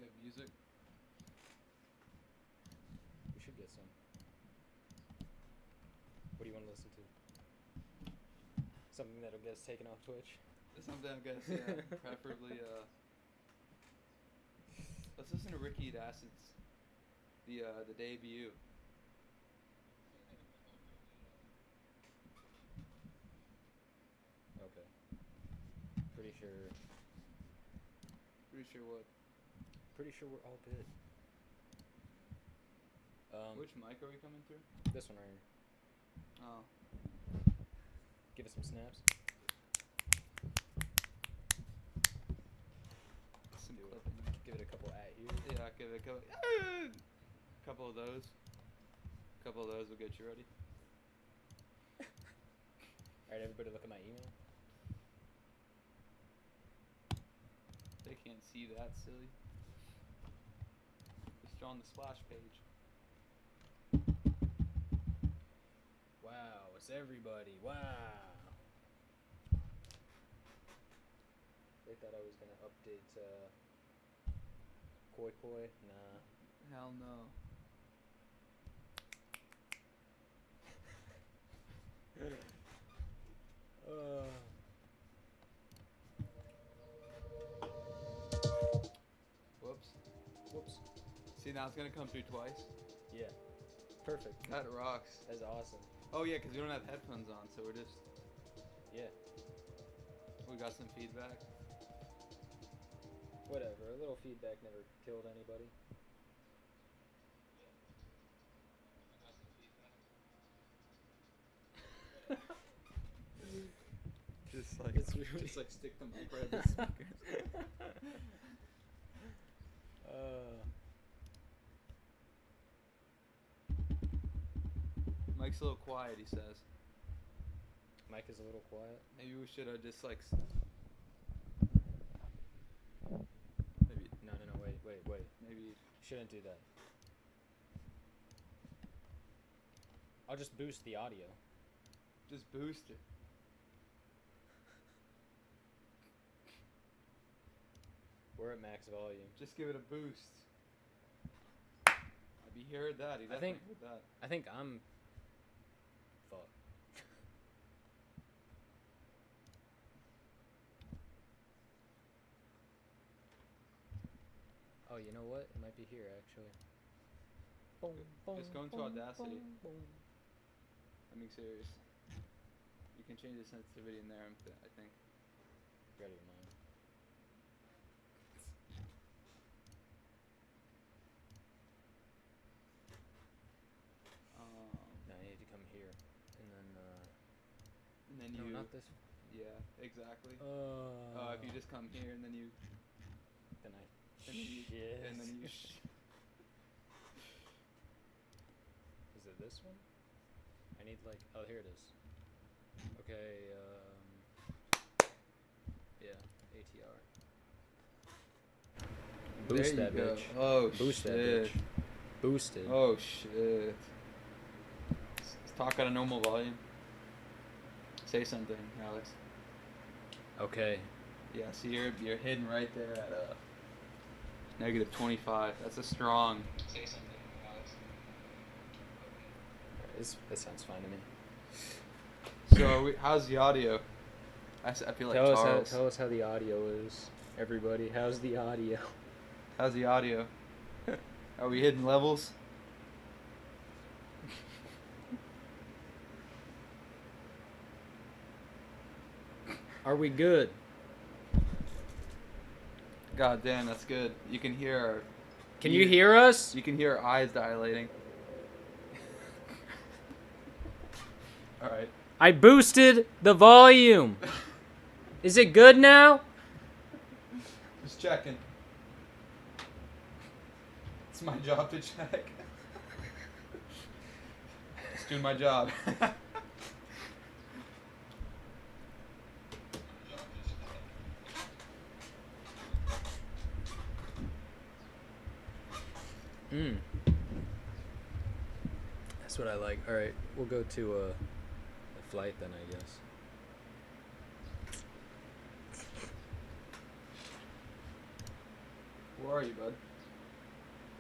have music? We should get some. What do you want to listen to? Something that'll get us taken off Twitch. Something, I guess, yeah. Preferably, let's listen to Ricky Acid's, the debut. Okay. Pretty sure Pretty sure what? we're all good. Which mic are we coming through? This one right here. Oh. Give it some snaps. Some Do it. clipping. Give it a couple at you. Yeah, give it a couple. Couple of those. Couple of those will get you ready. Alright, everybody look at my email. They can't see that, silly. Just on the splash page. Wow, it's everybody. Wow. They thought I was gonna update Koi Koi. Nah. Hell no. Whoops. Whoops. See, now it's gonna come through twice. Yeah. Perfect. That rocks. That's awesome. Oh yeah, because we don't have headphones on, so we're just. Yeah. We got some feedback. Whatever. A little feedback never killed anybody. Just like It's really- just like stick the mic right at the speakers. Mike's a little quiet, he says. Mike is a little quiet. Maybe we should have just like. Maybe. No, wait. Maybe. Shouldn't do that. I'll just boost the audio. Just boost it. We're at max volume. Just give it a boost. He heard that. He definitely heard that. I think I'm. Fuck. Oh, you know what? It might be here actually. Just go into Audacity. I'm being serious. You can change the sensitivity in there, I think. Ready your mind. No, you need to come here, and then. And then No, you. not this. Yeah, exactly. Oh. If you just come here and then you. Then I. Shit. And then you. Is it this one? I need like. Oh, here it is. Okay. Yeah. ATR. Boost There that you go. bitch. Oh Boost shit. that bitch. Boosted. Oh shit. Let's talk at a normal volume. Say something, Alex. Okay. Yeah, see you're hidden right there at negative 25. That's a strong. Say something, Alex. That sounds fine to me. So how's the audio? I feel like Charles. Tell us how the audio is, everybody. How's the audio? How's the audio? Are we hitting levels? Are we good? God damn, that's good. You can hear our. Can you hear us? You can hear our eyes dilating. All right. I boosted the volume. Is it good now? Just checking. It's my job to check. Just doing my job. That's what I like. All right, we'll go to a flight then, I guess. Where are you, bud?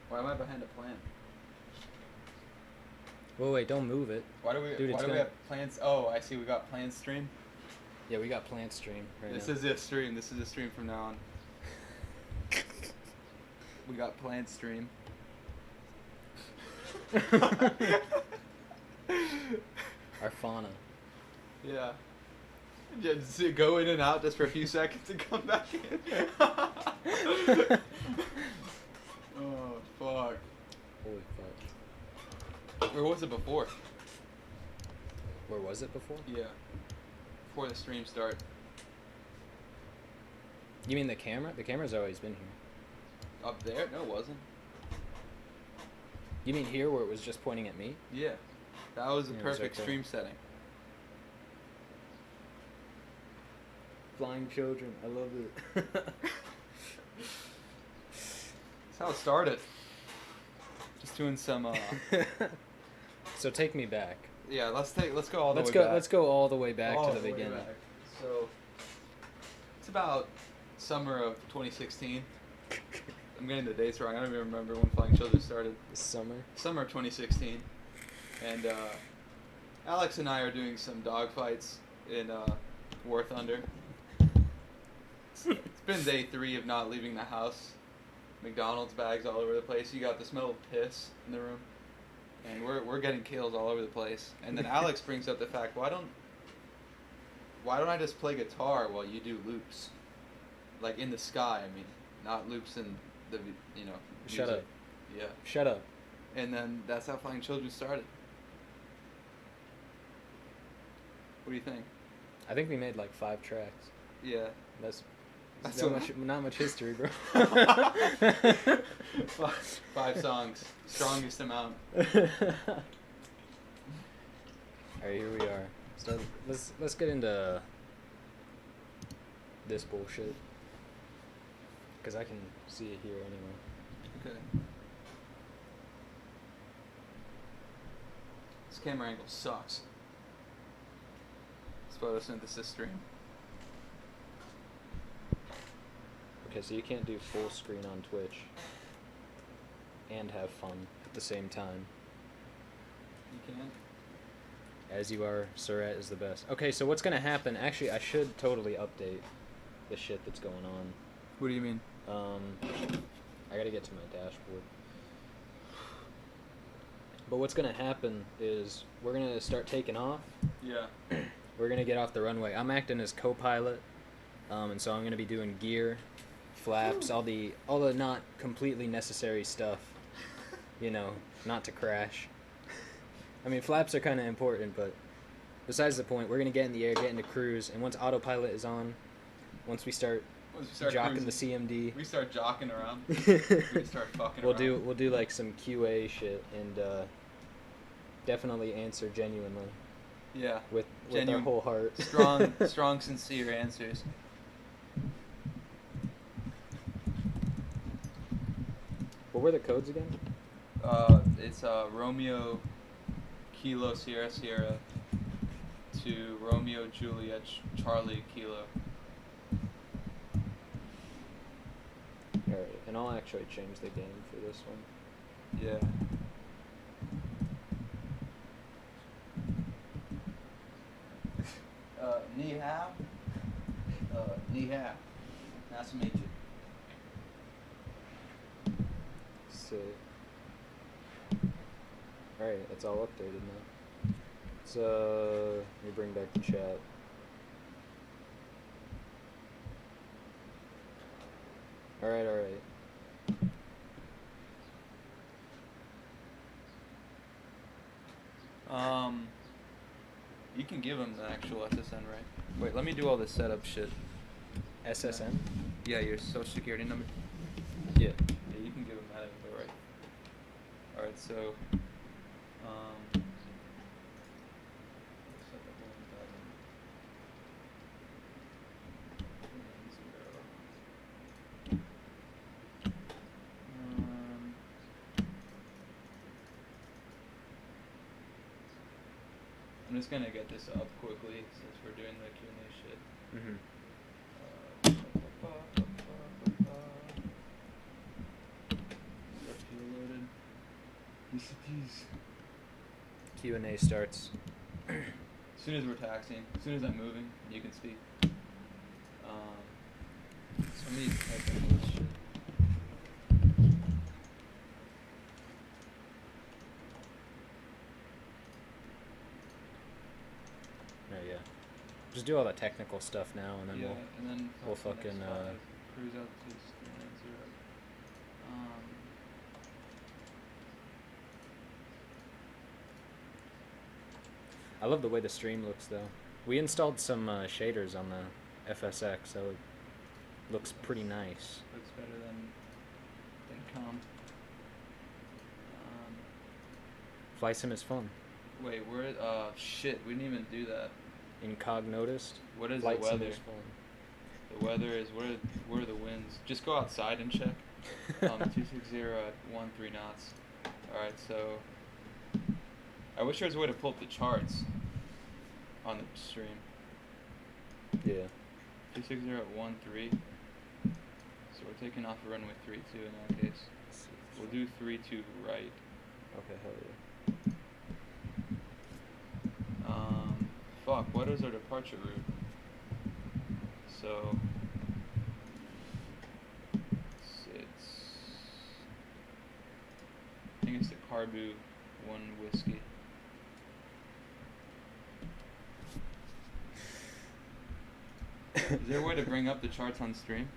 Why am I behind a plant? Whoa, wait, don't move it. Why do we? Dude, why it's do we gonna- have plants? Oh, I see. We got plant stream. Yeah, we got plant stream right This now. is a stream. This is a stream from now on. We got plant stream. Our fauna. Yeah. Just go in and out just for a few seconds and come back in. Oh, fuck. Holy fuck. Where was it before? Where was it before? Yeah. Before the stream start. You mean the camera? The camera's always been here. Up there? No, it wasn't. You mean here where it was just pointing at me? Yeah. That was the Yeah, it was perfect okay. stream setting. Flying children, I love it. That's how it started. Just doing some So take me back. yeah, let's go all the Let's way go. back. Let's go all the way back All to the way beginning. back. So it's about summer of 2016. I'm getting the dates wrong. I don't even remember when Flying Children started. This summer. Summer of 2016, and Alex and I are doing some dog fights in War Thunder. It's been day 3 of not leaving the house. McDonald's bags all over the place. You got the smell of piss in the room, and we're getting kills all over the place. And then Alex brings up the fact, why don't I just play guitar while you do loops, like in the sky? I mean, not loops in the Shut music. up. Yeah. Shut up. And then that's how Flying Children started. What do you think? I think we made like 5 tracks. Yeah. That's That's not what- much, not much history, bro. 5 songs. Strongest amount. Alright, here we are. So let's get into this bullshit. Cause I can see it here anyway. Okay. This camera angle sucks. It's photosynthesis stream. Okay, so you can't do full screen on Twitch and have fun at the same time. You can? As you are, Surratt is the best. Okay, so what's gonna happen? Actually, I should totally update the shit that's going on. What do you mean? I gotta get to my dashboard. But what's gonna happen is we're gonna start taking off. Yeah. We're gonna get off the runway. I'm acting as co-pilot, and so I'm gonna be doing gear, flaps, all the not completely necessary stuff. You know, not to crash. I mean, flaps are kind of important, but besides the point, we're gonna get in the air, get into cruise, and once autopilot is on, once we start Once we start jocking cruising, the CMD, we start jocking around. We start fucking we'll around. we'll do like some QA shit and definitely answer genuinely Yeah. with our Genuine, whole heart. strong, sincere answers. What were the codes again? It's Romeo Kilo Sierra Sierra to Romeo Juliet Charlie Kilo. Alright, and I'll actually change the game for this one. Yeah. Ni hao. Ni hao. Nice to meet you. Sick. Alright, it's all updated now. So, let me bring back the chat. Alright, alright. You can give him the actual SSN, right? Wait, let me do all this setup shit. SSN? Yeah, your social security number. Yeah. Yeah, you can give him that info, right? Alright, so, set the whole I'm just gonna get this up quickly since we're doing the Q&A shit. Mm-hmm. Start Q&A starts. As soon as we're taxiing, as soon as I'm moving, you can speak. Somebody type in all this shit. Oh yeah. Just do all the technical stuff now, and then Yeah, and then we'll talk to the fucking, next five, cruise out to 390. I love the way the stream looks though. We installed some shaders on the FSX, so it looks pretty nice. Looks better than com. Flight sim is fun. Wait, we're shit. We didn't even do that. Incognoticed. What is Flight the sim weather? is fun. The weather is where are the winds? Just go outside and check. 260 at 13 knots. All right, so I wish there was a way to pull up the charts on the stream. Yeah. 260 at 13. So we're taking off a runway 32 in that case. We'll do 32 right. Okay, hell yeah. Fuck, what is our departure route? So I think it's the Carbu 1 whiskey. Is there a way to bring up the charts on stream?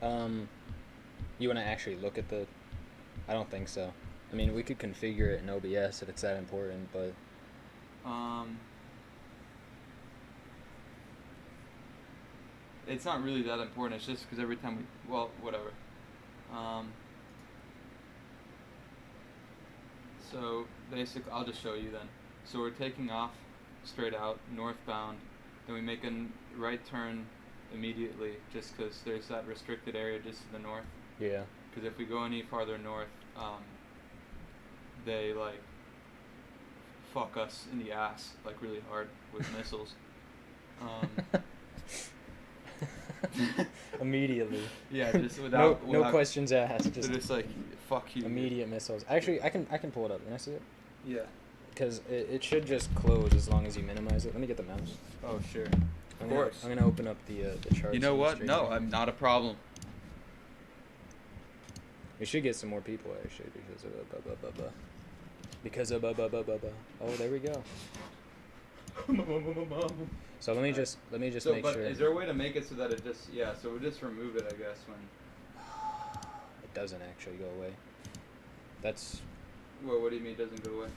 You want to actually look at the... I don't think so. I mean, we could configure it in OBS if it's that important, but... It's not really that important. It's just because every time we... Well, whatever. So, basically, I'll just show you then. So we're taking off straight out, northbound. Then we make a right turn immediately, just because there's that restricted area just to the north. Yeah. Because if we go any farther north, they like fuck us in the ass like really hard with missiles. Immediately. Yeah, just without no questions asked. Just like fuck you. Immediate missiles. Actually, I can pull it up. Can I see it? Yeah. Because it should just close as long as you minimize it. Let me get the mouse. Oh sure. I'm Of course. I'm gonna open up the charts. You know for the what? stream. No, I'm not a problem. We should get some more people actually because of because of Oh, there we go. So let me just make but sure. is there a way to make it so that it just so we'll just remove it I guess when It doesn't actually go away. That's well, what do you mean it doesn't go away?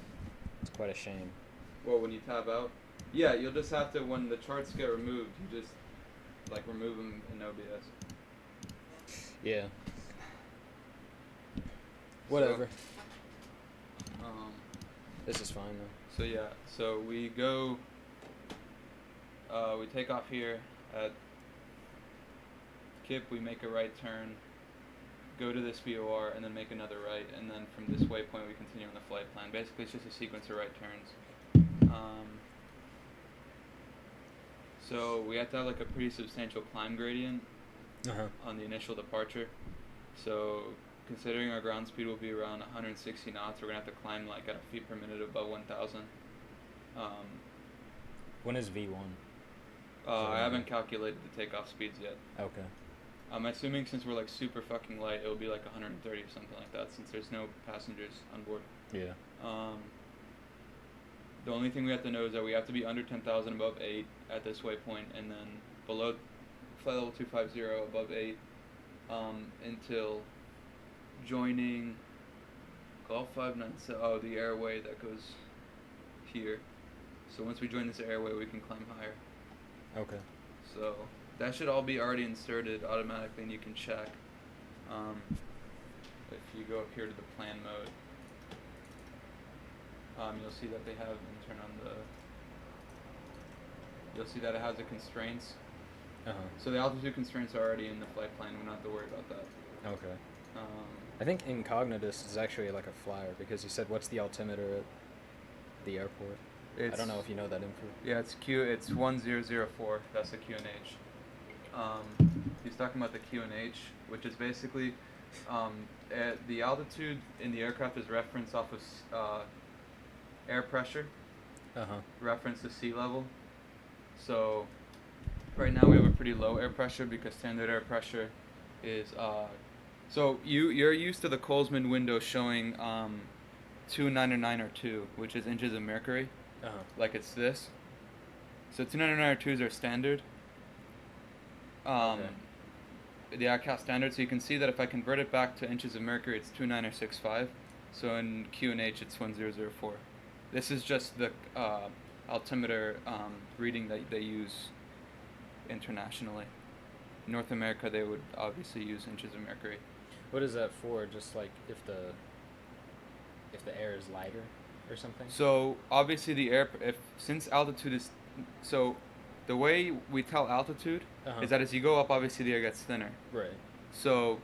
it's quite a shame. Well, when you tab out? Yeah, you'll just have to, when the charts get removed, you just like remove them in OBS. Yeah. Whatever. So, this is fine though. so yeah, so we go, we take off here at Kip, we make a right turn, go to this VOR, and then make another right, and then from this waypoint we continue on the flight plan. Basically it's just a sequence of right turns. So we have to have like a pretty substantial climb gradient on the initial departure. So considering our ground speed will be around 160 knots, we're gonna have to climb like at a feet per minute above 1,000. When is V1? I haven't calculated the takeoff speeds yet. Okay. I'm assuming since we're like super fucking light, it'll be like 130 or something like that, since there's no passengers on board. Yeah. The only thing we have to know is that we have to be under 10,000 above 8 at this waypoint, and then below flight level 250 above 8 until joining Gulf 597. Oh, the airway that goes here. So once we join this airway, we can climb higher. Okay. So that should all be already inserted automatically, and you can check. If you go up here to the plan mode, you'll see that they have, and turn on the, you'll see that it has the constraints. So the altitude constraints are already in the flight plan, we don't have to worry about that. Okay. I think Incognitus is actually like a flyer, because he said, what's the altimeter at the airport? I don't know if you know that info. Yeah, it's 1004, that's the QNH. He's talking about the QNH, which is basically, The altitude in the aircraft is referenced off of air pressure, Uh-huh. reference to sea level. So right now we have a pretty low air pressure because standard air pressure is so you're used to the Colesman window showing 299 or 2, which is inches of mercury, Uh-huh. like it's this. So 299 or 2s are standard. Okay. The ICAO standard. So you can see that if I convert it back to inches of mercury, it's 29065. So in QNH, it's 1004. This is just the altimeter reading that they use internationally. In North America, they would obviously use inches of mercury. What is that for? Just like if the air is lighter or something? So obviously since altitude is, so the way we tell altitude Uh-huh. is that as you go up, obviously the air gets thinner. Right. So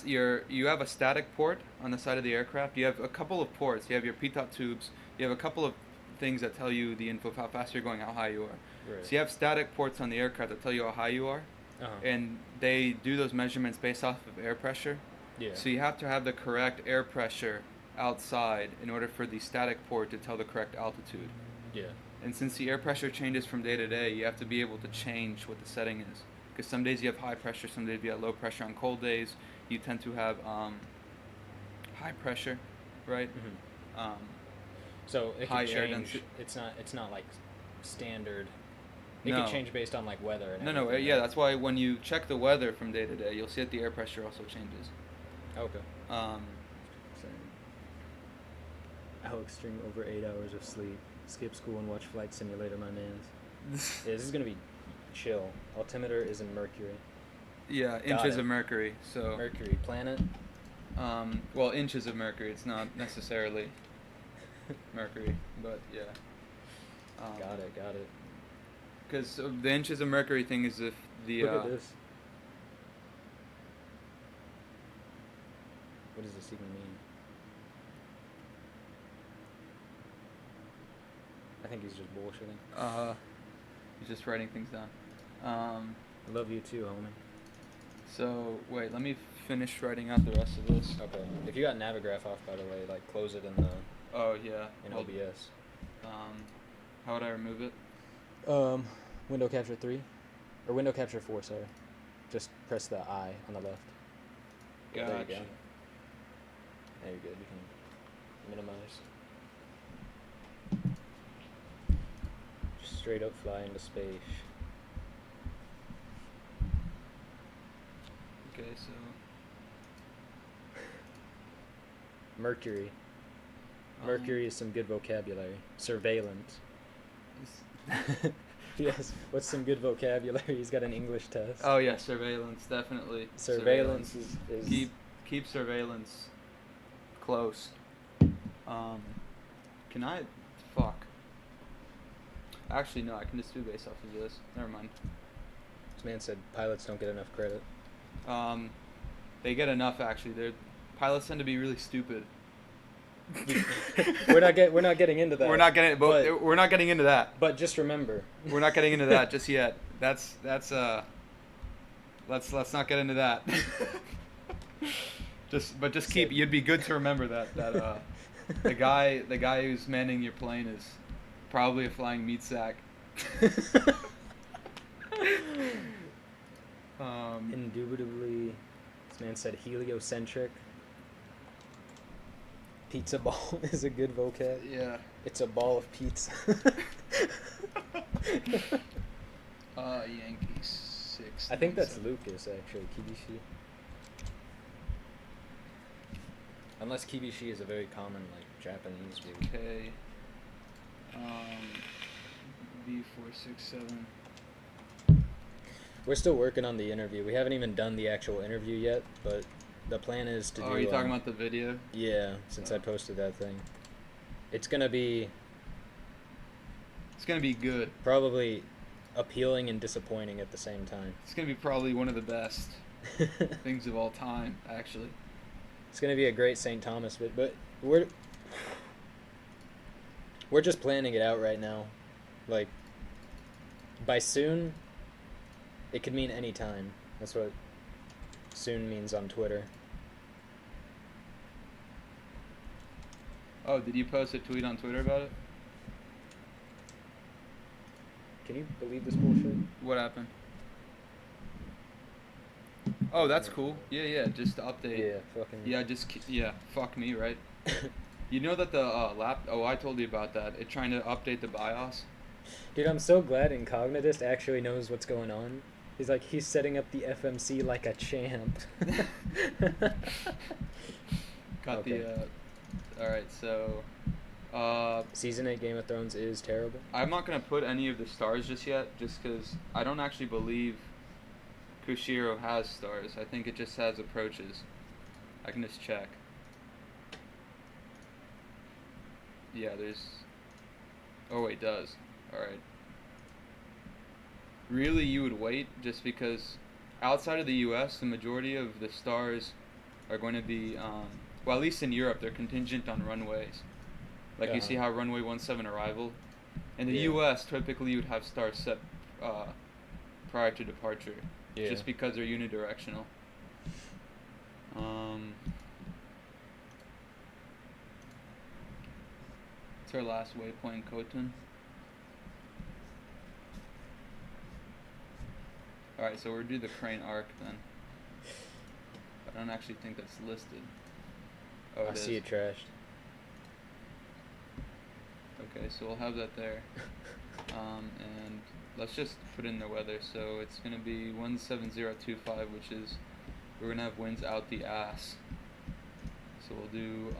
you have a static port on the side of the aircraft. You have a couple of ports. You have your pitot tubes. You have a couple of things that tell you the info of how fast you're going, how high you are. Right. So you have static ports on the aircraft that tell you how high you are, Uh-huh. and they do those measurements based off of air pressure. Yeah. So you have to have the correct air pressure outside in order for the static port to tell the correct altitude. Yeah. And since the air pressure changes from day to day, you have to be able to change what the setting is. Because some days you have high pressure, some days you have low pressure. On cold days, you tend to have high pressure, right? Mm-hmm. So it high can air change. density. It's not like standard. It No. can change based on like weather and No, everything, yeah, right? that's why when you check the weather from day to day, you'll see that the air pressure also changes. Okay. Alex string over 8 hours of sleep. Skip school and watch Flight Simulator, my mans. Yeah, this is gonna be chill. Altimeter is in Mercury. Yeah, Got inches it. of mercury. So, Mercury planet. well, inches of mercury. It's not necessarily mercury, but yeah. Got it. Because the inches of mercury thing is if the Look at this. What does this even mean? I think he's just bullshitting. he's just writing things down. I love you too, homie. So wait, let me finish writing out the rest of this. Okay. If you got Navigraph off, by the way, like close it in the Oh yeah. Well, OBS. how would I remove it? Window capture 3, or window capture 4. Sorry. Just press the I on the left. Yeah, there you go. Gotcha. There you're good. You can minimize. Just straight up fly into space. Okay, so Mercury. Um, Mercury is some good vocabulary. Surveillance. Yes. What's some good vocabulary? He's got an English test. oh yeah, surveillance definitely. Surveillance is Keep surveillance close. Can I? Fuck. Actually, no. I can just do based off of this. Never mind. This man said pilots don't get enough credit. They get enough actually. Pilots tend to be really stupid. We're not getting into that. We're not getting, but we're not getting into that. But just remember, We're not getting into that just yet. Let's not get into that. just keep. You'd be good to remember that the guy who's manning your plane is probably a flying meat sack. Indubitably, this man said heliocentric. pizza ball is a good vocab. Yeah. It's a ball of pizza. Yankees 6. I think that's Lucas actually. Kibishi. Unless Kibishi is a very common like Japanese word. Okay. B467. We're still working on the interview. We haven't even done the actual interview yet, but the plan is to do. Are you talking about the video? Yeah, since I posted that thing. It's gonna be It's gonna be good. probably appealing and disappointing at the same time. It's gonna be probably one of the best things of all time, actually. It's gonna be a great St. Thomas bit, but we're just planning it out right now. Like by soon, it could mean any time. That's what Soon means on Twitter. Oh, did you post a tweet on Twitter about it? Can you believe this bullshit? What happened? Oh, that's cool. Yeah, just to update. Yeah, fucking. Yeah, fuck me, right? You know that the I told you about that. It's trying to update the BIOS. Dude, I'm so glad Incognitist actually knows what's going on. He's setting up the FMC like a champ. Got Okay. alright, so Season 8 Game of Thrones is terrible. I'm not gonna put any of the stars just yet, just because I don't actually believe Kushiro has stars. I think it just has approaches. I can just check. Yeah, there's... Oh, wait, it does. Alright. Really, you would wait just because outside of the US, the majority of the stars are going to be, well, at least in Europe, they're contingent on runways. Like, you see how runway 17 arrival? In the US, typically you would have stars set prior to departure. Yeah. Just because they're unidirectional. It's our last waypoint, Khotun. Alright, so we'll do the crane arc then. I don't actually think that's listed. Oh, it I is. see it trashed. Okay, so we'll have that there. And let's just put in the weather. So it's going to be 17025, which is, we're going to have winds out the ass. So we'll do,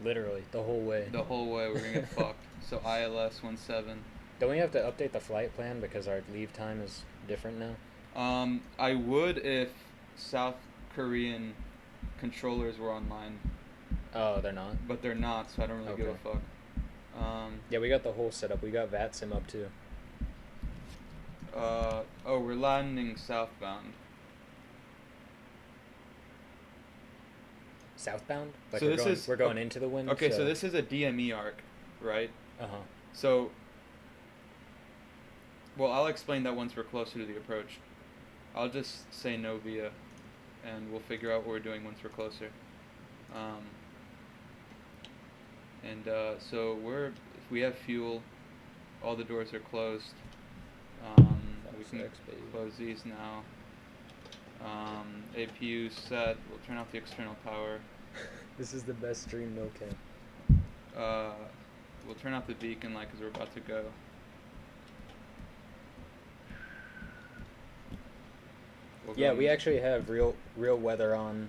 Literally, the whole way. the whole way we're going to get fucked. So ILS 17. Don't we have to update the flight plan because our leave time is different now? I would if South Korean controllers were online, Oh, they're not? but they're not, so I don't really give a Okay. fuck. Yeah, we got the whole setup. We got VATSIM up too. Oh, we're landing southbound. Southbound? Like So we're this going, is- we're going into the wind? Okay, so this is a DME arc, right? Uh-huh. So, well, I'll explain that once we're closer to the approach. I'll just say no via, and we'll figure out what we're doing once we're closer. So if we have fuel, all the doors are closed. We can Sucks, baby. close these now. APU set. We'll turn off the external power. This is the best stream, no cap. We'll turn off the beacon light because we're about to go. We'll Yeah, go we in actually have real weather on.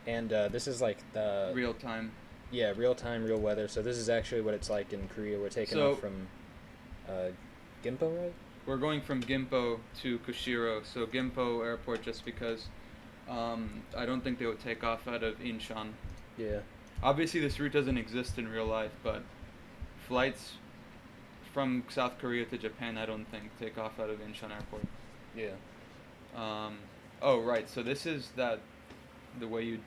And this is like the... real time. Yeah, real time, real weather. So this is actually what it's like in Korea. We're taking So- off from Gimpo, right? We're going from Gimpo to Kushiro. So Gimpo Airport, just because I don't think they would take off out of Incheon. Yeah. Obviously, this route doesn't exist in real life, but flights from South Korea to Japan, I don't think, take off out of Incheon Airport. Yeah. Oh, right. So this is the way you...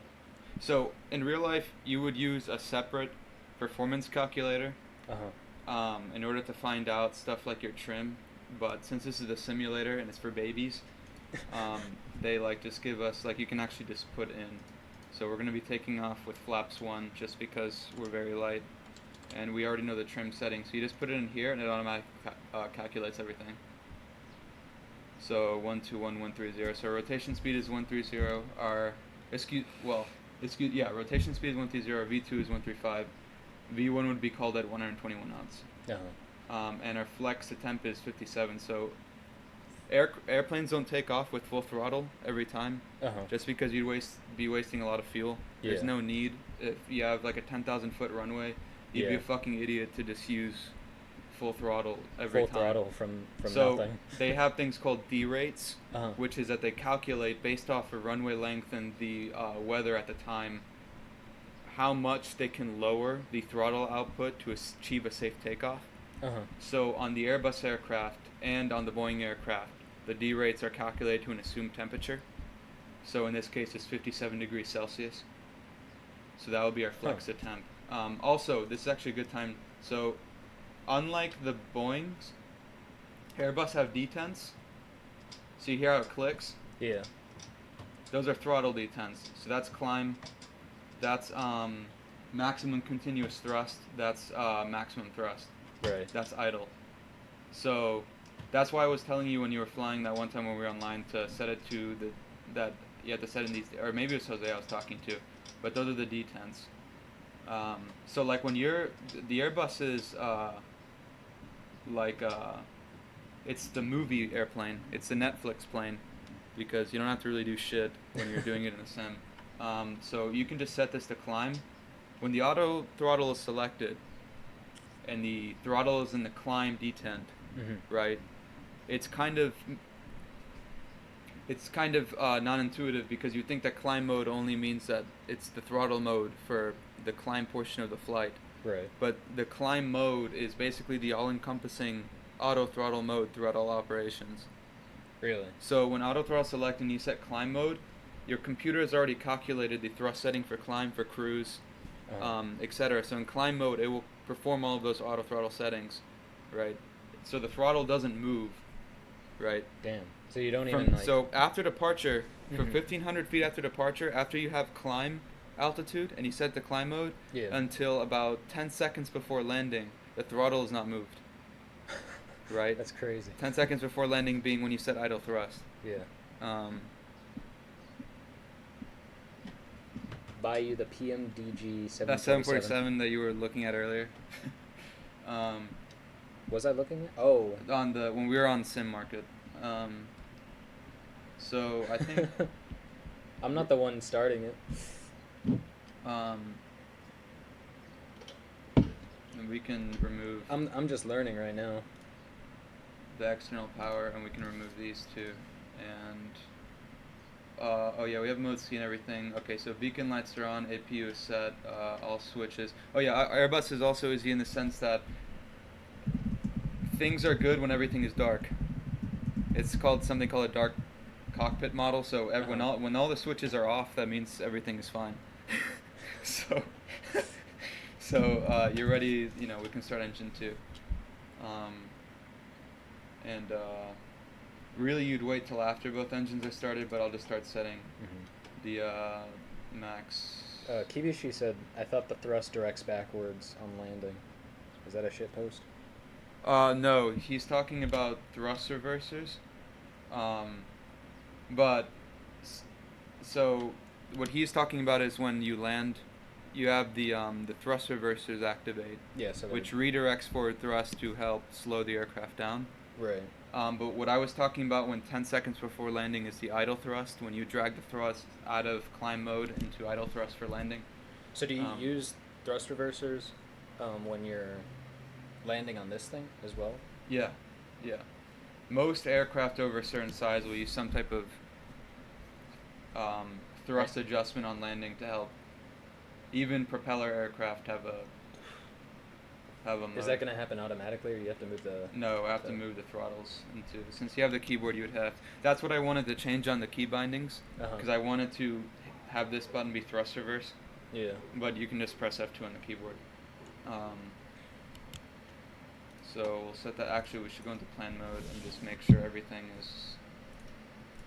So, in real life, you would use a separate performance calculator Uh-huh. in order to find out stuff like your trim. But since this is a simulator and it's for babies, they just give us, you can actually just put in. So we're going to be taking off with flaps 1 just because we're very light. And we already know the trim setting. So you just put it in here and it automatically calculates everything. So 121,130. So rotation speed is 130. Rotation speed is 130. V2 is 135. V1 would be called at 121 knots. Uh-huh. And our flex to temp is 57. So airplanes don't take off with full throttle every time, Uh-huh. just because you'd be wasting a lot of fuel. There's Yeah. no need. If you have a 10,000 foot runway, you'd be Yeah. a fucking idiot to just use full throttle every Full time. throttle from So nothing. they have things called D rates, Uh-huh. which is that they calculate based off of runway length and the weather at the time, how much they can lower the throttle output to achieve a safe takeoff. Uh-huh. So on the Airbus aircraft and on the Boeing aircraft, the D rates are calculated to an assumed temperature. So in this case, it's 57 degrees Celsius. So that would be our flex to temp. Also, this is actually a good time. So unlike the Boeings, Airbus have detents. So you hear how it clicks? Yeah. Those are throttle detents. So that's climb. That's maximum continuous thrust. That's maximum thrust. Right. That's idle. So that's why I was telling you when you were flying that one time when we were online to set it to that you have to set in these, or maybe it was Jose I was talking to, but those are the detents. So like when the Airbus is like it's the movie airplane, it's the Netflix plane, because you don't have to really do shit when you're doing it in a sim. So you can just set this to climb. When the auto throttle is selected and the throttle is in the climb detent, right? It's kind of non-intuitive because you think that climb mode only means that it's the throttle mode for the climb portion of the flight. Right. But the climb mode is basically the all-encompassing auto throttle mode throughout all operations. Really? So when auto throttle select and you set climb mode, your computer has already calculated the thrust setting for climb, for cruise, etc. So in climb mode, it will perform all of those auto throttle settings, right? So the throttle doesn't move, right? Damn. So you don't even like. So after departure, from Mhm. 1,500 feet after departure, after you have climb altitude and you set the climb mode, Yeah. until about 10 seconds before landing, the throttle is not moved, right? That's crazy. 10 seconds before landing being when you set idle thrust. Yeah. Um, Buy you the PMDG 747. that 747 that you were looking at earlier. Was I looking at? Oh. On the when we were on Sim Market. So I think I'm not the one starting it. we can remove I'm just learning right now. the external power, and we can remove these two. And oh yeah, we have mode C and everything. Okay, so beacon lights are on, APU is set, all switches. Oh yeah, Airbus is also easy in the sense that things are good when everything is dark. It's called something called a dark cockpit model. So when all the switches are off, that means everything is fine. so you're ready. You know, we can start engine 2. And really, you'd wait till after both engines are started, but I'll just start setting the max. Kibishi said, I thought the thrust directs backwards on landing. Is that a shit post? No, he's talking about thrust reversers. So what he's talking about is when you land, you have the thrust reversers activate, Yeah, so which redirects forward thrust to help slow the aircraft down. Right. But what I was talking about when 10 seconds before landing is the idle thrust, when you drag the thrust out of climb mode into idle thrust for landing. So do you use thrust reversers when you're landing on this thing as well? Yeah. Most aircraft over a certain size will use some type of thrust adjustment on landing to help. Even propeller aircraft have a mode. Is that going to happen automatically, or you have to move the... No, I have to move the throttles into... Since you have the keyboard, you would have... That's what I wanted to change on the key bindings, because I wanted to have this button be thrust reverse. Yeah. But you can just press F2 on the keyboard. So we'll set that... Actually, we should go into plan mode and just make sure everything is...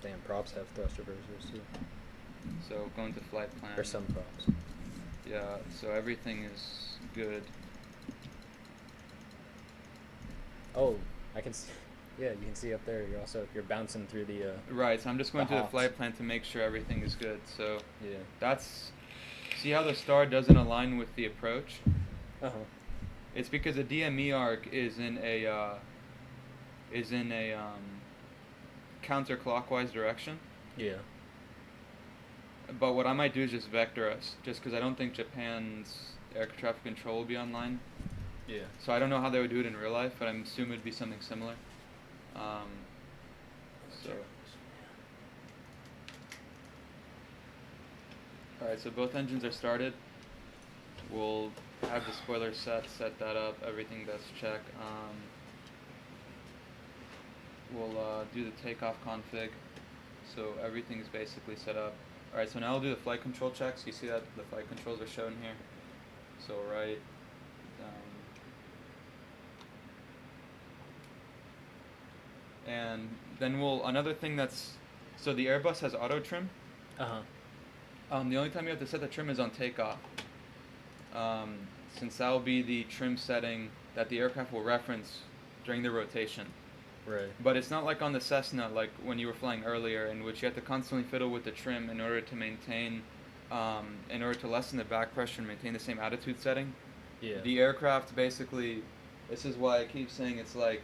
Damn, props have thrust reversers, too. So go into flight plan. Or some props. Yeah, so everything is good. Oh, I can see... Yeah, you can see up there, you're bouncing through the... Right, so I'm just going the to the hops. flight plan to make sure everything is good. So Yeah. that's... See how the star doesn't align with the approach? Uh-huh. It's because the DME arc is in a counterclockwise direction. Yeah. But what I might do is just vector us, just because I don't think Japan's air traffic control will be online. Yeah. So I don't know how they would do it in real life, but I'm assuming it'd be something similar. So. Alright, so both engines are started. We'll have the spoiler set that up, everything that's check. We'll do the takeoff config, so everything's basically set up. Alright, so now we'll do the flight control checks. You see that the flight controls are shown here. So right, and then another thing that's, so the Airbus has auto trim. Uh-huh. The only time you have to set the trim is on takeoff. Since that will be the trim setting that the aircraft will reference during the rotation. Right. But it's not like on the Cessna, like when you were flying earlier, in which you have to constantly fiddle with the trim in order to maintain, in order to lessen the back pressure and maintain the same attitude setting. Yeah. The aircraft basically, this is why I keep saying it's like,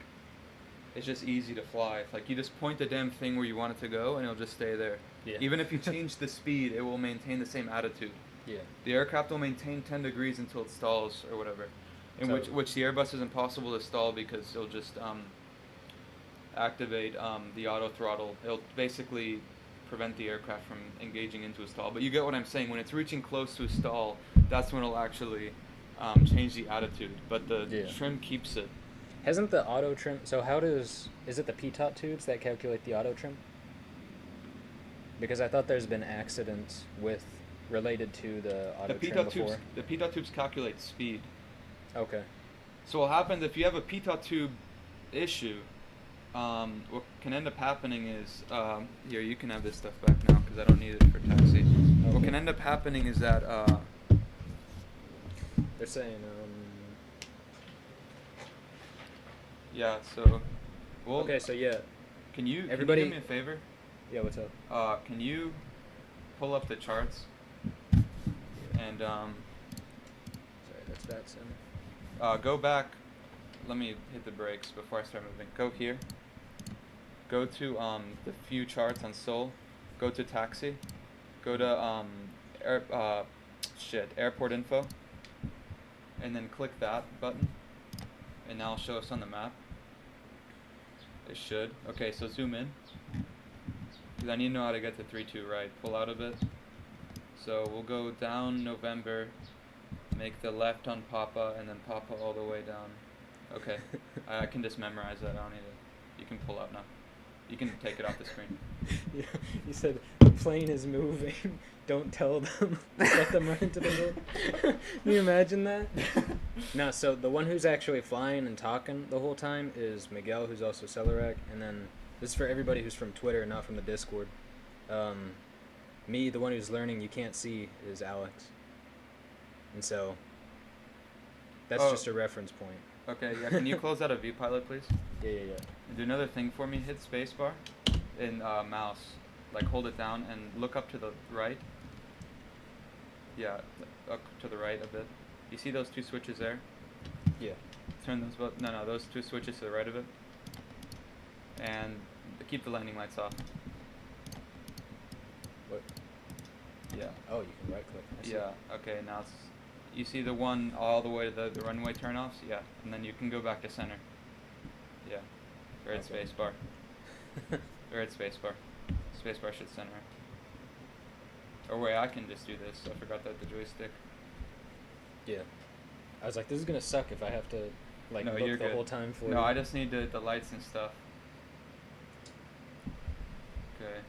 it's just easy to fly. It's like you just point the damn thing where you want it to go and it'll just stay there. Yeah. Even if you change the speed, it will maintain the same attitude. Yeah. The aircraft will maintain 10 degrees until it stalls or whatever. In So- which the Airbus is impossible to stall because it'll just activate the auto throttle. It'll basically prevent the aircraft from engaging into a stall. But you get what I'm saying. When it's reaching close to a stall, that's when it'll actually change the attitude. But the Yeah. trim keeps it. Hasn't the auto trim? So how does is it the pitot tubes that calculate the auto trim? Because I thought there's been accidents with related to the auto The trim pitot before. tubes. The pitot tubes calculate speed. Okay. So what happens if you have a pitot tube issue? What can end up happening is here, you can have this stuff back now because I don't need it for taxi. What Okay. can end up happening is that They're saying yeah. So well, okay, so yeah. Can you Everybody- do me a favor? Yeah, what's up? Can you pull up the charts and Sorry, that's that sim. go back? Let me hit the brakes before I start moving. Go here. Go to the few charts on Seoul. Go to taxi. Go to airport info. And then click that button. And now it'll show us on the map. It should. Okay, so zoom in. Because I need to know how to get to 3-2 right. Pull out a bit. So we'll go down November. Make the left on Papa and then Papa all the way down. Okay. I can just memorize that. I don't need it. You can pull out now. You can take it off the screen. Yeah, you said the plane is moving. Don't tell them. Let them run into the road. Can you imagine that? No, so the one who's actually flying and talking the whole time is Miguel, who's also Celorac, and then this is for everybody who's from Twitter, not from the Discord. Me, the one who's learning, you can't see, is Alex. And so that's Oh. just a reference point. Okay, yeah. Can you close out a VPilot, please? Yeah. And do another thing for me. Hit spacebar in mouse. Like hold it down and look up to the right. Yeah, up to the right a bit. You see those two switches there? Yeah. Turn those no, those two switches to the right of it. And keep the landing lights off. What? Yeah. Oh, you can right click. I see. Yeah. Okay. Now you see the one all the way to the runway turnoffs. Yeah. And then you can go back to center. Yeah. Or hit Okay. spacebar. Or hit spacebar. Spacebar should center. Or wait, I can just do this. I forgot that the joystick. Yeah. I was like, this is gonna suck if I have to like No, look you're the good. whole time for No, you. I just need the lights and stuff. Okay.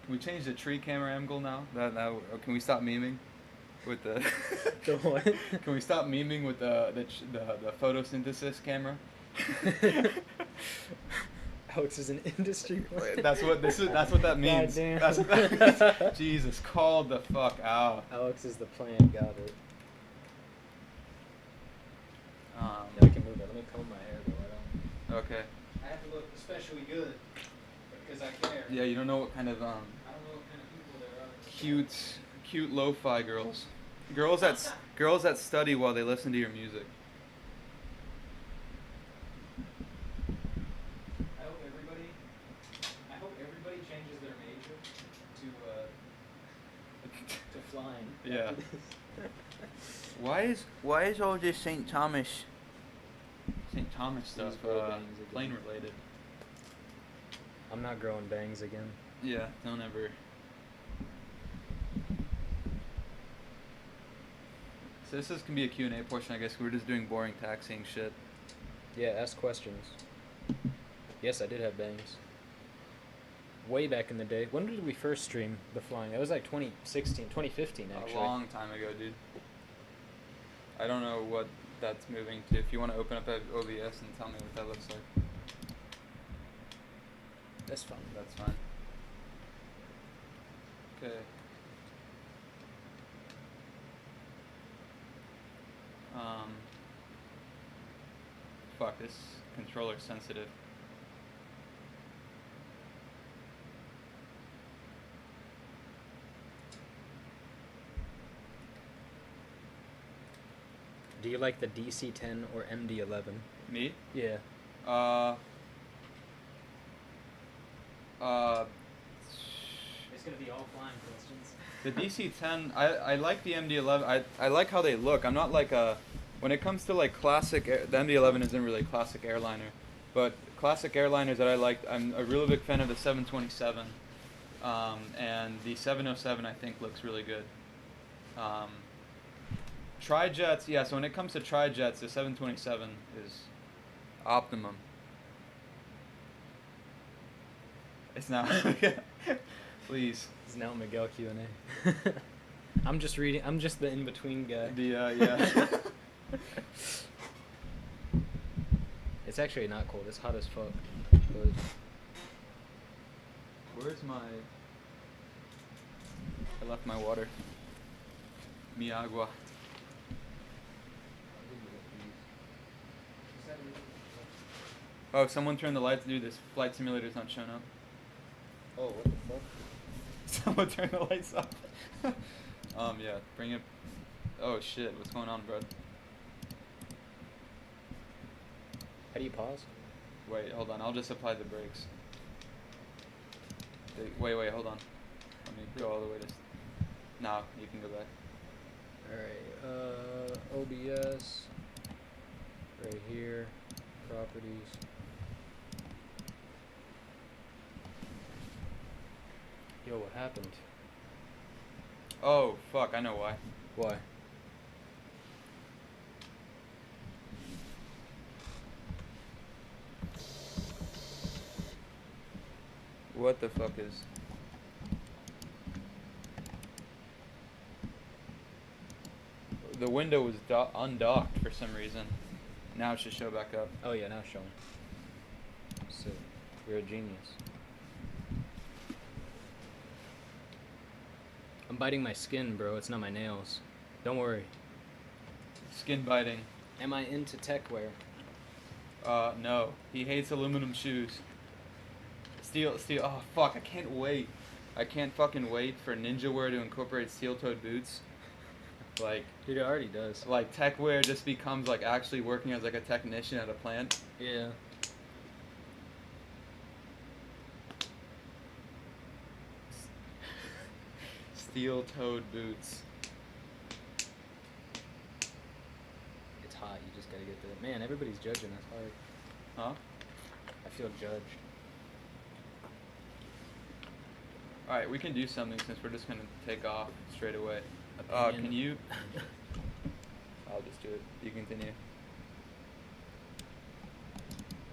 Can we change the tree camera angle now? Or can we stop memeing with the? The what? Can we stop memeing with the photosynthesis camera? Alex is an industry. That's what this is. That's what that means. Goddamn. That's what that means. Jesus, called the fuck out. Alex is the plan. Got it. Um, Yeah, I can move it. Let me comb my hair though. okay. I have to look especially good because I care. Yeah, you don't know what kind of I don't know what kind of people there are. cute lo-fi girls. Girls that study while they listen to your music. I hope everybody changes their major to flying. Yeah. Why is all this St. Thomas stuff These girl bangs again. plane related? I'm not growing bangs again. Yeah, don't ever. So this can be a Q&A portion, I guess. We're just doing boring taxiing shit. Yeah, ask questions. Yes, I did have bangs. Way back in the day. When did we first stream the flying? That was like 2016, 2015 actually. A long time ago, dude. I don't know what that's moving to. If you want to open up OBS and tell me what that looks like, That's fun. that's fine. Okay. Fuck, this controller's sensitive. Do you like the DC-10 or MD-11? Me? Yeah. Uh. It's gonna be all flying questions. The DC-10, I like the MD-11. I like how they look. I'm not like a, when it comes to like classic, the MD-11 isn't really a classic airliner, but classic airliners that I like, I'm a really big fan of the 727, and the 707 I think looks really good. Tri-jets, yeah. So when it comes to tri-jets, the 727 is optimum. It's not. Please. It's now Miguel Q&A. I'm just reading. I'm just the in-between guy. The yeah. It's actually not cold. It's hot as fuck. But Where's my? I left my water. Mi agua. Oh, someone turned the lights. Dude, this flight simulator's not showing up. oh, what the fuck? Someone turn the lights off. Yeah, bring it. Oh shit, what's going on, bro? How do you pause? Wait, hold on. I'll just apply the brakes. Wait, hold on. Let me go all the way to. No, you can go back. Alright, OBS. Right here. Properties. Yo, what happened? Oh fuck, I know why. Why? What the fuck is? The window was undocked for some reason. Now it should show back up. Oh yeah, now it's showing. So, you're a genius. I'm biting my skin, bro. It's not my nails. Don't worry. Skin biting. Am I into tech wear? No. He hates aluminum shoes. Steel. Oh fuck! I can't wait. I can't fucking wait for ninja wear to incorporate steel-toed boots. Like, Dude, it already does. like tech wear just becomes like actually working as like a technician at a plant. Yeah. Steel-toed boots. It's hot. You just gotta get there. Man, everybody's judging us hard. Huh? I feel judged. All right, we can do something since we're just gonna take off straight away. Opinion. Can you? I'll just do it. You continue.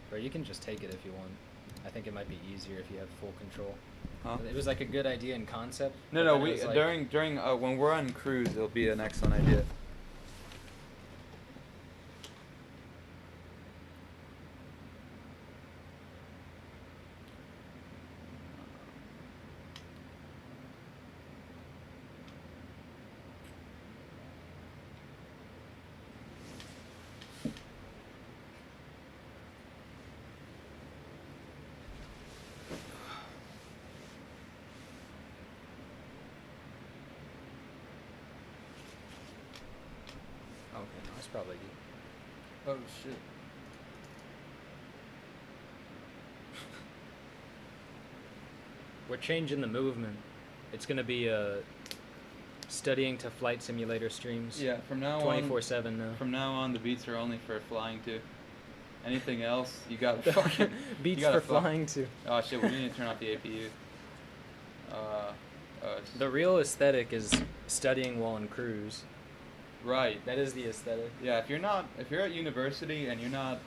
Bro, you can just take it if you want. I think it might be easier if you have full control. Huh? It was like a good idea in concept. No, but no. then it We was like- during when we're on cruise, it'll be an excellent idea. Okay, no, that's probably good. Oh shit. We're changing the movement. It's gonna be studying to flight simulator streams. Yeah. From now on. 24/7 now. From now on, the beats are only for flying too. Anything else, you got fucking. Beats you gotta for fuck- flying too. Oh shit! We need to turn off the APU. The real aesthetic is studying while on cruise. Right. That is the aesthetic. Yeah. If you're at university and you're not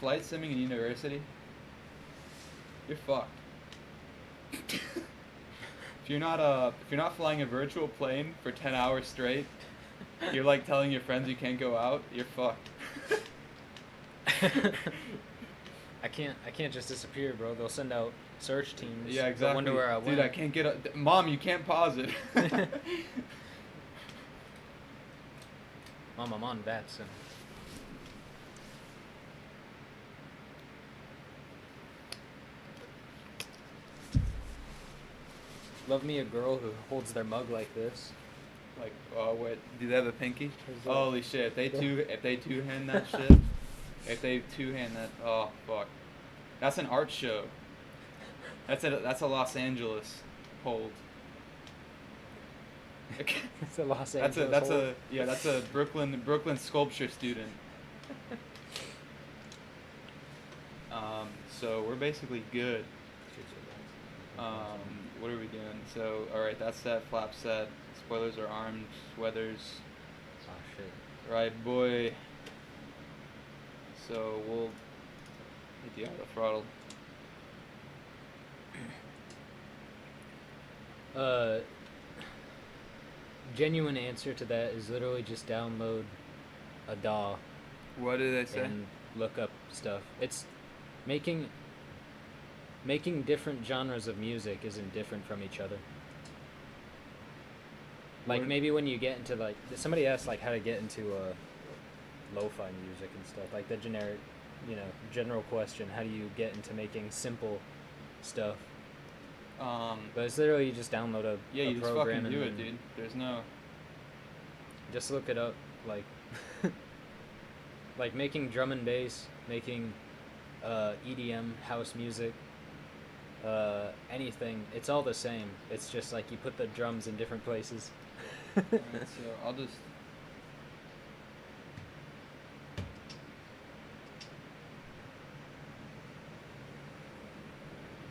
flight simming in university, you're fucked. If you're not flying a virtual plane for 10 hours straight, you're like telling your friends you can't go out, you're fucked. I can't just disappear, bro. They'll send out search teams. Yeah, But exactly. wonder where I Dude, went. I can't get Mom, you can't pause it. Mom, I'm on Batson. Love me a girl who holds their mug like this. Like, oh wait, do they have a pinky? Is that- Holy shit! If they two hand that shit, if they two hand that, oh fuck, that's an art show. That's a Los Angeles hold. It's a Los That's Angeles. that's a Brooklyn sculpture student. So we're basically good. What are we doing? So, alright, that's set, flap set. Spoilers are armed, weathers. Oh shit. Right, boy. So, we'll hit the auto throttle. Genuine answer to that is literally just download a DAW What did they say? and look up stuff. It's making different genres of music isn't different from each other. Like What- maybe when you get into like somebody asked like how to get into lo-fi music and stuff, like the generic, general question, how do you get into making simple stuff? But it's literally you just download a Yeah, a you just program fucking do and it, dude. There's no. just look it up, like like making drum and bass, making EDM, house music, anything. It's all the same. It's just like you put the drums in different places. Alright, so I'll just.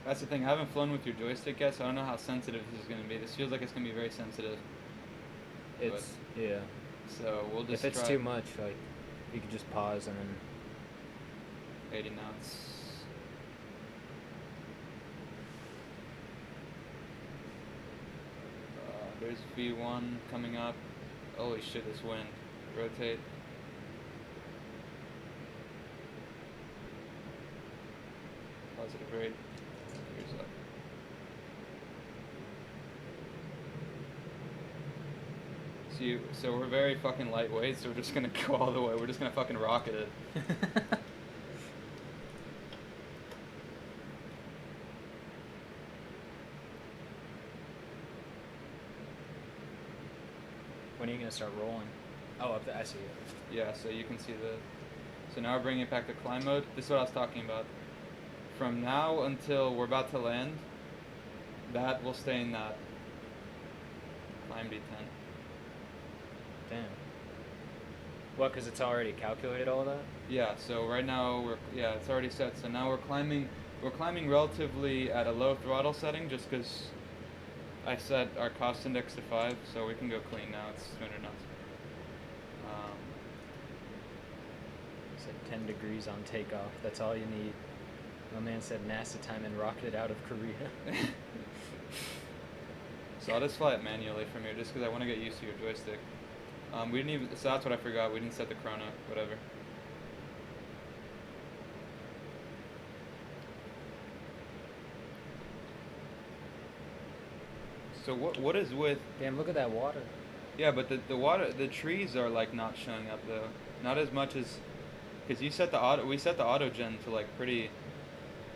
That's the thing. I haven't flown with your joystick yet, so I don't know how sensitive this is gonna be. This feels like it's gonna be very sensitive. It's yeah. So we'll just. If it's try too much, like you could just pause and then 80 knots. There's V1 coming up. Holy shit, this wind. Rotate. Positive rate. Here's up. So we're very fucking lightweight, so we're just gonna go all the way. We're just gonna fucking rocket it. when are you gonna start rolling? Oh, up there, I see it. Yeah, so you can see the. So now we're bringing it back to climb mode. This is what I was talking about. From now until we're about to land, that will stay in that climb D10. Damn. What? Because it's already calculated all of that. Yeah. So right now it's already set. So now we're climbing relatively at a low throttle setting, just because I set our cost index to 5, so we can go clean now. It's 200 knots. It's like 10 degrees on takeoff. That's all you need. My man said NASA time and rocketed out of Korea. So I'll just fly it manually from here, just because I want to get used to your joystick. We didn't even. So that's what I forgot. We didn't set the chrono. Whatever. So what is with? Damn, look at that water. Yeah, but the trees are like not showing up though. Not as much as, because we set the auto gen to like pretty.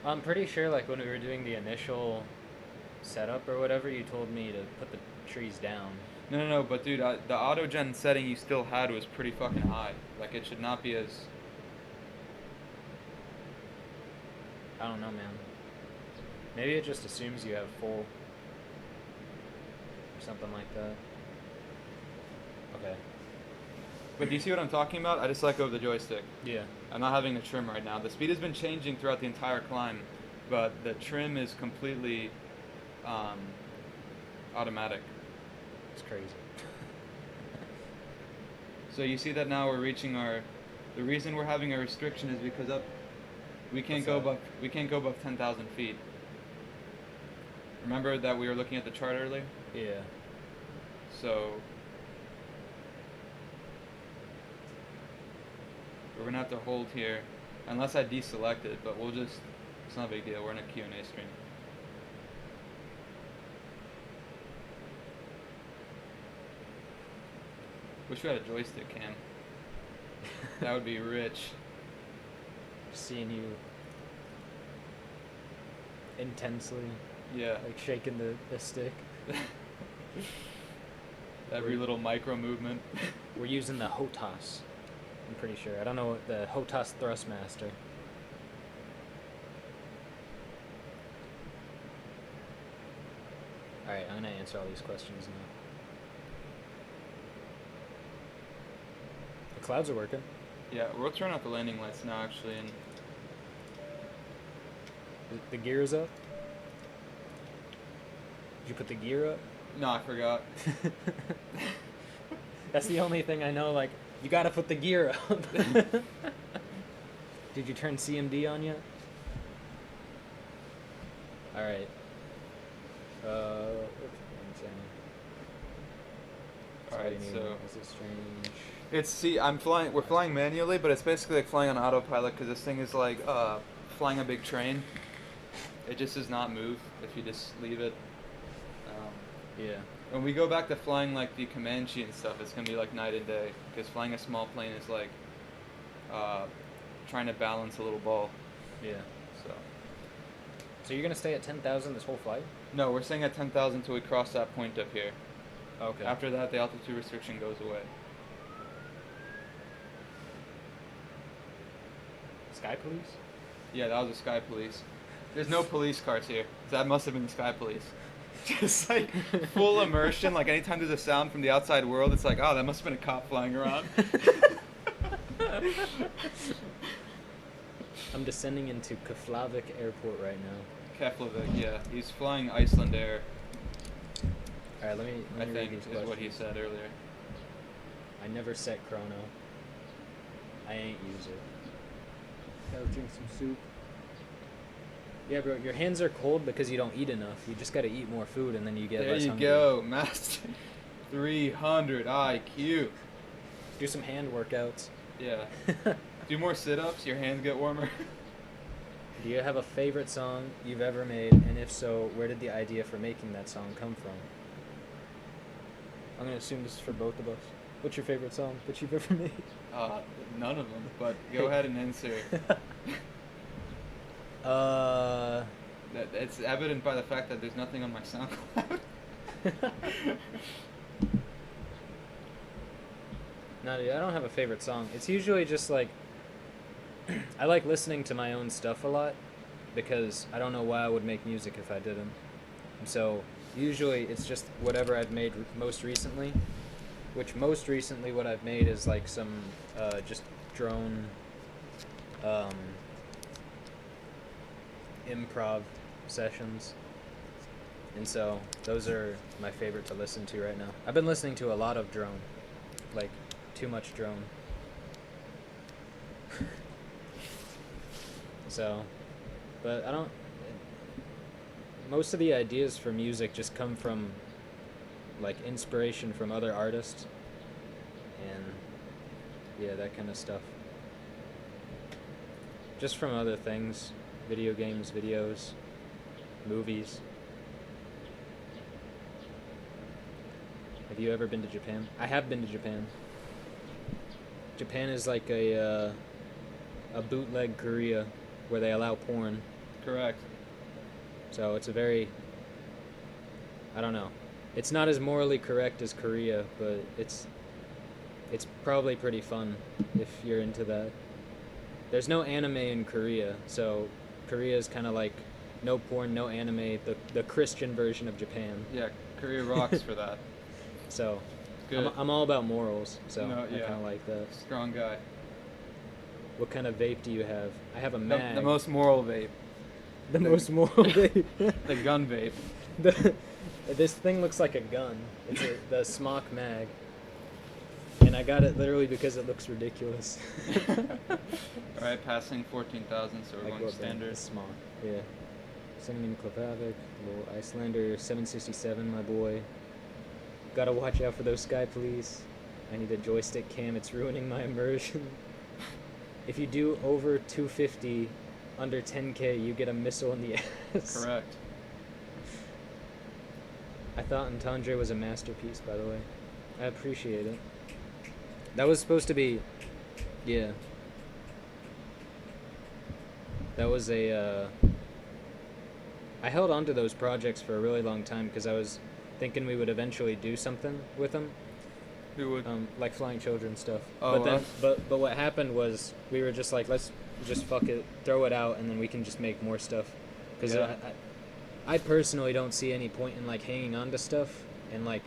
I'm pretty sure, like, when we were doing the initial setup or whatever, you told me to put the trees down. No, but dude, the auto gen setting you still had was pretty fucking high. Like it should not be as. I don't know, man. Maybe it just assumes you have full. Or something like that. Okay. But do you see what I'm talking about? I just let go of the joystick. Yeah. I'm not having the trim right now. The speed has been changing throughout the entire climb, but the trim is completely automatic. It's crazy. So you see that now we're reaching our. The reason we're having a restriction is because we can't go above 10,000 feet. Remember that we were looking at the chart earlier? Yeah. So we're gonna have to hold here, unless I deselect it. But we'll just. It's not a big deal. We're in a Q&A stream. Wish we had a joystick cam. That would be rich. Seeing you intensely, Yeah. like shaking the stick. Every little micro movement. We're using the HOTAS. I'm pretty sure. I don't know what the HOTAS Thrustmaster. Alright, I'm gonna answer all these questions now. The clouds are working. Yeah, we'll turn off the landing lights now, actually, and The gear is up. Did you put the gear up? no, I forgot. That's the only thing I know, like, you gotta put the gear up. Did you turn CMD on yet? Alright. Alright, so Is it strange? we're flying manually, but it's basically like flying on autopilot because this thing is like flying a big train. It just does not move if you just leave it. Yeah. When we go back to flying like the Comanche and stuff, it's gonna be like night and day because flying a small plane is like trying to balance a little ball. Yeah. So So you're gonna stay at 10,000 this whole flight? no, we're staying at 10,000 till we cross that point up here. Okay. After that, the altitude restriction goes away. Sky Police? Yeah, that was the Sky Police. There's no police cars here. That must have been the Sky Police. Just like full immersion. Like anytime there's a sound from the outside world, it's like, oh, that must have been a cop flying around. I'm descending into Keflavik Airport right now. Keflavik, yeah. He's flying Iceland Air, Alright, let me I read think, these is what he questions. said earlier. I never set chrono. I ain't use it. Gotta drink some soup. Yeah, bro, your hands are cold because you don't eat enough. You just gotta eat more food and then you get There less you hungry. go, Master. 300 IQ. Do some hand workouts. Yeah. Do more sit-ups, your hands get warmer. Do you have a favorite song you've ever made? And if so, where did the idea for making that song come from? I'm gonna assume this is for both of us. What's your favorite song that you've ever made? None of them, but go ahead and answer. It's evident by the fact that there's nothing on my SoundCloud. No, dude, I don't have a favorite song. It's usually just like I like listening to my own stuff a lot because I don't know why I would make music if I didn't. So usually it's just whatever I've made most recently, which most recently what I've made is like some just drone improv sessions. And so those are my favorite to listen to right now. I've been listening to a lot of drone, like too much drone. So, but I don't. Most of the ideas for music just come from like inspiration from other artists and yeah, that kind of stuff. Just from other things, video games, videos, movies. Have you ever been to Japan? I have been to Japan. Japan is like a bootleg Korea where they allow porn. Correct. So it's a very, I don't know. It's not as morally correct as Korea, but it's probably pretty fun if you're into that. There's no anime in Korea, so Korea is kind of like no porn, no anime, the Christian version of Japan. Yeah, Korea rocks for that. So Good. I'm all about morals, so No, I yeah. kind of like that. Strong guy. What kind of vape do you have? I have a The, mag. the most moral vape. The most moral vape. The gun vape. This thing looks like a gun. It's the Smock mag. And I got it literally because it looks ridiculous. Alright, passing 14,000, so we're Like going what band? standard. The Smock, yeah. Sending in Klavavik, little Icelander, 767, my boy. Gotta watch out for those Sky Police. I need a joystick cam, it's ruining my immersion. If you do over 250 under 10k, you get a missile in the ass. Correct. I thought Entendre was a masterpiece, by the way. I appreciate it. That was supposed to be, yeah. That was I held on to those projects for a really long time because I was thinking we would eventually do something with them. Who would? Like Flying Children stuff. Oh, but then, us? but what happened was we were just like, let's just fuck it, throw it out, and then we can just make more stuff. Because Yeah. I personally don't see any point in like hanging on to stuff and like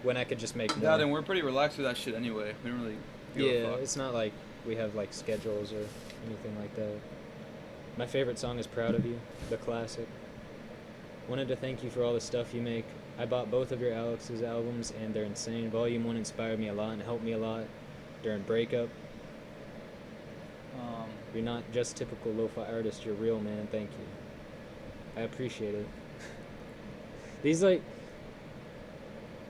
when I could just make more. That, and we're pretty relaxed with that shit anyway. We don't really give a Yeah, fuck. it's not like we have like schedules or anything like that. My favorite song is Proud of You, the classic. Wanted to thank you for all the stuff you make. I bought both of your Alex's albums and they're insane. Volume 1 inspired me a lot and helped me a lot during breakup. You're not just typical lo-fi artist, you're real, man. Thank you. I appreciate it. These like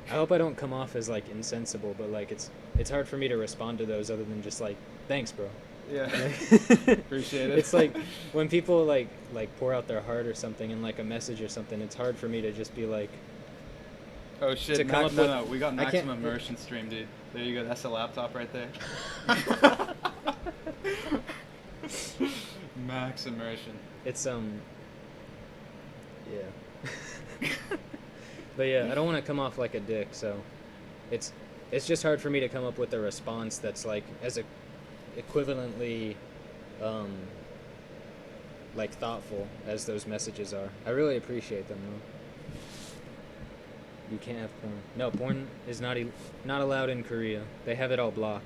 I hope I don't come off as like insensible, but like it's hard for me to respond to those other than just like thanks, bro. Yeah. Appreciate it. It's like when people like pour out their heart or something in like a message or something, it's hard for me to just be like, Oh shit! to come up with- No, we got I can't- maximum immersion stream, dude. There you go. That's the laptop right there. Max immersion. it's yeah. But yeah, I don't want to come off like a dick, so it's just hard for me to come up with a response that's like as equivalently like thoughtful as those messages are. I really appreciate them though. You can't have porn. No, porn is not allowed in Korea. They have it all blocked.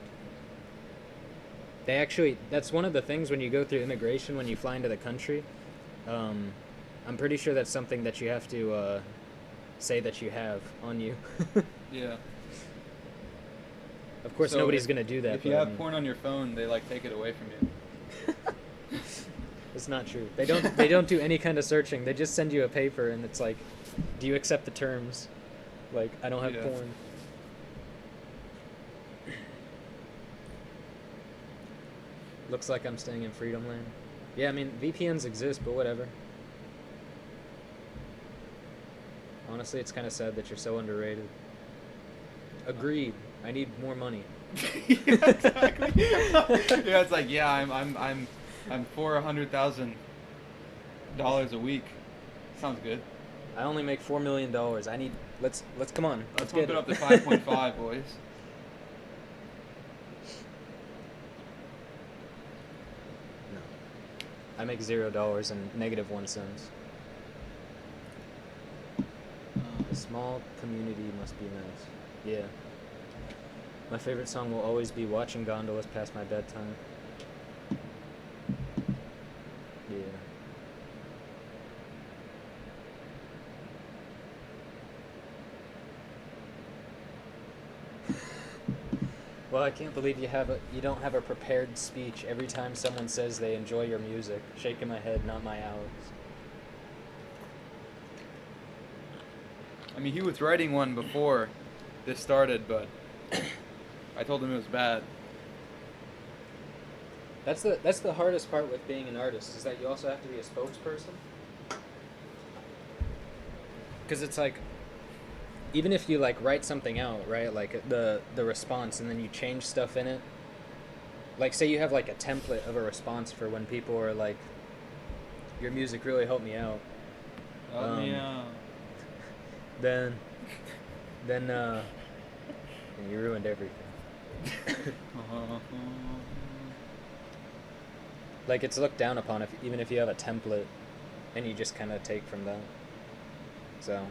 They actually, that's one of the things when you go through immigration when you fly into the country. I'm pretty sure that's something that you have to say that you have on you. Yeah. Of course, So nobody's if- gonna do that. If you but I have mean, porn on your phone, they like take it away from you. it's not true. They don't do any kind of searching. They just send you a paper and it's like, do you accept the terms? Like, I don't have Yeah. porn. Looks like I'm staying in Freedom Land. Yeah, I mean, VPNs exist, but whatever. Honestly, it's kind of sad that you're so underrated. Agreed. I need more money. Yeah, exactly. Yeah, it's like I'm $400,000 a week. Sounds good. I only make $4 million. I need. Let's come on. Let's get bump it up to 5.5, boys. No. I make $0 and -1 cent. A small community must be nice. Yeah. My favorite song will always be Watching Gondolas Past My Bedtime. Yeah. Well, I can't believe you don't have a prepared speech every time someone says they enjoy your music. Shaking my head, not my Alex. I mean, he was writing one before this started, but I told him it was bad. That's the hardest part with being an artist is that you also have to be a spokesperson. Because it's like, even if you like write something out, right? Like the response, and then you change stuff in it. Like, say you have like a template of a response for when people are like, "Your music really helped me out." Help me out. Then you ruined everything. Like, it's looked down upon even if you have a template, and you just kind of take from that. So,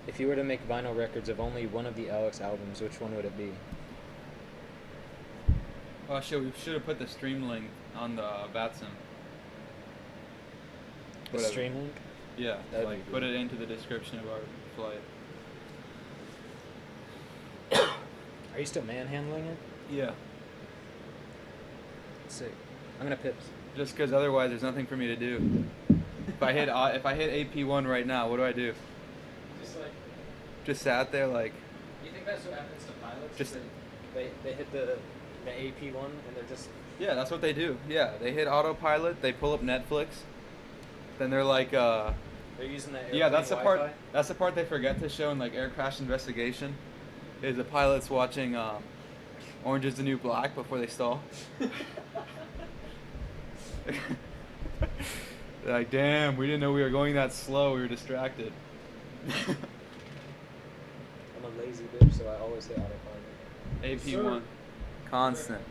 if you were to make vinyl records of only one of the Alex albums, which one would it be? Oh shit, we should have put the stream link on the Batsim. The Whatever. stream link? Yeah, That'd like be put good. it into the description of our flight. Are you still manhandling it? Yeah. Sick. I'm gonna pips. Just because otherwise there's nothing for me to do. If I hit AP1 right now, what do I do? Just like. Just sat there like. You think that's what happens to pilots? Just- They hit the AP one and they're just. Yeah, that's what they do. Yeah, they hit autopilot. They pull up Netflix. Then they're like, They're using that. Yeah, that's the part. That's the part they forget to show in like Air Crash Investigation. Is the pilots watching Orange Is the New Black before they stall. They're like, damn, we didn't know we were going that slow. We were distracted. I'm a lazy bitch, so I always hit autopilot. AP1. Constant.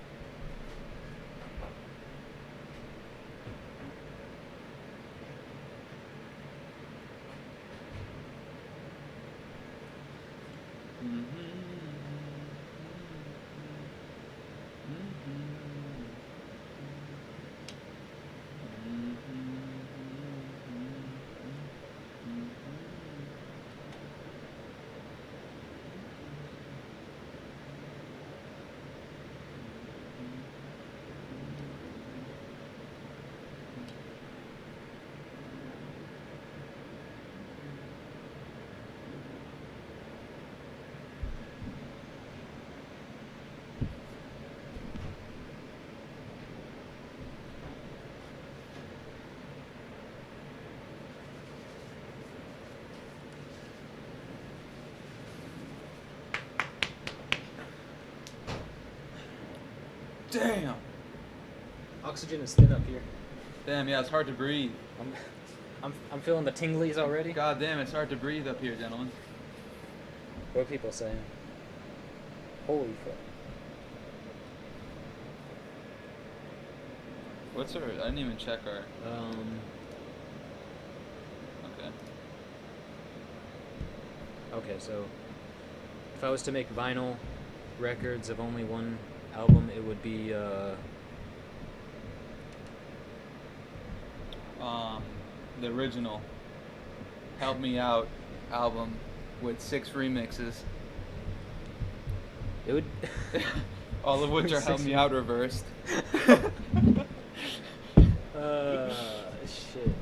Damn. Oxygen is thin up here. Damn, yeah, it's hard to breathe. I'm feeling the tinglies already. God damn, it's hard to breathe up here, gentlemen. What are people saying? Holy fuck. What's our? I didn't even check our. Okay. Okay, so if I was to make vinyl records of only one album, it would be the original Help Me Out album with 6 remixes, it would all of which are Help Me Out reversed. Shit.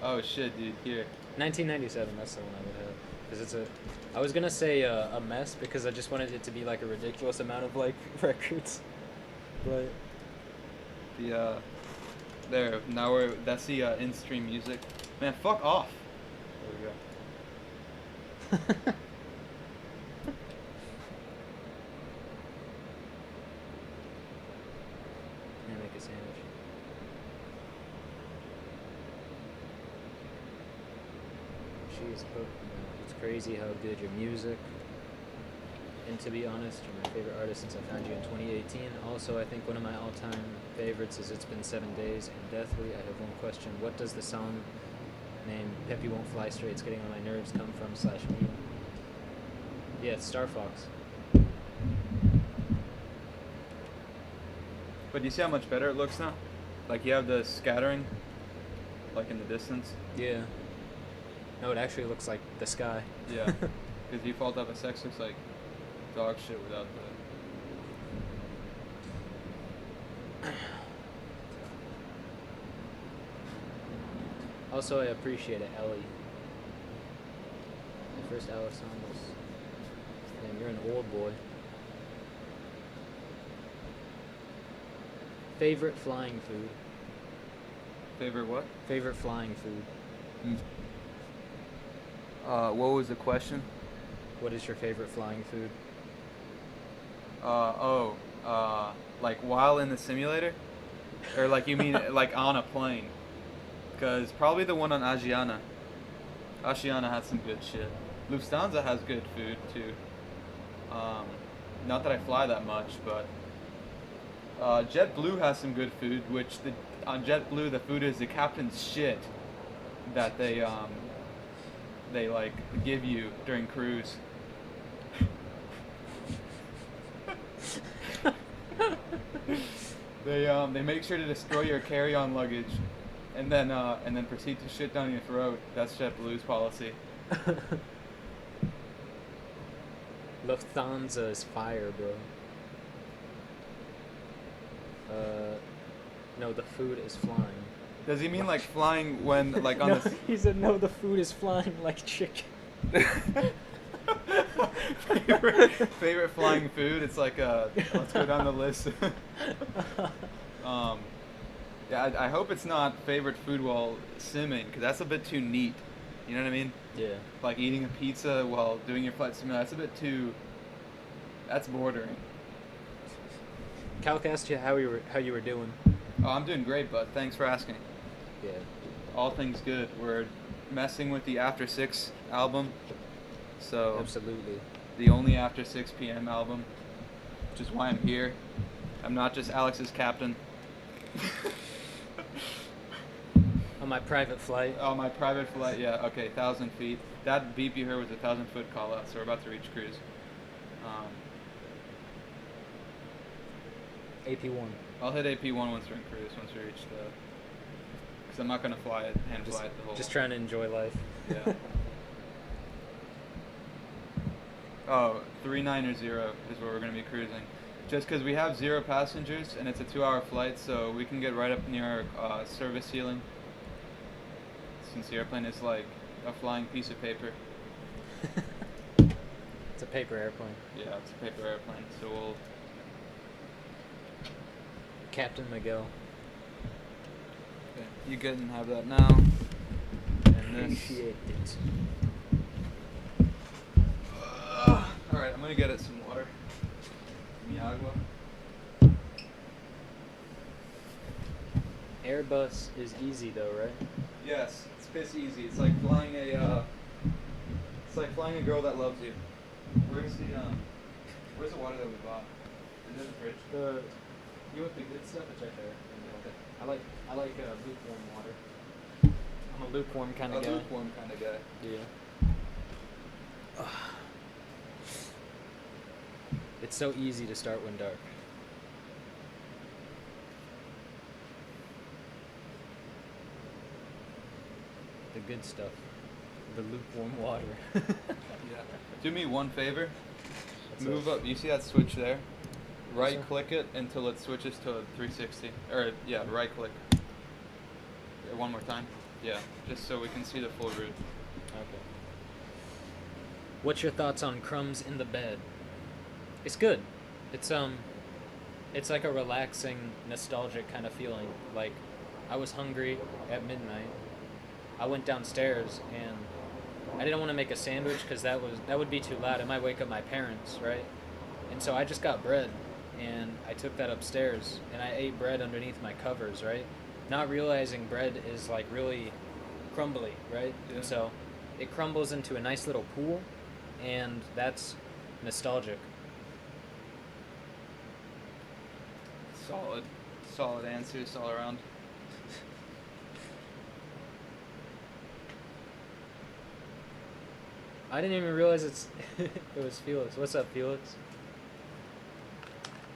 Oh shit, dude, here. 1997, that's the one I would have. Because it's a. I was gonna say a mess because I just wanted it to be like a ridiculous amount of like records. But. The, there, now that's the in-stream music. Man, fuck off. There we go. Gonna make a sandwich. Jeez, it's crazy how good your music. And to be honest, you're my favorite artist since I found you in 2018. Also, I think one of my all-time favorites is It's Been 7 Days and Deathly. I have one question. What does the song named Peppy Won't Fly Straight, It's Getting on My Nerves come from / mean? Yeah, it's Star Fox. But do you see how much better it looks now? Like you have the scattering, like in the distance. Yeah. No, it actually looks like the sky. Yeah. Because Default FSX looks like dog shit without the. Also, I appreciate it, Ellie. The first Alice song was. Damn, you're an old boy. Favorite flying food? Favorite what? Favorite flying food. What was the question? What is your favorite flying food? Like while in the simulator? Or like you mean like on a plane? Because probably the one on Asiana. Asiana has some good shit. Lufthansa has good food too. Not that I fly that much, but JetBlue has some good food. Which on JetBlue the food is the captain's shit that they like give you during cruise. They make sure to destroy your carry-on luggage, and then proceed to shit down your throat. That's JetBlue's policy. Lufthansa is fire, bro. No, the food is flying. Does he mean like flying when like on no, the? He said no. The food is flying like chicken. favorite flying food? It's like let's go down the list. Yeah, I hope it's not favorite food while simming, because that's a bit too neat. You know what I mean? Yeah. Like eating a pizza while doing your flight simulator, that's a bit too... That's bordering. Calc asked you how you were doing. Oh, I'm doing great, bud. Thanks for asking. Yeah. All things good. We're messing with the After 6 album. So, Absolutely. the only After 6 p.m. album, which is why I'm here. I'm not just Alex's captain. On my private flight. Oh, my private flight, yeah, okay, 1,000 feet. That beep you heard was a 1,000-foot call out, so we're about to reach cruise. AP1. I'll hit AP1 once we're in cruise, once we reach the... Because I'm not going to fly it, hand fly it the whole... Just trying to enjoy life. Yeah. Oh, 3900 is where we're going to be cruising. Just because we have 0 passengers, and it's a 2-hour flight, so we can get right up near our service ceiling. Since the airplane is like a flying piece of paper. It's a paper airplane. Yeah, it's a paper airplane, so we'll... Captain Miguel. Okay, you good and have that now. And this... Appreciate it. Alright, I'm gonna get it some water. Mi agua. Airbus is easy though, right? Yes, it's piss easy. It's like flying a girl that loves you. Where's the water that we bought? Is it in the fridge? You want the good stuff? It's right there. Okay. I like lukewarm water. I'm a lukewarm kind of guy. Lukewarm kind of guy. Yeah. It's so easy to start when dark. The good stuff. The lukewarm water. Yeah. Do me one favor. What's Move up? up. You see that switch there? Yes, Right sir. click it until it switches to 360. Or yeah, right click. One more time. Yeah, just so we can see the full route. Okay. What's your thoughts on Crumbs in the Bed? It's good. It's like a relaxing, nostalgic kind of feeling. Like, I was hungry at midnight. I went downstairs and I didn't want to make a sandwich because that would be too loud. It might wake up my parents, right? And so I just got bread and I took that upstairs and I ate bread underneath my covers, right? Not realizing bread is like really crumbly, right? Yeah. So it crumbles into a nice little pool, and that's nostalgic. Solid answers all around. I didn't even realize it was Felix. What's up, Felix?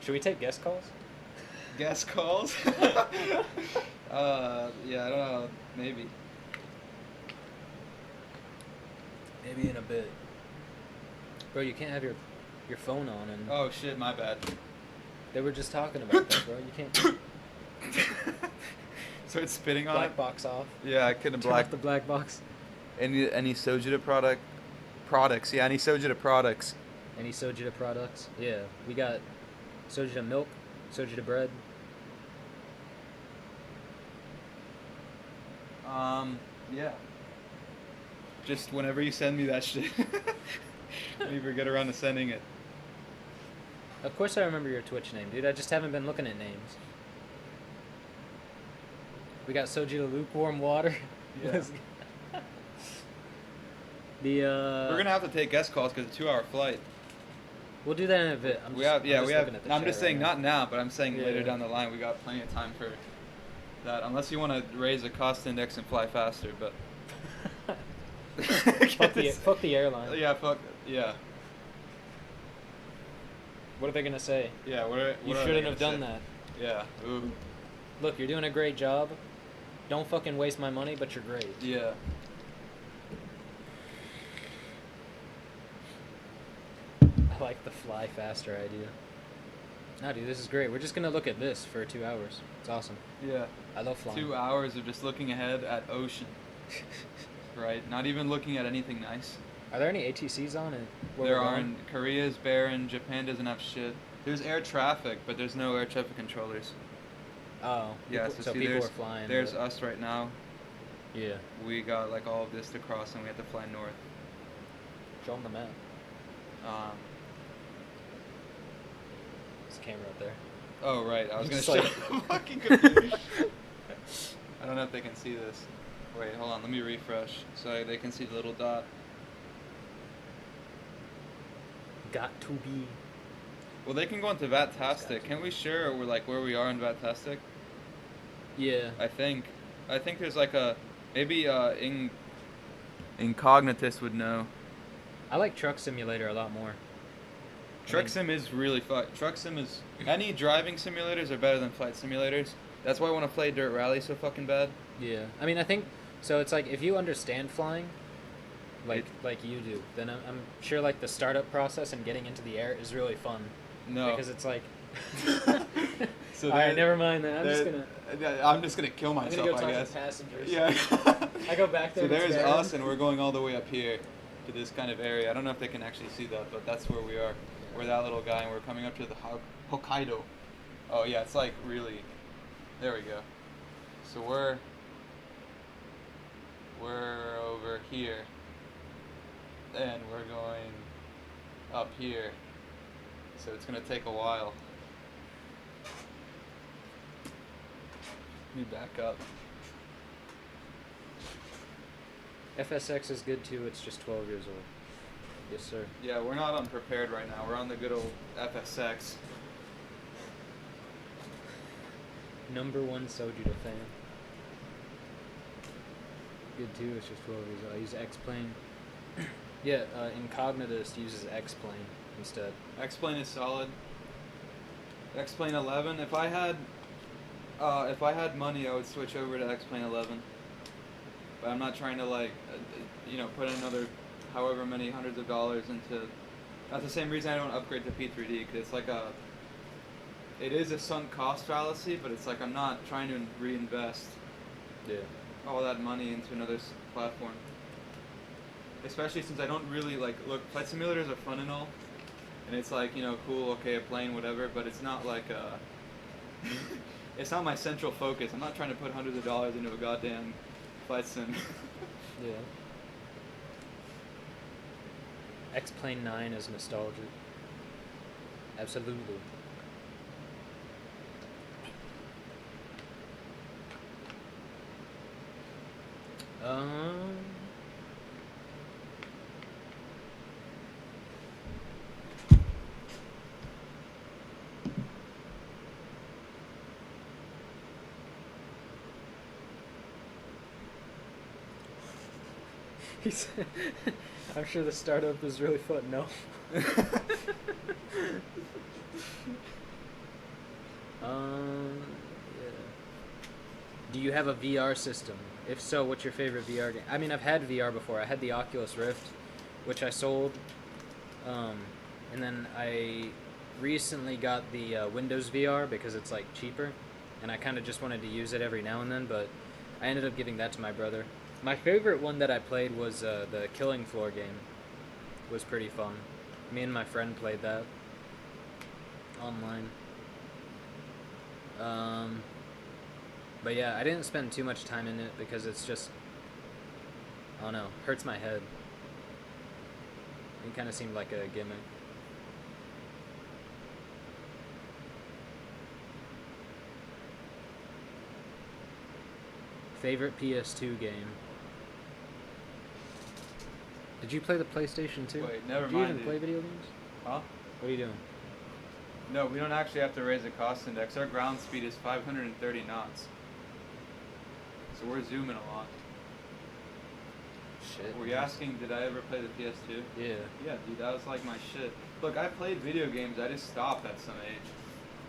Should we take guest calls? Guest calls? Yeah, I don't know. Maybe. Maybe in a bit. Bro, you can't have your phone on, and Oh shit, my bad. they were just talking about that, bro. You can't So it's spitting on black it? box off. Yeah, I couldn't Turn black. off the black box. Any Sojita products? Yeah, any Sojita products? Any Sojita products? Yeah, we got Sojita milk, Sojita bread. Yeah. Just whenever you send me that shit. Don't even get around to sending it. Of course I remember your Twitch name, dude. I just haven't been looking at names. We got Sojita lukewarm water. Yeah. We're gonna have to take guest calls because it's a 2-hour flight. We'll do that in a bit. I'm We just have, yeah, looking we have. at the No, I'm chat just right saying, now. not now, but I'm saying Yeah, later yeah. down the line. We got plenty of time for that, unless you want to raise the cost index and fly faster. But Fuck the airline. Yeah, fuck. Yeah, What are they gonna say? yeah. What You are they shouldn't gonna have done say? that. Yeah. Ooh. Look, you're doing a great job. Don't fucking waste my money, but you're great. Yeah. I like the fly faster idea. No, dude, this is great. We're just gonna look at this for 2 hours. It's awesome. Yeah. I love flying. 2 hours of just looking ahead at ocean. Right. Not even looking at anything nice. Are there any ATCs on it? There aren't. Korea's barren. Japan doesn't have shit. There's air traffic, but there's no air traffic controllers. Oh. Yeah, So so see, people there's, are flying. there's but- us right now. Yeah. We got like all of this to cross, and we have to fly north. Show them the map. Um, There's a camera up there. oh right, I was gonna Just show. like- I'm fucking confused. I don't know if they can see this. Wait, hold on. Let me refresh so they can see the little dot. Got to be. Well, they can go into Vatastic. Can we share where we are in Vatastic? Yeah. I think there's like a maybe Incognitus would know. I like Truck Simulator a lot more. Truck Sim is really fun. Truck Sim is any driving simulators are better than flight simulators. That's why I want to play Dirt Rally so fucking bad. Yeah. I mean, I think so. It's like if you understand flying, like you do, then I'm sure like the startup process and getting into the air is really fun. No. Because it's like. So All right, there- never mind that. I'm just gonna kill I'm myself, gonna go I talk guess. to passengers. Yeah. I go back there. So and it's there's barren. us, and we're going all the way up here to this kind of area. I don't know if they can actually see that, but that's where we are. We're that little guy, and we're coming up to the Hokkaido. Oh yeah, it's like really. There we go. So we're over here, and we're going up here. So it's gonna take a while. Let me back up. FSX is good too. It's just 12 years old. Yes, sir. Yeah, we're not unprepared right now. We're on the good old FSX. Number one Sojuda fan. Good too. It's just 12 years old. I use X-Plane. Yeah, Incognitus uses X-Plane instead. X-Plane is solid. X-Plane 11. If I had money, I would switch over to X-Plane 11. But I'm not trying to put another however many hundreds of dollars into. That's the same reason I don't upgrade to P3D, because it's like it is a sunk cost fallacy, but it's like I'm not trying to reinvest Yeah. all that money into another platform. Especially since I don't really look, flight simulators are fun and all, and it's like, cool, okay, a plane, whatever, but it's not like it's not my central focus. I'm not trying to put hundreds of dollars into a goddamn flight sim. Yeah. X-Plane 9 is nostalgic. Absolutely. Um. He's I'm sure the startup is really fun. No. Yeah. Do you have a VR system? If so, what's your favorite VR game? I mean, I've had VR before. I had the Oculus Rift, which I sold, and then I recently got the Windows VR because it's like cheaper, and I kind of just wanted to use it every now and then. But I ended up giving that to my brother. My favorite one that I played was the Killing Floor game. It was pretty fun. Me and my friend played that online. But yeah, I didn't spend too much time in it because it's just, I don't know, hurts my head. It kind of seemed like a gimmick. Favorite PS2 game? Did you play the PlayStation 2? Wait, never Do you mind, even dude. play video games? Huh? What are you doing? No, we don't actually have to raise the cost index. Our ground speed is 530 knots. So we're zooming a lot. Shit. Were you asking, did I ever play the PS2? Yeah. Yeah, dude, that was like my shit. Look, I played video games, I just stopped at some age.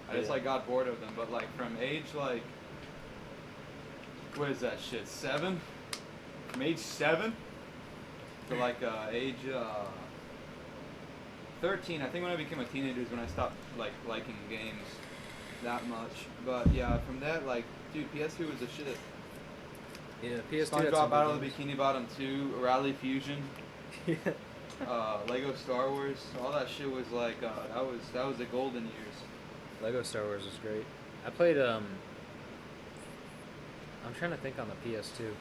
I just Yeah. got bored of them, but from age what is that shit, 7? From age 7 to age 13, I think when I became a teenager is when I stopped liking games that much. But yeah, from that, dude, PS2 was the shit. Yeah, PS2 had SpongeBob some Battle of good the Bikini Bottom 2, Rally Fusion, games. Lego Star Wars, all that shit was that was the golden years. Lego Star Wars was great. I played I'm trying to think on the PS2.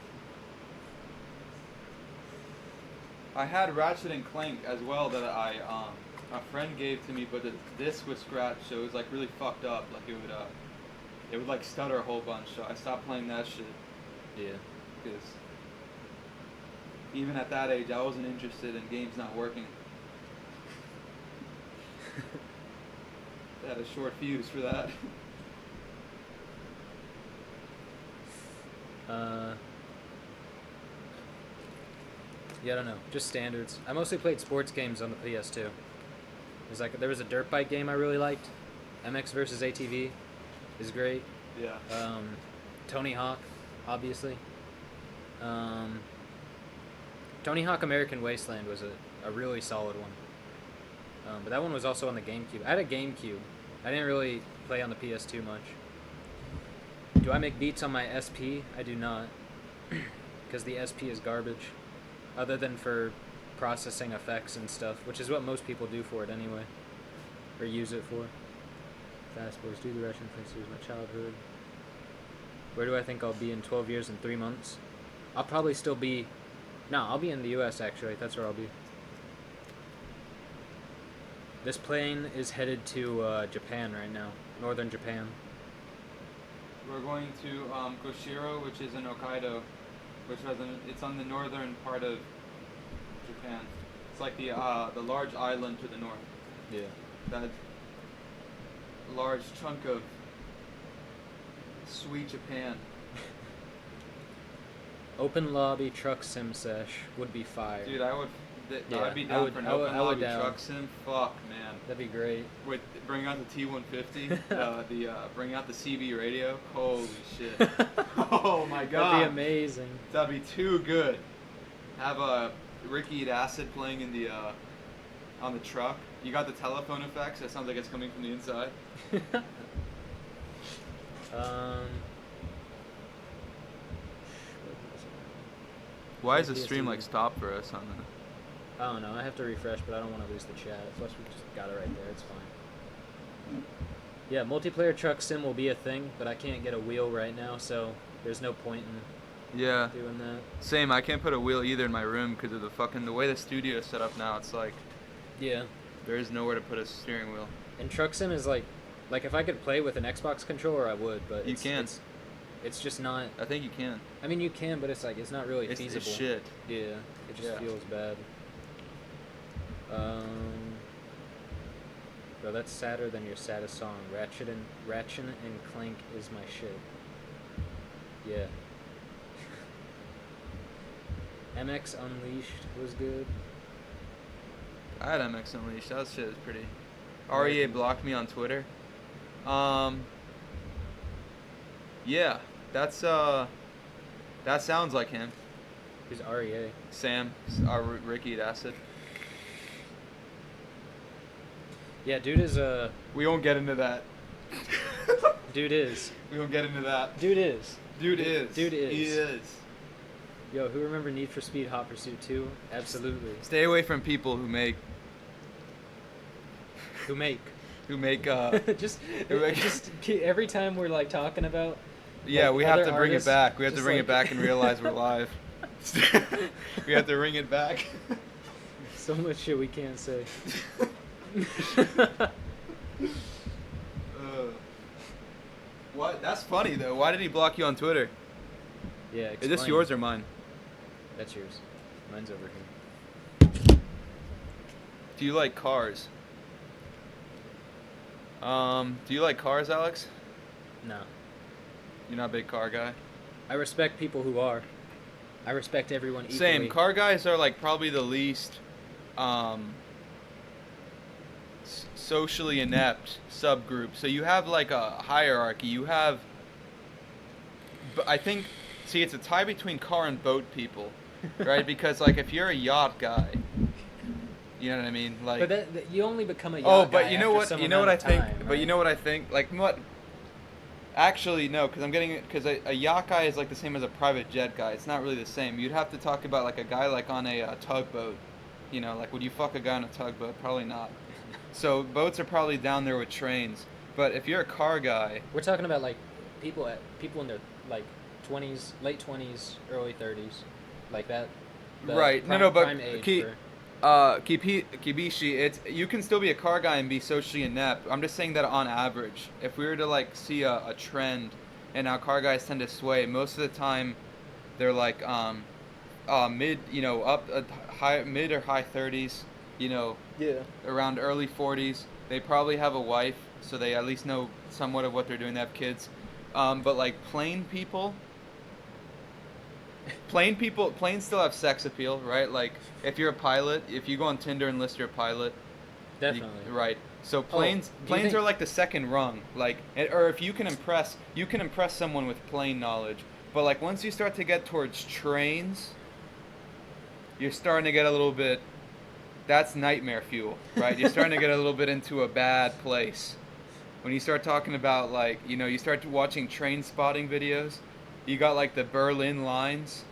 I had Ratchet and Clank as well that a friend gave to me, but the disc was scratched, so it was like really fucked up. Like it would like stutter a whole bunch. So I stopped playing that shit Yeah. because even at that age, I wasn't interested in games not working. They had a short fuse for that. Yeah, I don't know. Just standards. I mostly played sports games on the PS2. There was a dirt bike game I really liked. MX versus ATV is great. Yeah. Tony Hawk, obviously. Tony Hawk American Wasteland was a really solid one. But that one was also on the GameCube. I had a GameCube. I didn't really play on the PS2 much. Do I make beats on my SP? I do not. Because the SP is garbage. Other than for processing effects and stuff, which is what most people do for it anyway. Or use it for. Fast Boys, do the Russian Prince was my childhood. Where do I think I'll be in 12 years and 3 months? I'll probably still be... No, I'll be in the US actually. That's where I'll be. This plane is headed to Japan right now. Northern Japan. We're going to Goshiro, which is in Hokkaido, it's on the northern part of Japan. It's like the large island to the north. Yeah. That large chunk of sweet Japan. Open lobby truck sim sesh would be fire. Dude, Yeah, I'd be down for an open I would lobby down. truck sim. Fuck, man. That'd be great. Wait, bring out the T150, bring out the CB radio. Holy shit! Oh my god, That'd be amazing. That'd be too good. Have a Ricky Eat Acid playing in the on the truck. You got the telephone effects. That sounds like it's coming from the inside. Why is the stream like stopped for us on the? I don't know. I have to refresh, but I don't want to lose the chat. Plus, we just got it right there. It's fine. Yeah, multiplayer truck sim will be a thing, but I can't get a wheel right now, so there's no point in Yeah. doing that. Same. I can't put a wheel either in my room because of the way the studio is set up now. It's like Yeah. there is nowhere to put a steering wheel. And truck sim is like if I could play with an Xbox controller, I would, but You can't. It's just not. I think you can. I mean, you can, but it's not really It's feasible. shit. Yeah, it just Yeah. feels bad. Bro, that's sadder than your saddest song. Ratchet and Clank is my shit. Yeah. MX Unleashed was good. I had MX Unleashed. That shit is pretty. REA blocked me on Twitter. Yeah, that's that sounds like him. Who's REA? Sam, Ricky Eat Acid. Yeah, dude is We won't get into that. dude is. We won't get into that. Dude is. Dude is. Dude is. He is. Yo, who remember Need for Speed Hot Pursuit 2? Absolutely. Stay away from people who make just Who make- just every time we're like talking about Yeah, like, we have other to bring it artists, back. We have to just bring like- it back and realize we're live. We have to bring it back. so much shit we can't say. What? That's funny though. Why did he block you on Twitter? Yeah, Is this explain. yours or mine? That's yours. Mine's over here. Do you like cars? Do you like cars, Alex? No. You're not a big car guy? I respect people who are. I respect everyone equally. Same. Car guys are like probably the least socially inept subgroup. So you have like a hierarchy. You have, but I think, see, it's a tie between car and boat people, right? Because like if you're a yacht guy, you know what I mean? Like, But that you only become a yacht oh, guy but you know after what? some You know what I amount of think? time, But you right? know what I think? Like what? Actually, no, because a yacht guy is like the same as a private jet guy. It's not really the same. You'd have to talk about like a guy like on a tugboat. You know, like would you fuck a guy on a tugboat? Probably not. So boats are probably down there with trains. But if you're a car guy, We're talking about like people in their like 20s, late 20s, early 30s, like that. the Right. Prime, No, but prime age Ki- for, Kibishi, you can still be a car guy and be socially inept. I'm just saying that on average, if we were to like see a trend, and how car guys tend to sway, most of the time, they're like mid, up high mid or high 30s, yeah. around early 40s. They probably have a wife, so they at least know somewhat of what they're doing. They have kids, but like planes still have sex appeal, right? Like if you're a pilot, if you go on Tinder and list you're a pilot, Definitely. right. So planes do you planes think- are like the second rung, like, or if you can impress someone with plane knowledge. But like once you start to get towards trains, you're starting to get a little bit. That's nightmare fuel, right? You're starting to get a little bit into a bad place. When you start talking about like, you start watching train spotting videos, you got like the Berlin lines.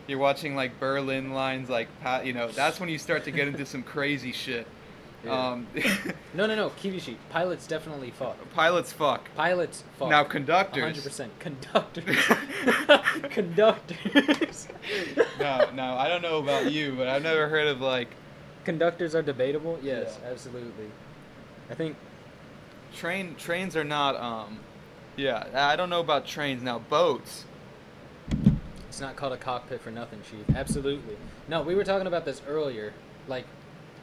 You're watching like Berlin lines, like that's when you start to get into some crazy shit. Yeah. No, Kibishi. Pilots definitely fuck. Pilots fuck. Pilots fuck. Now conductors. 100%. Conductors. Conductors. No, I don't know about you, but I've never heard of like Conductors are debatable. Yes, Yeah. absolutely. I think trains are not. Yeah, I don't know about trains. Now boats. it's not called a cockpit for nothing, Chief. Absolutely. No, we were talking about this earlier. Like,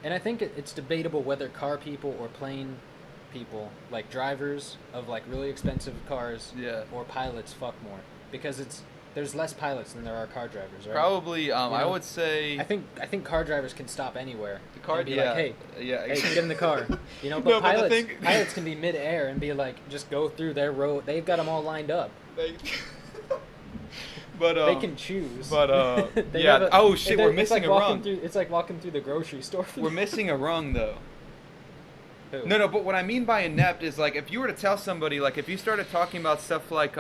and I think it's debatable whether car people or plane people, like drivers of like really expensive cars, Yeah. or pilots, fuck more, because there's less pilots than there are car drivers, right? Probably. I know, would say. I think car drivers can stop anywhere. The car. And be Yeah. like, hey, Yeah. get in the car. But No, but the pilots, thing- pilots can be mid-air and be like, just go through their road. They've got them all lined up. But They can choose. but, They yeah. have a- Oh shit, we're it's missing like a walking rung. Through, it's like walking through the grocery store. We're missing a rung though. Who? No, but what I mean by inept is like if you were to tell somebody, like if you started talking about stuff like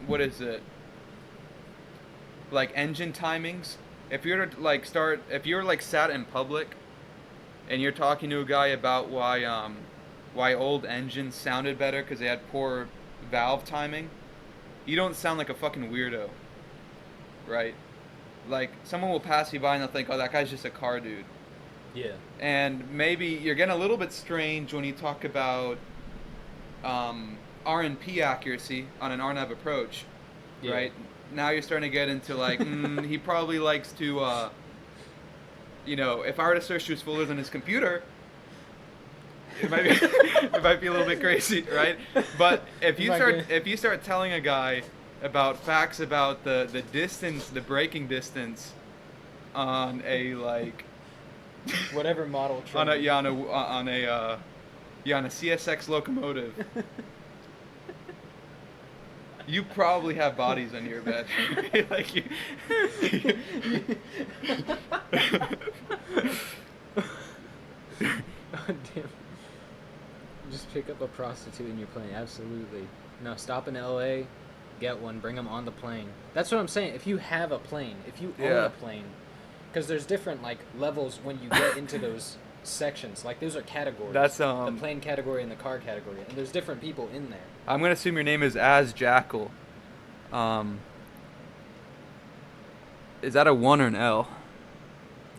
what is it? Like engine timings. If you were to like if you were like sat in public, and you're talking to a guy about why old engines sounded better because they had poor valve timing, you don't sound like a fucking weirdo, right? Like someone will pass you by and they'll think, oh, that guy's just a car dude. Yeah. And maybe you're getting a little bit strange when you talk about R&P accuracy on an RNAV approach, Yeah. right? Now you're starting to get into like, he probably likes to, if I were to search through his folders on his computer, it might be, it might be a little bit crazy, right? But if you start telling a guy about facts about the distance, the braking distance on a like Whatever model train. on a CSX locomotive, you probably have bodies under your bed. Like you. Oh, damn. Just pick up a prostitute in your plane. Absolutely. No, stop in LA, get one, bring them on the plane. That's what I'm saying. If you have a plane, if you own Yeah. a plane, because there's different like levels when you get into those sections. Like those are categories. That's, the plane category and the car category, and there's different people in there. I'm gonna assume your name is As Jackal. Is that a 1 or an L?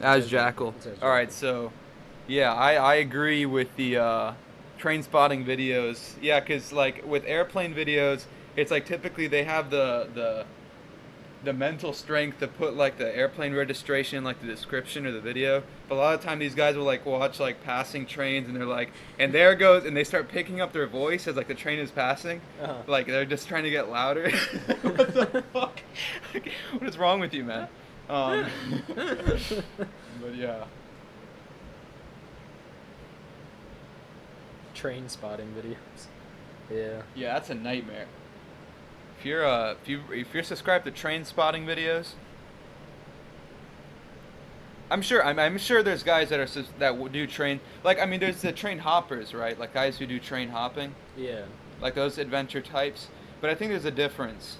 As As Jackal. Jackal. It says All right, Jackal. so yeah, I agree with the train spotting videos. Yeah, because like with airplane videos, it's like typically they have the mental strength to put like the airplane registration, like the description or the video. But a lot of time these guys will like watch like passing trains and they're like, and there it goes, and they start picking up their voice as like the train is passing. Uh-huh. Like they're just trying to get louder. What the fuck? Like, what is wrong with you, man? But yeah. Train spotting videos. Yeah. Yeah, that's a nightmare. If you're subscribed to train spotting videos, I'm sure there's guys that do train, like, I mean, there's the train hoppers, right? Like guys who do train hopping, Yeah. like those adventure types. But I think there's a difference.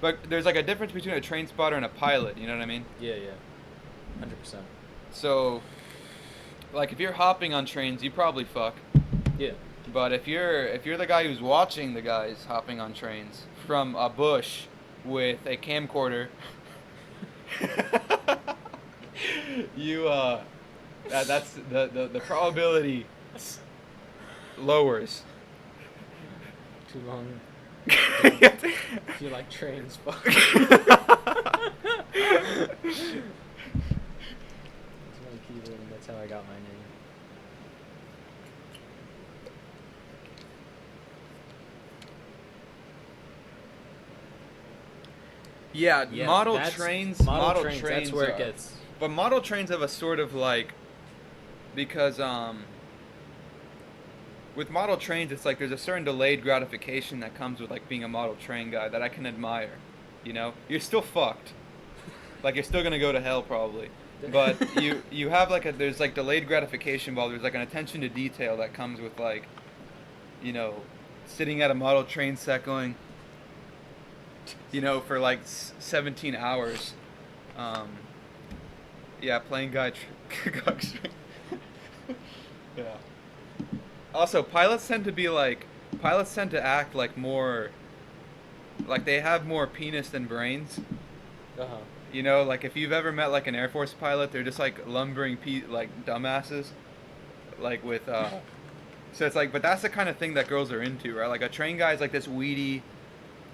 But there's like a difference between a train spotter and a pilot. You know what I mean? Yeah. 100%. So, like, if you're hopping on trains, you probably fuck. Yeah. But if you're the guy who's watching the guys hopping on trains from a bush with a camcorder, you that's the probability lowers. Too long. Yeah. If you like trains, fuck. That's my keyboard, and that's how I got my name. Yeah, model that's- trains. Model trains. That's where it are- gets. But model trains have a sort of like, because with model trains it's like there's a certain delayed gratification that comes with like being a model train guy that I can admire. You know, you're still fucked. Like you're still gonna go to hell probably. But you have like there's like delayed gratification while there's like an attention to detail that comes with like, you know, sitting at a model train set going, you know, for like 17 hours. Yeah, playing guy yeah. Also, pilots tend to act like more, like they have more penis than brains. Uh-huh. You know, like if you've ever met like an Air Force pilot, they're just like lumbering like dumbasses, like with so it's like, but that's the kind of thing that girls are into, right? Like a train guy is like this weedy,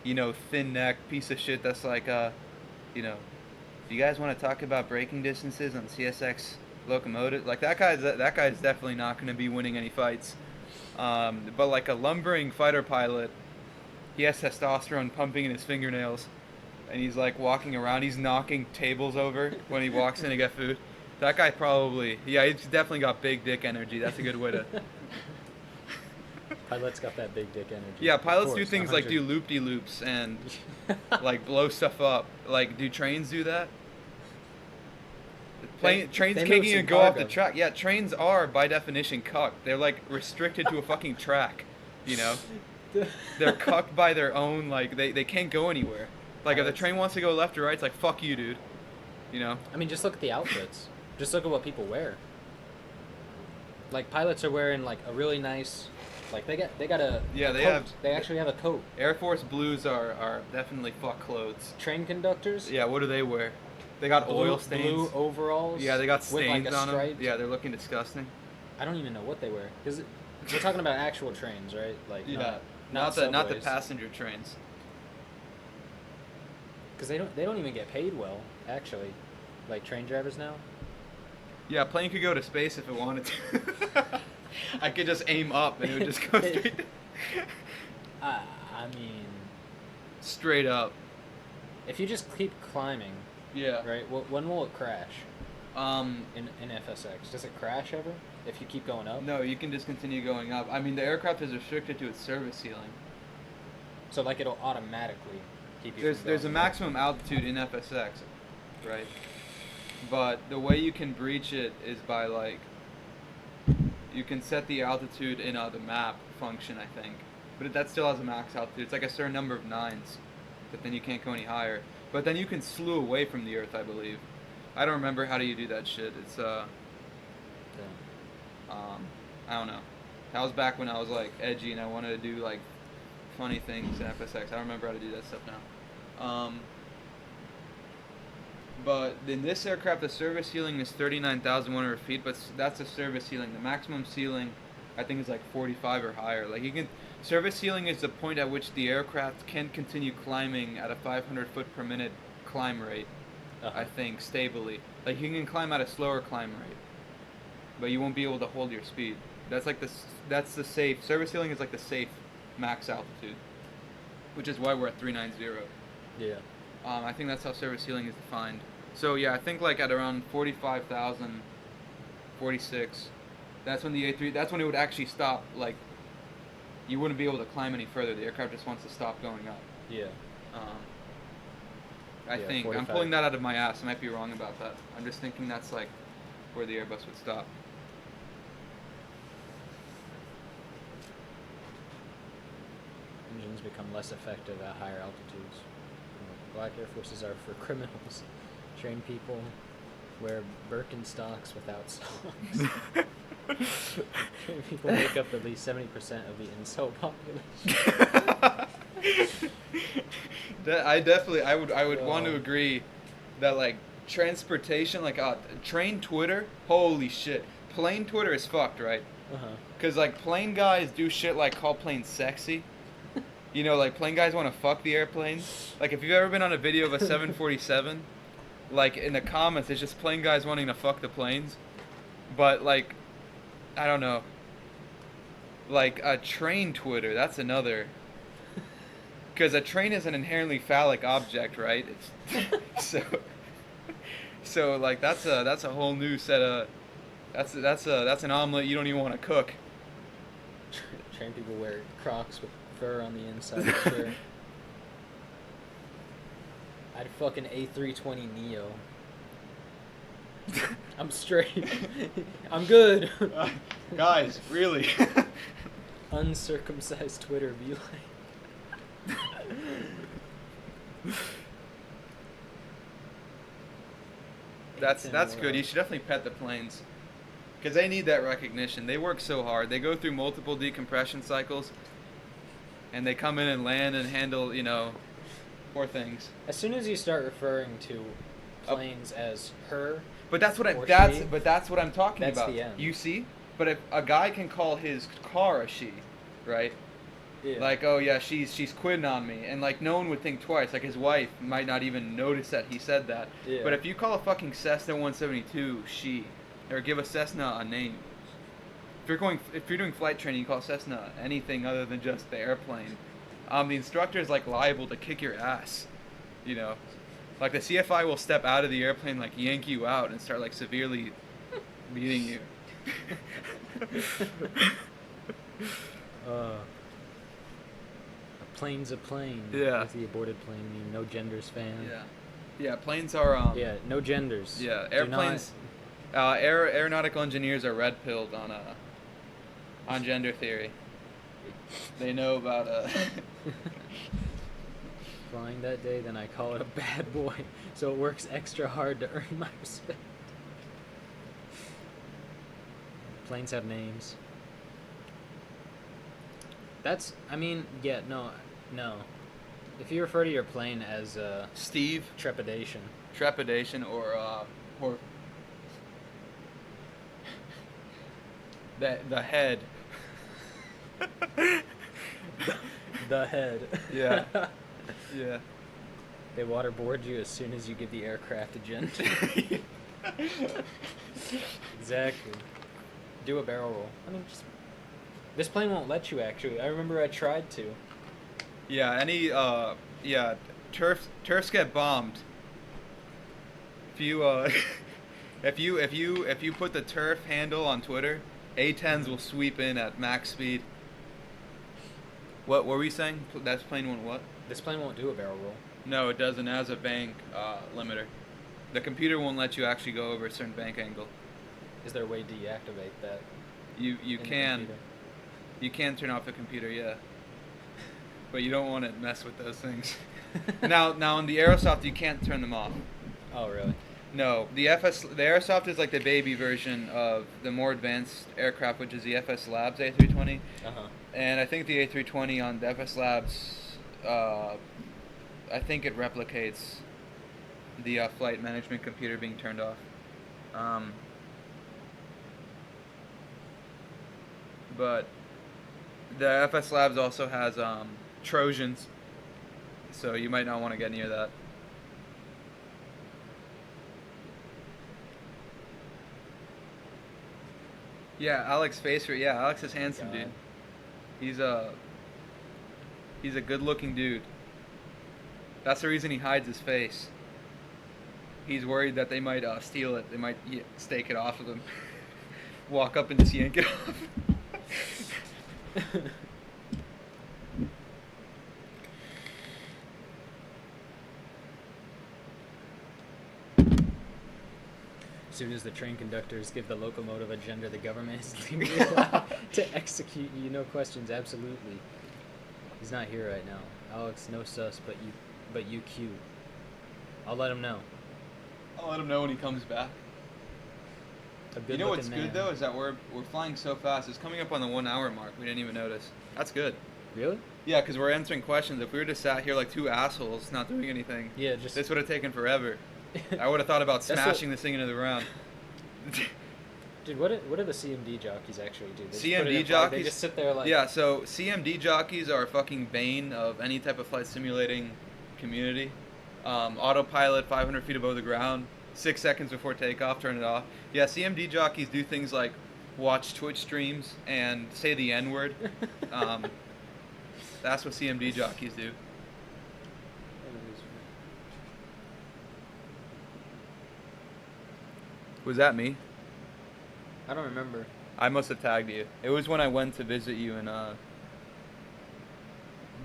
you know, thin neck piece of shit that's like you know, do you guys want to talk about braking distances on CSX locomotive? Like that guy's definitely not going to be winning any fights. But like a lumbering fighter pilot, he has testosterone pumping in his fingernails, and he's like walking around. He's knocking tables over when he walks in to get food. That guy probably, yeah, he's definitely got big dick energy. That's a good way to. Pilots got that big dick energy. Yeah, Of pilots do course, things like 100. do loop-de-loops and like blow stuff up. Like, do trains do that? Trains they can't move even some go off the cargo. track. Yeah, trains are by definition cucked. They're like restricted to a fucking track. You know, they're cucked by their own. Like they can't go anywhere. Like if the Pilots. train wants to go left or right, it's like fuck you, dude. You know. I mean, just look at the outfits. Just look at what people wear. Like pilots are wearing like a really nice, like they got a Yeah, a they coat. have- They actually have a coat. Air Force Blues are definitely fuck clothes. Train conductors. Yeah, what do they wear? They got oil stains. Blue overalls. Yeah, they got with stains like a on them. stripe. Yeah, they're looking disgusting. I don't even know what they wear because we're talking about actual trains, right? Like Not the subways. passenger trains. Because they don't even get paid well, actually. Like train drivers now. Yeah, a plane could go to space if it wanted to. I could just aim up and it would just go straight I mean, straight up. if you just keep climbing, Yeah. right? When will it crash Um. in FSX? Does it crash ever if you keep going up? No, you can just continue going up. I mean, the aircraft is restricted to its service ceiling. So like it'll automatically keep you. from There's a going maximum altitude in FSX, right? But the way you can breach it is by like you can set the altitude in the map function, I think. But that still has a max altitude. It's like a certain number of nines, but then you can't go any higher. But then you can slew away from the Earth, I believe. I don't remember how do you do that shit. It's Yeah. I don't know. That was back when I was like edgy and I wanted to do like funny things in FSX. I don't remember how to do that stuff now. But in this aircraft, the service ceiling is 39,100 feet, but that's the service ceiling. The maximum ceiling, I think, is like 45 or higher. Like you can, service ceiling is the point at which the aircraft can continue climbing at a 500 foot per minute climb rate. Uh-huh. I think stably. Like you can climb at a slower climb rate, but you won't be able to hold your speed. That's like that's the safe service ceiling is like the safe max altitude, which is why we're at 390. Yeah. I think that's how service ceiling is defined. So yeah, I think like at around 45,000, 46, that's when the A3, that's when it would actually stop. Like, you wouldn't be able to climb any further. The aircraft just wants to stop going up. Yeah. I Yeah, think. I'm 45. pulling that out of my ass. I might be wrong about that. I'm just thinking that's like where the Airbus would stop. Engines become less effective at higher altitudes. Black Air Forces are for criminals. Train people wear Birkenstocks without socks. People make up at least 70% of the incel population. I would want to agree that like transportation, like train Twitter, holy shit, plane Twitter is fucked, right? Uh-huh. Cause like plane guys do shit like call planes sexy. You know, like plane guys want to fuck the airplanes. Like if you've ever been on a video of a 747, like in the comments it's just plane guys wanting to fuck the planes. But like, I don't know. Like a train Twitter, that's another. Because a train is an inherently phallic object, right? It's, so like that's a whole new set of. That's an omelet you don't even want to cook. Train people wear Crocs with fur on the inside of the shirt. I'd fucking A320 Neo. I'm straight. I'm good. Guys, really. Uncircumcised Twitter be like. That's good. You should definitely pet the planes. Because they need that recognition. They work so hard. They go through multiple decompression cycles. And they come in and land and handle, poor things. As soon as you start referring to planes as her, but that's what or she, that's what I'm talking that's about. the end. You see? But if a guy can call his car a she, right? yeah. Like, oh yeah, she's quitting on me, and like no one would think twice. Like his wife might not even notice that he said that. Yeah. But if you call a fucking Cessna 172 she, or give a Cessna a name, if you're doing flight training, you call Cessna anything other than just the airplane. The instructor is like liable to kick your ass, Like the CFI will step out of the airplane, like yank you out, and start like severely beating you. A plane's a plane. Yeah. With the aborted plane meme. No genders fan. Yeah. Planes are. Yeah. No genders. Yeah, Do airplanes. Aeronautical engineers are red pilled on gender theory. They know about Flying that day, then I call it a bad boy, so it works extra hard to earn my respect. Planes have names. No. If you refer to your plane as Steve trepidation, or the head. the head. Yeah. Yeah. They waterboard you as soon as you give the aircraft a gender. Exactly. Do a barrel roll. This plane won't let you actually. I remember I tried to. Yeah. Turfs get bombed. If you put the turf handle on Twitter, A10s will sweep in at max speed. What were we saying? That plane won't what? This plane won't do a barrel roll. No, it doesn't. It has a bank limiter. The computer won't let you actually go over a certain bank angle. Is there a way to deactivate that? You can. You can turn off the computer, yeah. But you don't want to mess with those things. Now on the Aerosoft you can't turn them off. Oh really? No, the Aerosoft is like the baby version of the more advanced aircraft, which is the FS Labs A320. Uh-huh. And I think the A320 on the FS Labs, I think it replicates the flight management computer being turned off. But the FS Labs also has Trojans, so you might not want to get near that. Yeah, Alex Facer. Yeah, Alex is handsome, God. dude. He's a good-looking dude. That's the reason he hides his face. He's worried that they might steal it. They might stake it off of him. Walk up and just yank it off. As soon as the train conductors give the locomotive a gender, the government is legally allowed to execute you. No questions, absolutely. He's not here right now. Alex, no sus, but you cute. I'll let him know. I'll let him know when he comes back. A good You know what's looking good man. though is that we're flying so fast. It's coming up on the 1 hour mark. We didn't even notice. That's good. Really? Yeah, because we're answering questions. If we were just sat here like two assholes not doing anything, Yeah, just. this would have taken forever. I would have thought about That's smashing this thing into the ground. Dude, what do the CMD jockeys actually do? They just put it CMD in flight, jockeys? They just sit there like. Yeah, so CMD jockeys are a fucking bane of any type of flight simulating community. Autopilot 500 feet above the ground, 6 seconds before takeoff, turn it off. Yeah, CMD jockeys do things like watch Twitch streams and say the N-word. That's what CMD jockeys do. Was that me? I don't remember. I must have tagged you. It was when I went to visit you in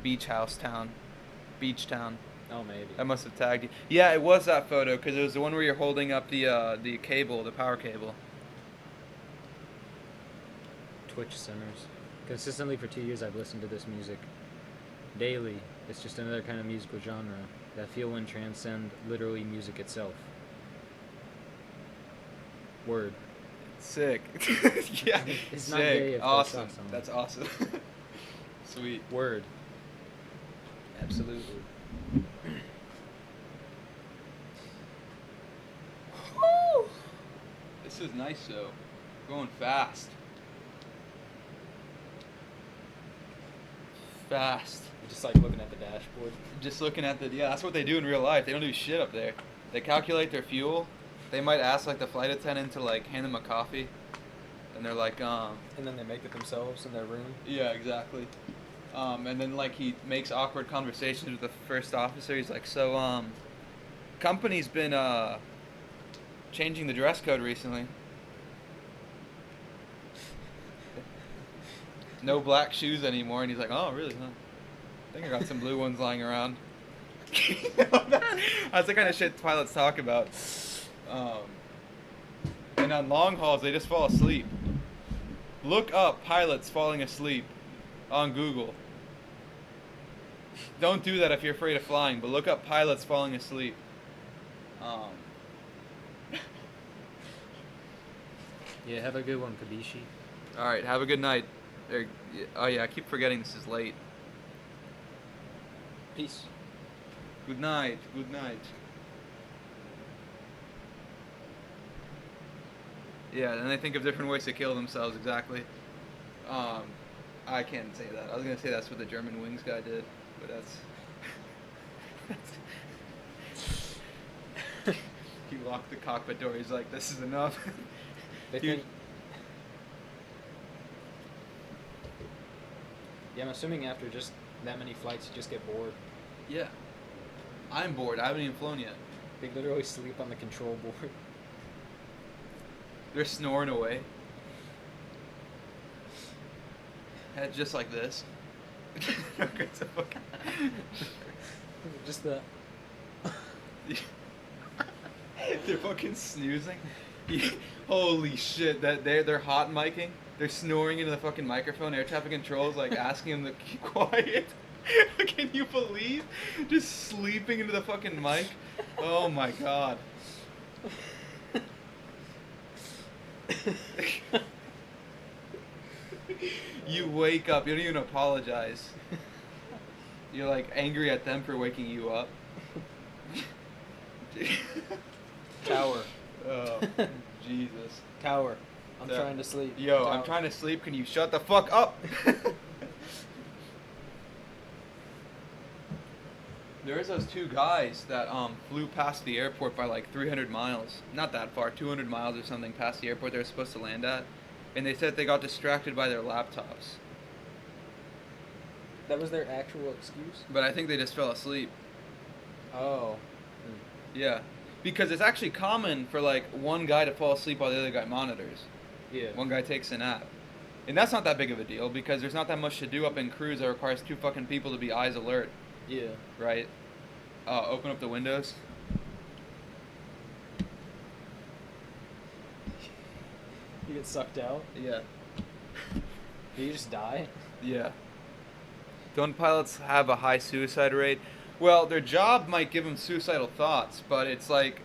Beach Town. Oh, maybe. I must have tagged you. Yeah, it was that photo because it was the one where you're holding up the cable, the power cable. Twitch centers. Consistently for 2 years, I've listened to this music daily. It's just another kind of musical genre that feel when transcend literally music itself. Word. Sick. Yeah. It's sick. not gay if they Awesome. suck, so. That's awesome. Sweet. Word. Absolutely. Woo! This is nice though. Going fast. Fast. Just like looking at the dashboard. Just looking at yeah, that's what they do in real life. They don't do shit up there. They calculate their fuel. They might ask like the flight attendant to like hand them a coffee, and they're like, And then they make it themselves in their room. yeah, exactly. And then like he makes awkward conversations with the first officer. He's like, so company's been changing the dress code recently. No black shoes anymore, and he's like, oh really? Huh? I think I got some blue ones lying around. That's the kind of shit pilots talk about. And on long hauls, they just fall asleep. Look up pilots falling asleep on Google. Don't do that if you're afraid of flying, but look up pilots falling asleep. Yeah, have a good one, Kabishi. All right, have a good night. Oh yeah, I keep forgetting this is late. Peace. Good night. Good night. Yeah, and they think of different ways to kill themselves. Exactly. I can't say that. I was gonna say that's what the German Wings guy did, but that's. He locked the cockpit door. He's like, "This is enough." They Dude. think. Yeah, I'm assuming after just that many flights, you just get bored. Yeah. I'm bored. I haven't even flown yet. They literally sleep on the control board. They're snoring away. Head just like this. Okay, so fucking- Just the. They're fucking snoozing. Holy shit! That they're hot micing. They're snoring into the fucking microphone. Air traffic control is like asking them to keep quiet. Can you believe? Just sleeping into the fucking mic. Oh my god. You wake up. You don't even apologize. You're like angry at them for waking you up. Tower. Oh, Jesus. Tower. I'm Yeah. trying to sleep. Yo, Tower. I'm trying to sleep. Can you shut the fuck up? There is those two guys that flew past the airport by like 300 miles. Not that far, 200 miles or something past the airport they were supposed to land at. And they said they got distracted by their laptops. That was their actual excuse? But I think they just fell asleep. Oh. Yeah. Because it's actually common for like one guy to fall asleep while the other guy monitors. Yeah. One guy takes a nap. And that's not that big of a deal because there's not that much to do up in cruise that requires two fucking people to be eyes alert, Yeah. right? Open up the windows. You get sucked out? Yeah. Do you just die? Yeah. Don't pilots have a high suicide rate? Well, their job might give them suicidal thoughts, but it's like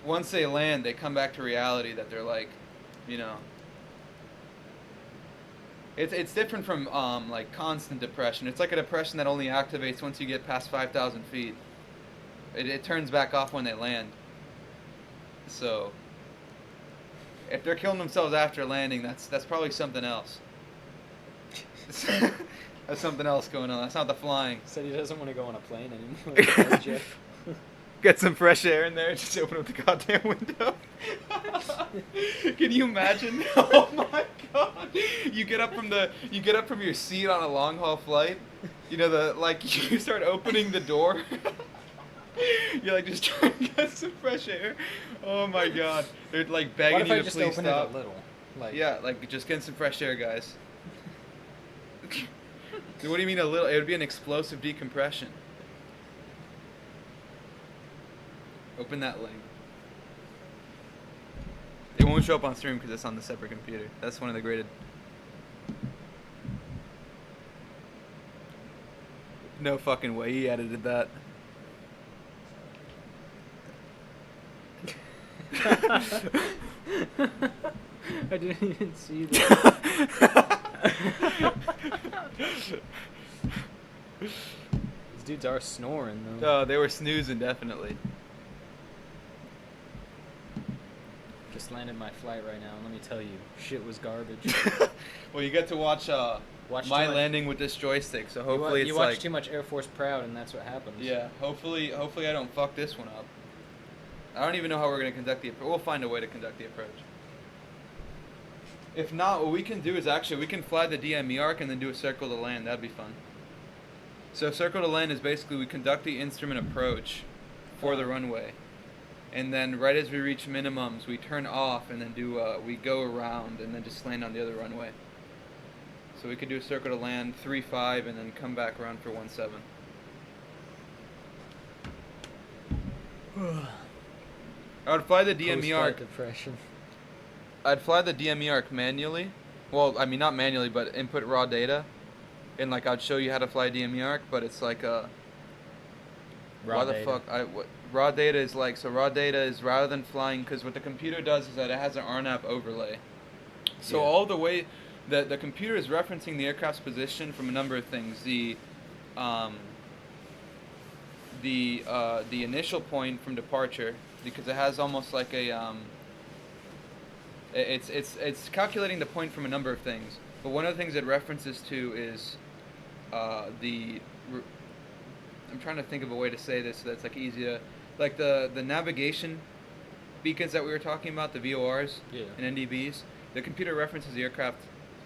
once they land, they come back to reality that they're like, you know. It's different from like constant depression. It's like a depression that only activates once you get past 5,000 feet. It turns back off when they land. So if they're killing themselves after landing, that's probably something else. That's something else going on. That's not the flying. Said he doesn't want to go on a plane anymore. Jeff. Get some fresh air in there. Just open up the goddamn window. Can you imagine? Oh my god! You get up from your seat on a long haul flight. You know you start opening the door. You're like just trying to get some fresh air. Oh my god! They're like begging What if you I to just please open stop. it a little? Like Yeah, like just getting some fresh air, guys. What do you mean a little? It would be an explosive decompression. Open that link. It won't show up on stream because it's on the separate computer. That's one of the graded. No fucking way he edited that. I didn't even see that. These dudes are snoring though. Oh, they were snoozing definitely. Just landed my flight right now, and let me tell you, shit was garbage. Well, you get to watch Watch my too much- landing with this joystick, so hopefully you it's watch like too much Air Force Proud, and that's what happens. yeah. Hopefully I don't fuck this one up. I don't even know how we're gonna conduct the approach. We'll find a way to conduct the approach. If not, what we can do is actually we can fly the DME arc and then do a circle to land. That'd be fun. So circle to land is basically we conduct the instrument approach for the runway, and then right as we reach minimums, we turn off and then we go around and then just land on the other runway. So we could do a circle to land 3-5 and then come back around for 1-7. I would fly the DME Post-flight arc. depression. I'd fly the DME arc manually. Well, I mean not manually, but input raw data, and like I'd show you how to fly DME arc. But it's like Raw data. Raw data is like so. Raw data is rather than flying, because what the computer does is that it has an RNAV overlay. So Yeah. all the way, the computer is referencing the aircraft's position from a number of things. The initial point from departure, because it has almost like a it's calculating the point from a number of things. But one of the things it references to is I'm trying to think of a way to say this so that's like easy to, like the navigation beacons that we were talking about, the VORs Yeah. and NDBs. The computer references the aircraft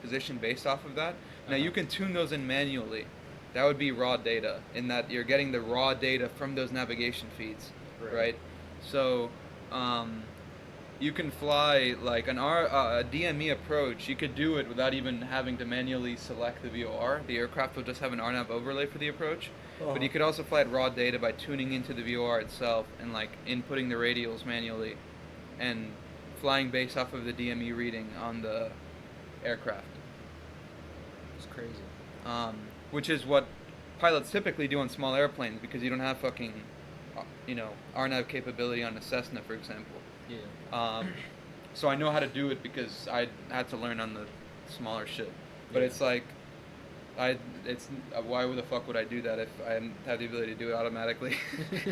position based off of that. Now you Uh-huh. can tune those in manually. That would be raw data, in that you're getting the raw data from those navigation feeds, right? So you can fly like a DME approach. You could do it without even having to manually select the VOR. The aircraft will just have an RNAV overlay for the approach. But you could also fly at raw data by tuning into the VOR itself and like inputting the radials manually and flying based off of the DME reading on the aircraft. It's crazy. Which is what pilots typically do on small airplanes, because you don't have fucking, RNAV capability on a Cessna, for example. Yeah. So I know how to do it because I had to learn on the smaller shit. But Yeah. it's like, why the fuck would I do that if I didn't have the ability to do it automatically?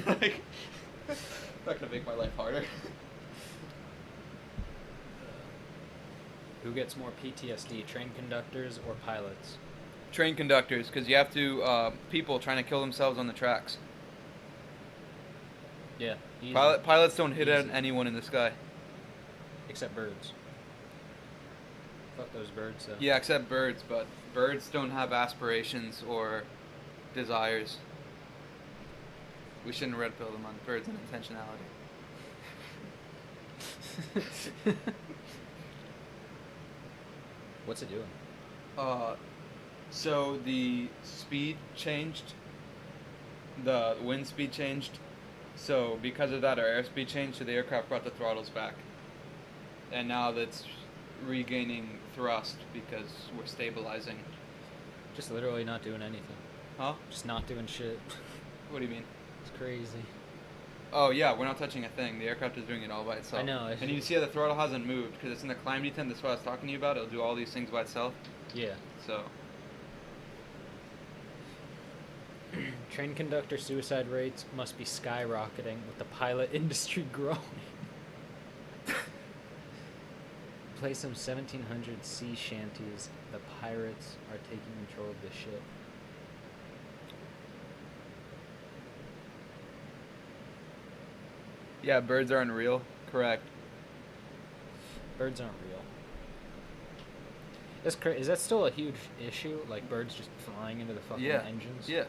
Like, not gonna make my life harder. Who gets more PTSD, train conductors or pilots? Train conductors, because you have to, people trying to kill themselves on the tracks. Yeah. Easy. Pilots don't hit at Easy. anyone in the sky. Except birds. Fuck those birds. Though. Yeah, except birds, but birds don't have aspirations or desires. We shouldn't red pill them on birds and intentionality. What's it doing? So the speed changed. The wind speed changed. So because of that, our airspeed changed, so the aircraft brought the throttles back. And now that's regaining thrust because we're stabilizing. Just literally not doing anything. Huh? Just not doing shit. What do you mean? It's crazy. Oh yeah, we're not touching a thing. The aircraft is doing it all by itself. I know. And you see how the throttle hasn't moved because it's in the climb detent. That's what I was talking to you about. It'll do all these things by itself. Yeah. So Train conductor suicide rates must be skyrocketing with the pilot industry growing. Play some 1700 sea shanties. The pirates are taking control of the ship. yeah, birds aren't real. Correct. Birds aren't real. Is that still a huge issue? Like birds just flying into the fucking Yeah. engines? Yeah.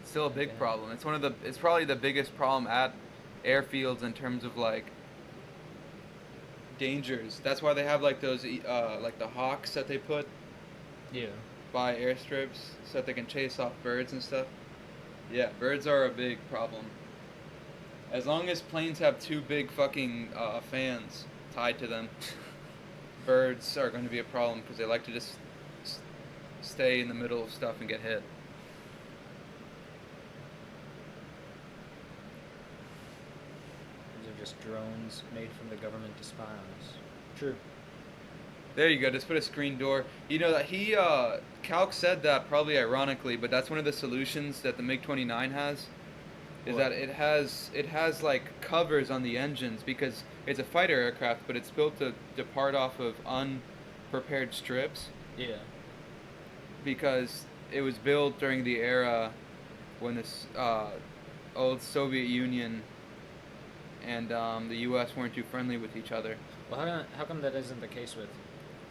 It's still a big Okay. problem. It's one of the. It's probably the biggest problem at airfields in terms of like dangers. That's why they have like those like the hawks that they put Yeah. by airstrips so that they can chase off birds and stuff. Yeah, birds are a big problem. As long as planes have two big fucking fans tied to them, birds are going to be a problem because they like to just stay in the middle of stuff and get hit. These are just drones made from the government to spy on us. True. There you go. Just put a screen door. You know that he Calc said that probably ironically, but that's one of the solutions that the MiG-29 has. Is What? that it has like covers on the engines because it's a fighter aircraft, but it's built to depart off of unprepared strips Yeah. because it was built during the era when this old Soviet Union and the U.S. weren't too friendly with each other. Well, how come that isn't the case with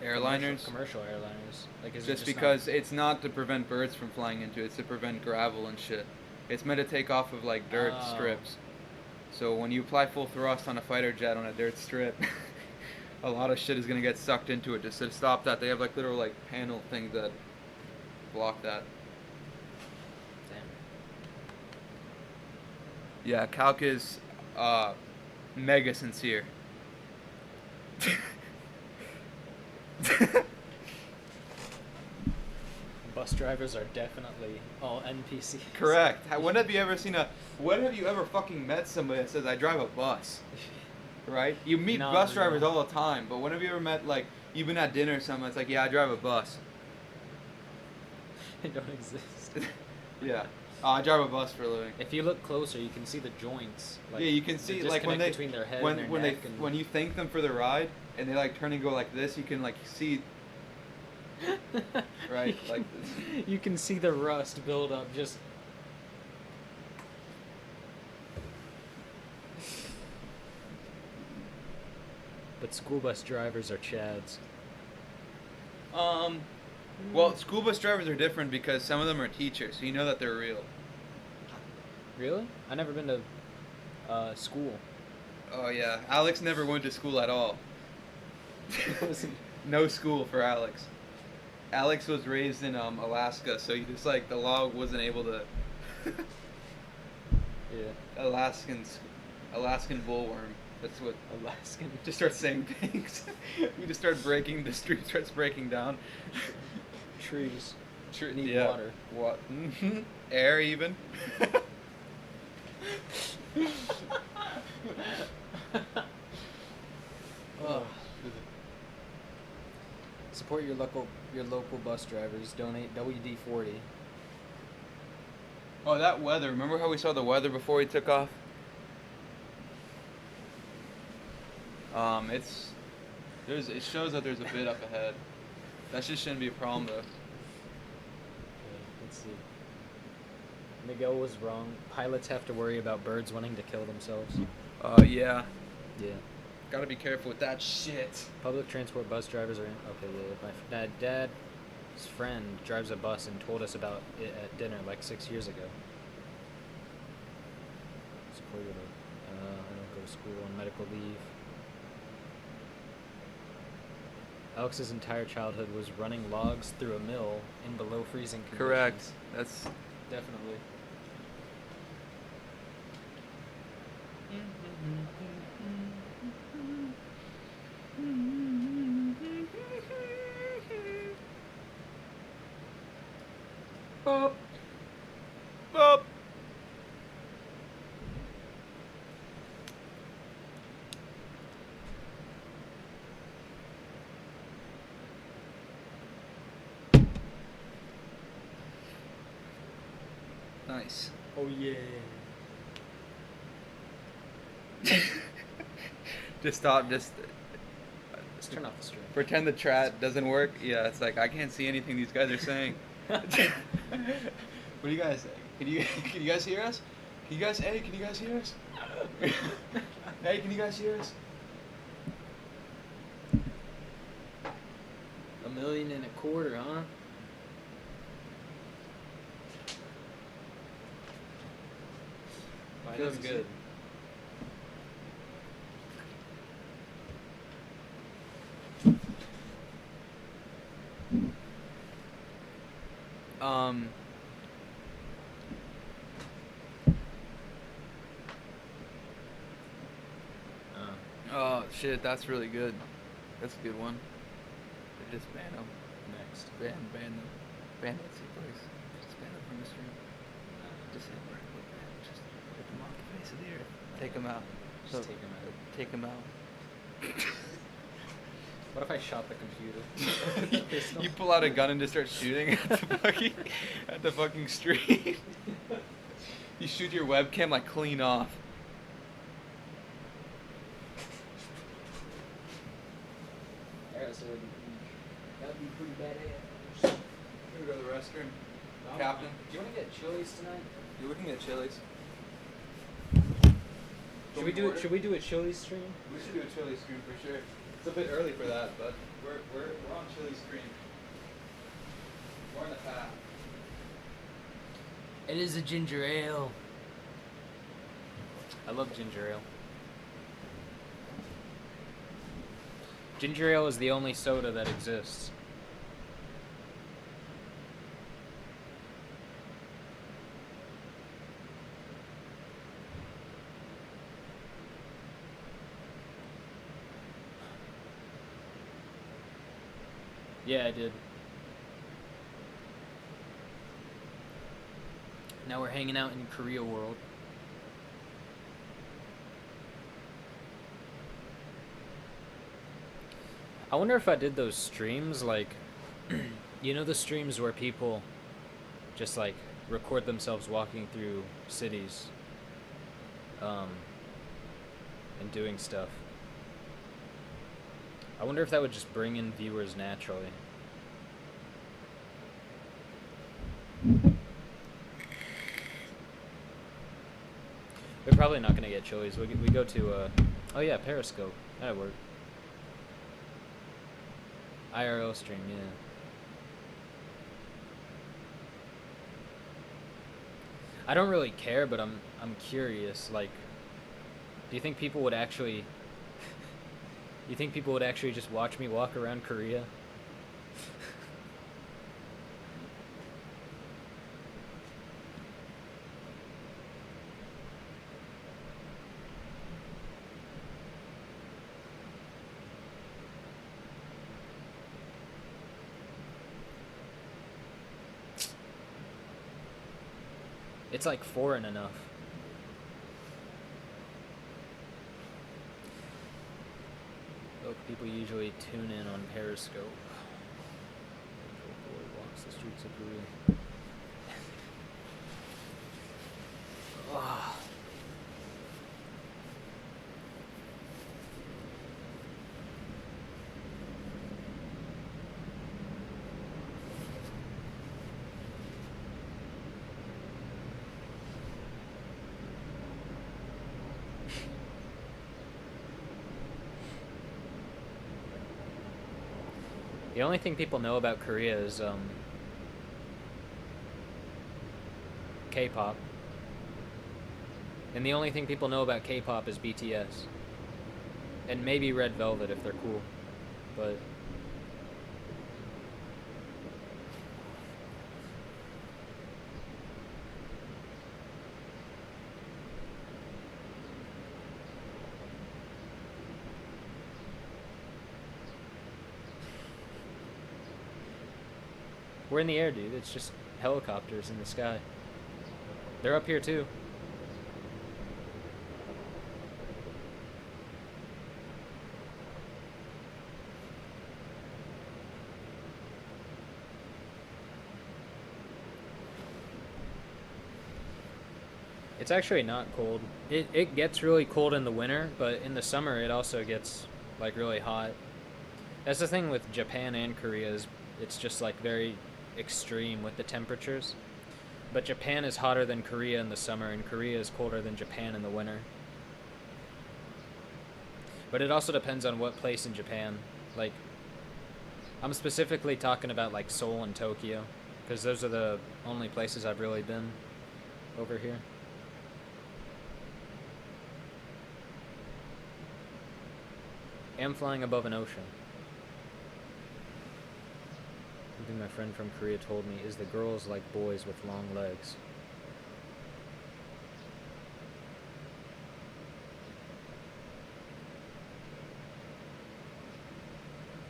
Airliners. Commercial airliners. Like, is Just it just because it's not to prevent birds from flying into it, it's to prevent gravel and shit. It's meant to take off of like dirt Oh. strips. So when you apply full thrust on a fighter jet on a dirt strip, a lot of shit is gonna get sucked into it. Just to stop that, they have like little like panel things that block that. Damn. Yeah, Calc is mega sincere. Bus drivers are definitely all NPCs. Correct. When have you ever when have you ever fucking met somebody that says I drive a bus? Right? You meet Not bus real. drivers all the time, but when have you ever met like you've been at dinner or something? It's like, yeah, I drive a bus. They don't exist. Yeah, I drive a bus for a living. If you look closer, you can see the joints. Like, Yeah, you can the see like when disconnect they between their head when and their when neck they and when you thank them for the ride and they like turn and go like this, you can like see right like this. You can see the rust build up just. But school bus drivers are chads. Well, school bus drivers are different because some of them are teachers, so you know that they're real. Really? I never been to school. Oh yeah, Alex never went to school at all. No school for Alex. Alex was raised in Alaska, so he just like the law wasn't able to. Yeah. Alaskan bullworm. That's what. Alaskan. Just start saying things. We just start breaking. The street starts breaking down. Trees. Need yeah. water. What? Air even. Ugh. Support your local bus drivers. Donate WD-40. Oh, that weather. Remember how we saw the weather before we took off? It shows that there's a bit up ahead. That just shouldn't be a problem though. Okay, let's see. Miguel was wrong. Pilots have to worry about birds wanting to kill themselves. Yeah. Yeah. Gotta be careful with that shit. Public transport bus drivers are in. Okay, yeah. My dad's friend drives a bus and told us about it at dinner like 6 years ago. Support your I don't go to school on medical leave. Alex's entire childhood was running logs through a mill in below freezing conditions. Correct. That's Definitely. Boop. Boop. Nice. Oh yeah. Just stop. Just Let's turn off the stream. pretend the chat doesn't work. Yeah, it's like I can't see anything these guys are saying. What do you guys say? Can you guys hear us? Can you guys hear us? Hey, can you guys hear us? $1.25 million, huh? Feels good. Um. Oh shit, that's really good. That's a good one. They just ban them. Next. Ban them. Ban that sick place. Just ban them from the stream. Just rip them off the face of the earth. Take them out. Just take 'em out. Take them out. What if I shot the computer? Pistol? You pull out a gun and just start shooting at the fucking stream. You shoot your webcam like clean off. That'd be pretty badass. Here we go to the restroom. Captain. Do you want to get Chili's tonight? You're looking at Chili's. Should we do a Chili's stream? We should do a Chili's stream for sure. It's a bit early for that, but we're on Chili's stream. We're on the path. It is a ginger ale. I love ginger ale. Ginger ale is the only soda that exists. Yeah, I did. Now we're hanging out in Korea World. I wonder if I did those streams, like, you know the streams where people just, like, record themselves walking through cities, and doing stuff. I wonder if that would just bring in viewers naturally. We're probably not gonna get Chili's. We go to, oh yeah, Periscope. That'd work. IRL stream, yeah. I don't really care, but I'm curious. Like, do you think people would actually? You think people would actually just watch me walk around Korea? It's like foreign enough. Look, people usually tune in on Periscope. Little boy walks the streets of Korea. Ah. The only thing people know about Korea is K-pop. And the only thing people know about K-pop is BTS. And maybe Red Velvet if they're cool. But we're in the air, dude. It's just helicopters in the sky. They're up here too. It's actually not cold. It gets really cold in the winter, but in the summer it also gets like really hot. That's the thing with Japan and Korea is it's just like very extreme with the temperatures. But Japan is hotter than Korea in the summer, and Korea is colder than Japan in the winter. But it also depends on what place in Japan. Like, I'm specifically talking about like Seoul and Tokyo, because those are the only places I've really been over here. Am flying above an ocean. Something my friend from Korea told me is the girls like boys with long legs.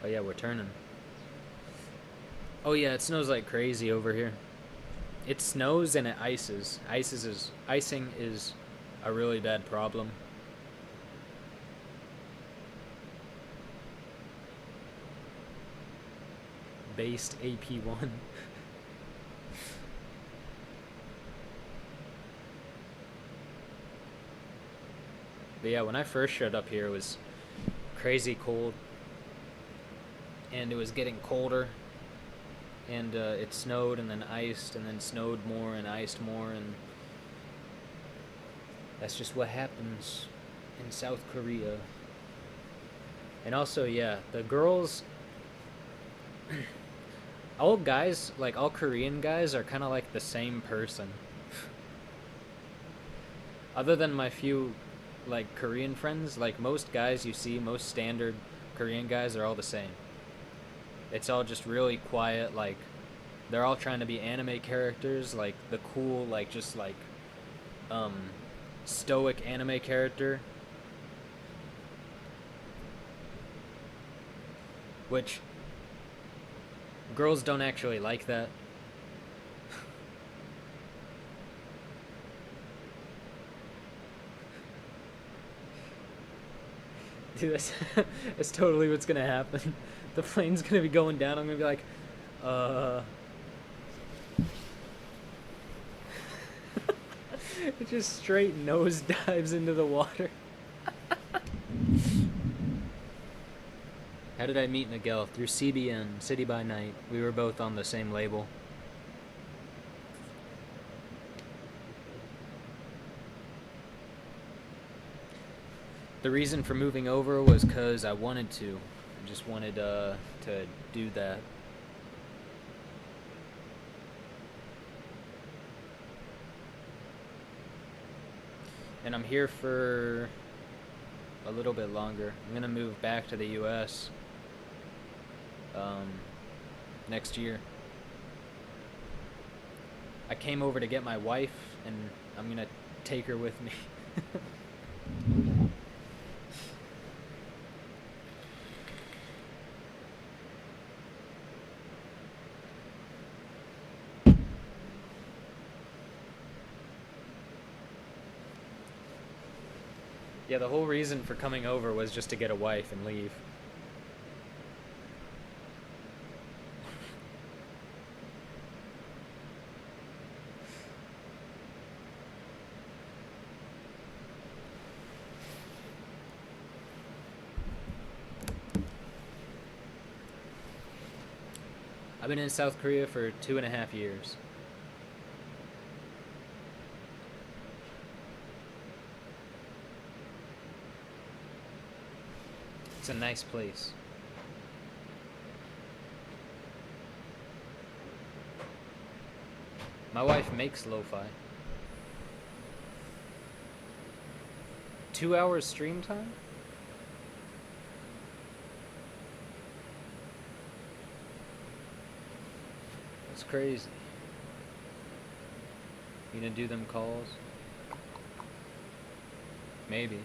Oh yeah, we're turning. Oh yeah, it snows like crazy over here. It snows and it ices. Icing is a really bad problem. Based AP1. But yeah, when I first showed up here, it was crazy cold. And it was getting colder. And it snowed and then iced and then snowed more and iced more. And that's just what happens in South Korea. And also, yeah, the girls... all guys, like all Korean guys, are kind of like the same person. Other than my few, like, Korean friends, like most guys you see, most standard Korean guys are all the same. It's all just really quiet, like, they're all trying to be anime characters, like the cool, like, just like, stoic anime character. Which, girls don't actually like that. Dude, that's totally what's gonna happen. The plane's gonna be going down, I'm gonna be like, It just straight nose dives into the water. How did I meet Miguel? Through CBN, City by Night. We were both on the same label. The reason for moving over was because I wanted to. I just wanted to do that. And I'm here for a little bit longer. I'm gonna move back to the US next year. I came over to get my wife, and I'm gonna take her with me. Yeah, the whole reason for coming over was just to get a wife and leave. I've been in South Korea for 2.5 years. It's a nice place. My wife makes lo-fi. 2 hours stream time? That's crazy. You gonna do them calls? Maybe.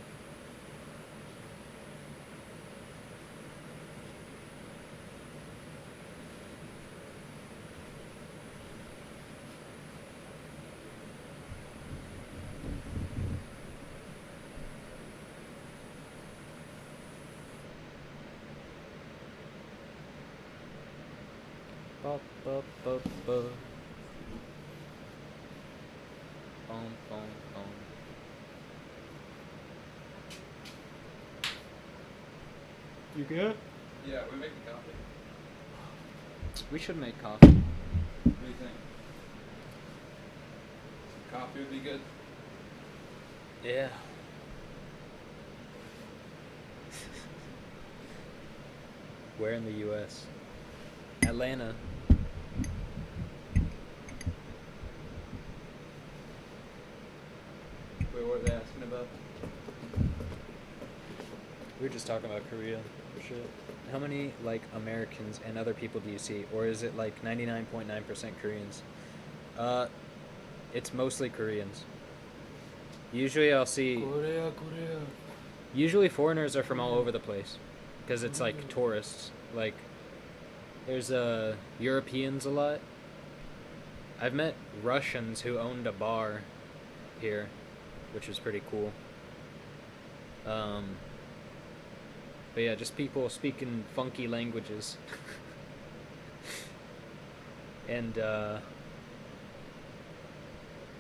Ba, ba, ba, ba. Boom, boom, boom. You good? Yeah, we're making coffee. We should make coffee. What do you think? Coffee would be good. Yeah. Where in the U.S.? Atlanta. Wait, what are they asking about? We were just talking about Korea for shit. How many like Americans and other people do you see, or is it like 99.9% Koreans? It's mostly Koreans. Usually I'll see. Korea. Usually foreigners are from all over the place, because it's like tourists. Like, there's Europeans a lot. I've met Russians who owned a bar here, which was pretty cool. But yeah, just people speaking funky languages. And I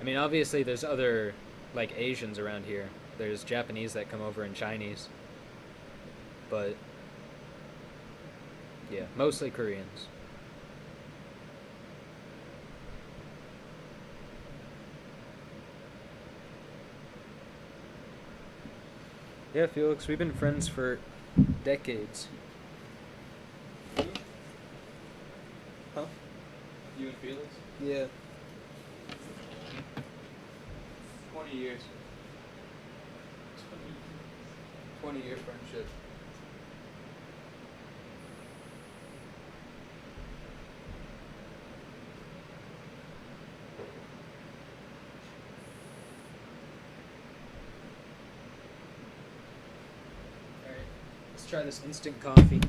mean, obviously there's other like Asians around here. There's Japanese that come over and Chinese. But yeah, mostly Koreans. Yeah, Felix, we've been friends for decades. Huh? You and Felix? Yeah. 20 years. 20-year friendship. Alright, let's try this instant coffee.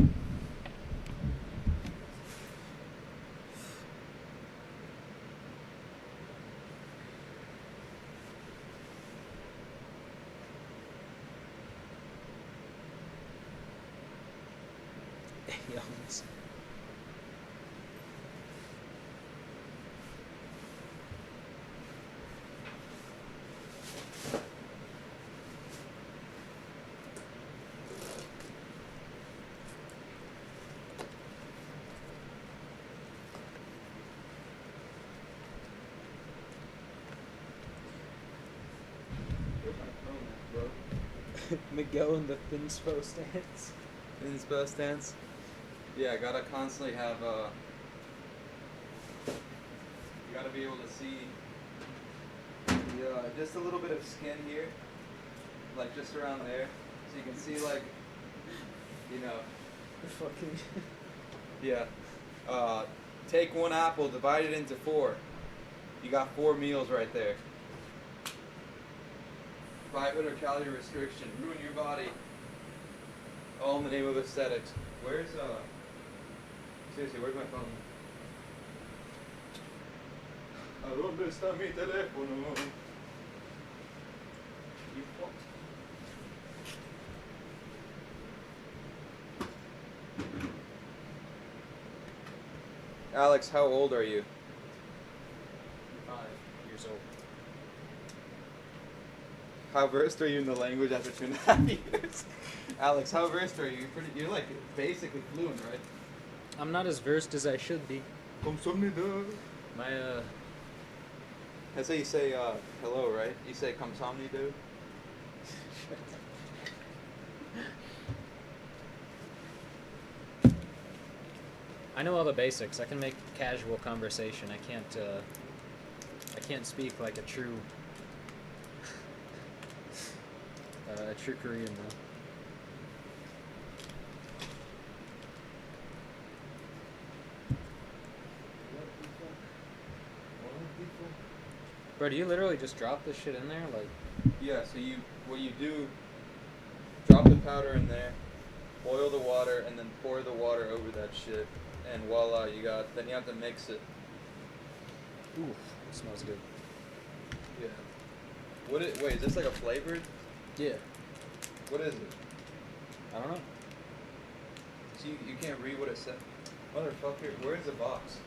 Yawns. Where's my phone at, bro? Miguel in the Thinspo stance. Inspo stance. Yeah, gotta constantly have you gotta be able to see just a little bit of skin here, like just around there, so you can see like, you know, Fucking. yeah. Take one apple, divide it into 4. You got 4 meals right there. 500 calorie restriction, ruin your body. All in the name of aesthetics. Where's seriously, where's my phone? ¿A dónde está mi teléfono? You fuck. Alex, how old are you? 5 years old. How versed are you in the language after 2.5 years? Alex, how versed are you? You're like basically fluent, right? I'm not as versed as I should be. Kamsamnida. My That's how you say hello, right? You say kamsamnida. I know all the basics. I can make casual conversation. I can't speak like a true Korean though. Bro, do you literally just drop this shit in there? Like, Yeah, so what you do, drop the powder in there, boil the water, and then pour the water over that shit, and voila, then you have to mix it. ooh, it smells good. Yeah. Wait, is this like a flavored? Yeah. What is it? I don't know. So you can't read what it said? Motherfucker, where's the box?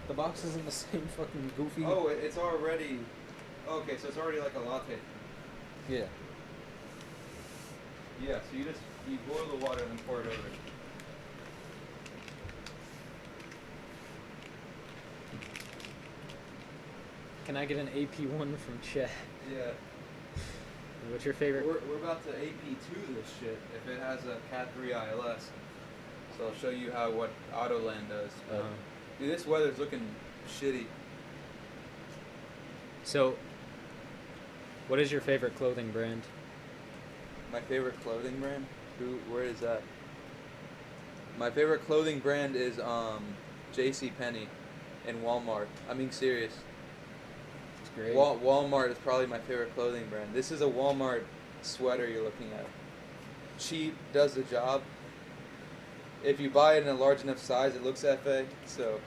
The box isn't the same fucking goofy. Oh, it's already, okay, so it's already like a latte. Yeah. Yeah, so you boil the water and then pour it over. Can I get an AP1 from Chet? Yeah. What's your favorite? We're about to AP2 this shit if it has a Cat 3 ILS. So I'll show you what Autoland does. But, dude, this weather's looking shitty. So, what is your favorite clothing brand? My favorite clothing brand? Where is that? My favorite clothing brand is JCPenney and Walmart. I'm being serious. It's great. Walmart is probably my favorite clothing brand. This is a Walmart sweater you're looking at. Cheap, does the job. If you buy it in a large enough size, it looks FA. So.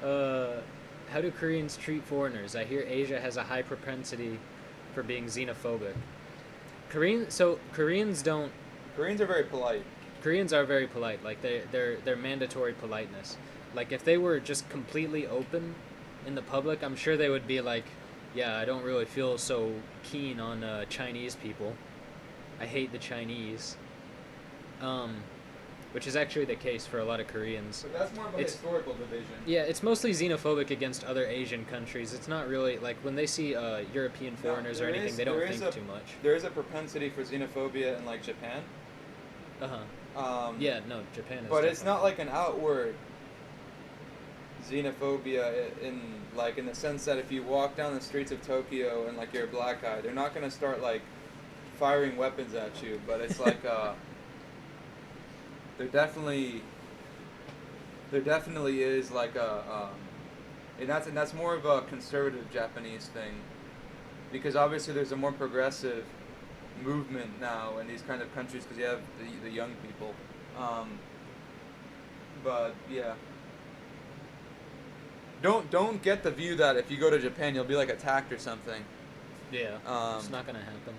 How do Koreans treat foreigners? I hear Asia has a high propensity for being xenophobic. Koreans don't. Koreans are very polite. Koreans are very polite. Like they're mandatory politeness. Like if they were just completely open in the public, I'm sure they would be like, yeah, I don't really feel so keen on Chinese people. I hate the Chinese. Which is actually the case for a lot of Koreans. But that's more of a historical division. Yeah, it's mostly xenophobic against other Asian countries. It's not really, like, when they see European foreigners or anything, they don't think too much. There is a propensity for xenophobia in, like, Japan. Uh-huh. Yeah, no, Japan is but it's not like an outward xenophobia in the sense that if you walk down the streets of Tokyo and, like, you're a black guy, they're not going to start, like, firing weapons at you, but it's like, there definitely is like and that's more of a conservative Japanese thing, because obviously there's a more progressive movement now in these kind of countries because you have the young people, but yeah, don't get the view that if you go to Japan you'll be like attacked or something. Yeah, it's not gonna happen.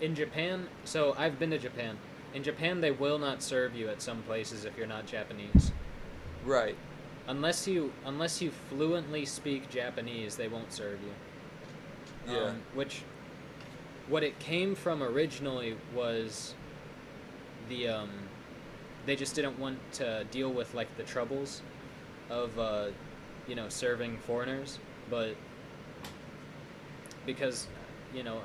In Japan, so I've been to Japan. In Japan, they will not serve you at some places if you're not Japanese. Right. Unless you fluently speak Japanese, they won't serve you. Yeah. What it came from originally was they just didn't want to deal with like the troubles of serving foreigners, but because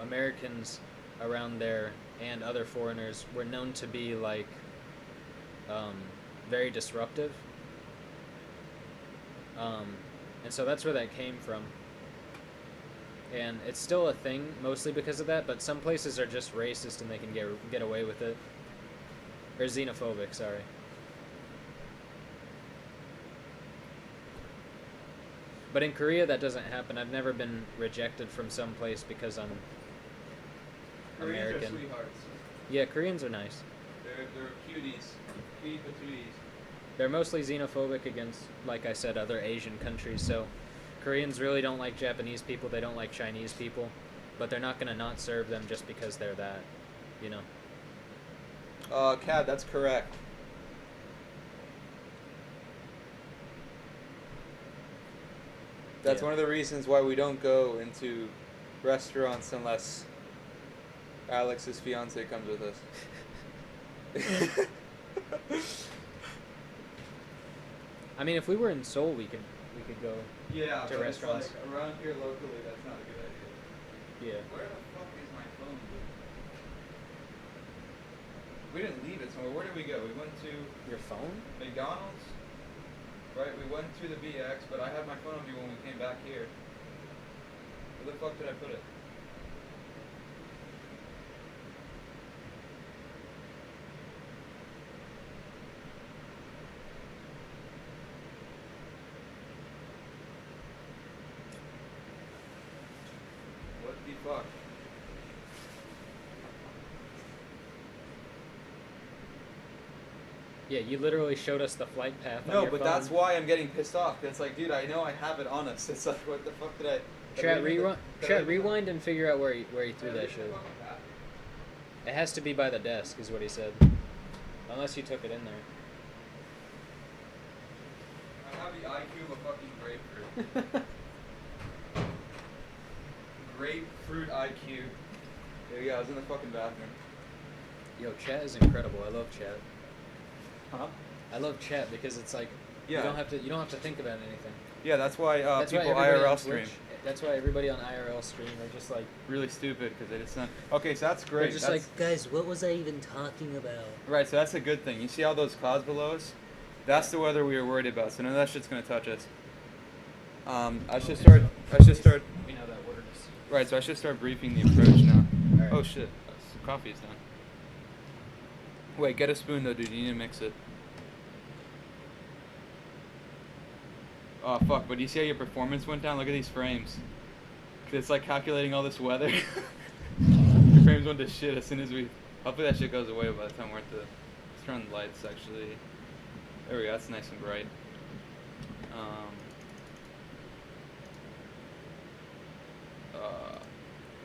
Americans around there and other foreigners were known to be like very disruptive, and so that's where that came from, and it's still a thing mostly because of that, but some places are just racist and they can get away with it, or xenophobic, sorry. But in Korea that doesn't happen. I've never been rejected from some place because I'm American. Koreans are sweethearts. Yeah, Koreans are nice. They're cuties. Cutie patooties. They're mostly xenophobic against, like I said, other Asian countries. So Koreans really don't like Japanese people. They don't like Chinese people. But they're not going to not serve them just because they're that, Cad, that's correct. That's one of the reasons why we don't go into restaurants unless Alex's fiance comes with us. I mean, if we were in Seoul, we could go Yeah, to restaurants. It's like around here locally, that's not a good idea. Yeah. Where the fuck is my phone, dude? We didn't leave it somewhere. Where did we go? We went to Your phone? McDonald's. Right, we went to the BX, but I had my phone on me when we came back here. Where the fuck did I put it? What the fuck? Yeah, you literally showed us the flight path on No, your but phone. that's why I'm getting pissed off. It's like, dude, I know I have it on us. It's like, what the fuck did I... Rewind and figure out where he threw that shit. It has to be by the desk, is what he said. Unless you took it in there. I have the IQ of a fucking grapefruit. grapefruit IQ. There you go. I was in the fucking bathroom. Yo, chat is incredible. I love chat. Huh? I love chat because it's like Yeah. you don't have to think about anything. Yeah, that's why That's why people everybody on IRL stream. Twitch, that's why everybody on IRL stream are just like Really stupid because they just not. Okay, so that's they're great. just That's, like, guys, what was I even talking about? right, so that's a good thing. You see all those clouds below us? That's the weather we were worried about. So none of that shit's gonna touch us. I should start. We know that works. Right, so I should start briefing the approach now. Alright. Oh shit, coffee is done. Wait, get a spoon though, dude. You need to mix it. Oh fuck! But you see how your performance went down? Look at these frames. 'Cause it's like calculating all this weather. Your frames went to shit as soon as we. Hopefully that shit goes away by the time we're at the. Let's turn on the lights actually. There we go. That's nice and bright.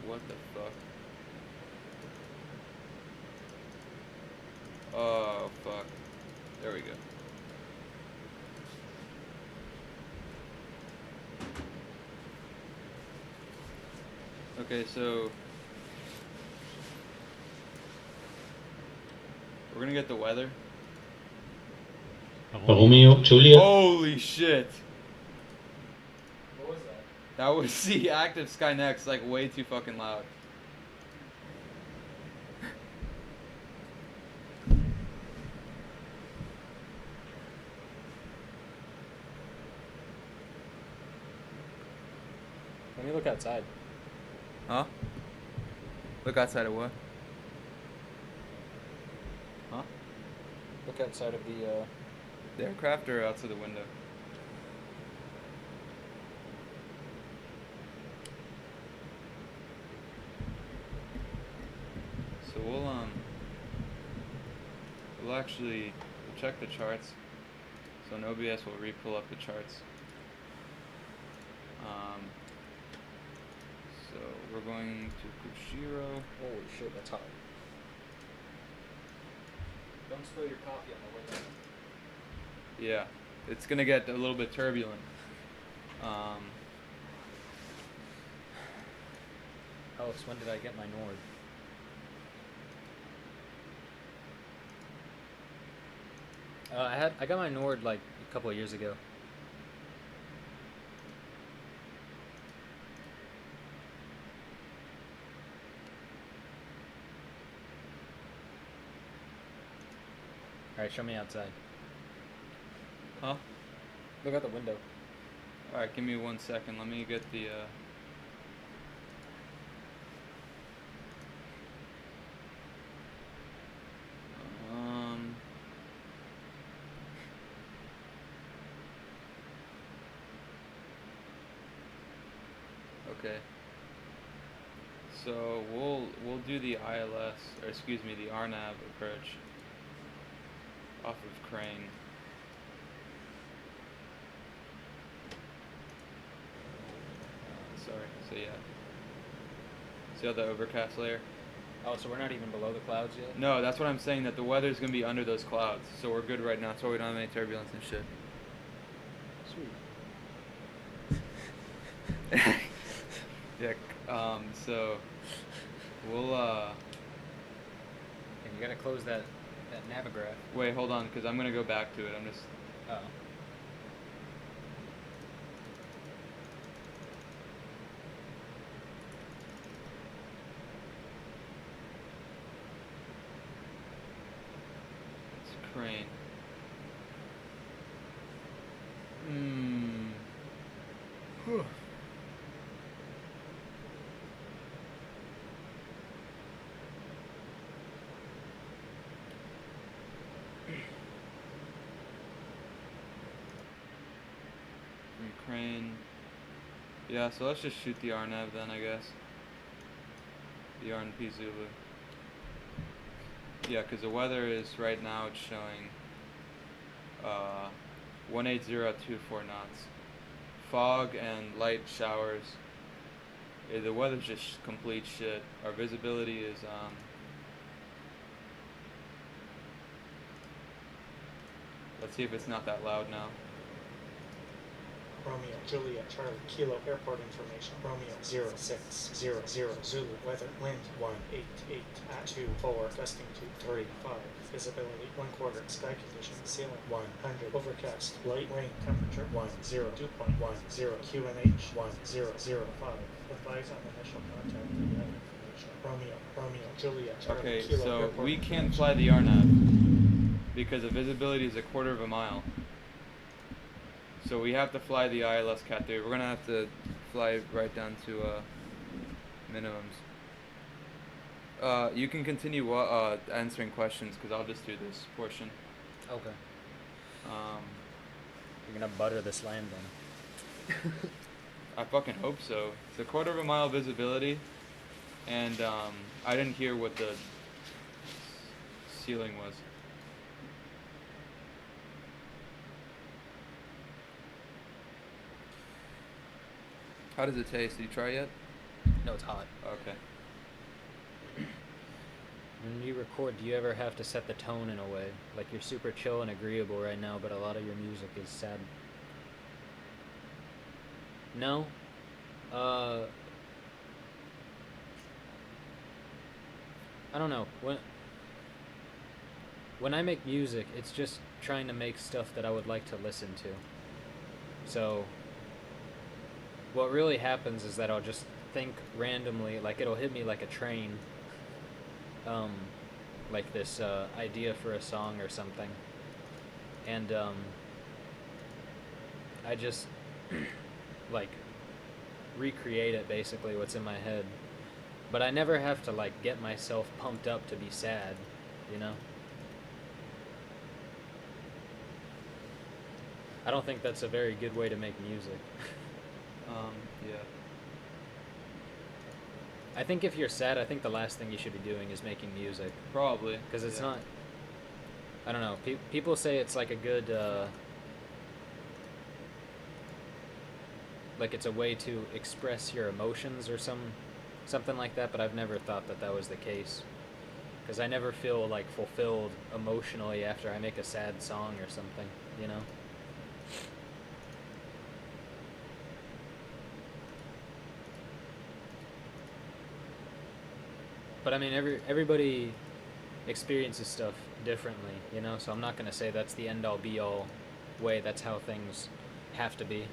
What the fuck? Oh fuck. There we go. Okay, so we're gonna get the weather. Romeo, Juliet. Holy shit! What was that? That was the active Skynex, like way too fucking loud. Let me look outside. Huh? Look outside of what? Huh? Look outside of The aircraft or outside the window? So we'll actually check the charts. So in OBS we'll re-pull up the charts. So we're going to Kushiro. Holy shit, that's hot. Don't spill your coffee on the way down. Yeah, it's gonna get a little bit turbulent. Alex, when did I get my Nord? I got my Nord like a couple of years ago. Alright, show me outside. Huh? Look out the window. Alright, give me 1 second. Let me get the Okay. So we'll do the ILS, or excuse me, the RNAV approach off of Crane. Sorry. So yeah. See how the overcast layer? Oh, so we're not even below the clouds yet? No, that's what I'm saying. That the weather's gonna be under those clouds, so we're good right now. So we don't have any turbulence and shit. Sweet. Yeah. So we'll And you gotta close that navigraph. wait. Hold on, because I'm gonna go back to it. I'm just. Oh. It's Crane. Crane. Yeah, so let's just shoot the RNAV then, I guess. The RNP Zulu. Yeah, because the weather is right now it's showing 18024 knots. Fog and light showers. Yeah, the weather's just complete shit. Our visibility is let's see if it's not that loud now. Romeo, Juliet, Charlie, Kilo, airport information. Romeo 0600 Zulu, weather, wind 188 at 24, gusting to 35, visibility 1/4, sky conditions, ceiling 100, overcast, light rain, temperature 102.10, QNH 1005. Advise on initial contact and other information. Romeo, Juliet, Charlie, Okay, Kilo, so airport we can't information. fly the RNAV because the visibility is 1/4 of a mile. So we have to fly the ILS Cat 3. We're gonna have to fly right down to minimums. You can continue answering questions because I'll just do this portion. Okay. Um, You're gonna butter this landing. I fucking hope so. It's 1/4 of a mile visibility, and I didn't hear what the ceiling was. How does it taste? Did you try yet? No, it's hot. Okay. When you record, do you ever have to set the tone in a way? Like you're super chill and agreeable right now, but a lot of your music is sad. No? I don't know. When I make music, it's just trying to make stuff that I would like to listen to. So what really happens is that I'll just think randomly, like it'll hit me like a train. Like this idea for a song or something, and I just like recreate it, basically what's in my head, but I never have to like get myself pumped up to be sad, you know? I don't think that's a very good way to make music. Yeah. I think if you're sad, I think the last thing you should be doing is making music. Probably. Because it's yeah. not... I don't know. People say it's like a good... like it's a way to express your emotions or something like that, but I've never thought that that was the case. Because I never feel like fulfilled emotionally after I make a sad song or something, you know? But I mean, everybody experiences stuff differently, you know? So I'm not going to say that's the end-all be-all way. That's how things have to be.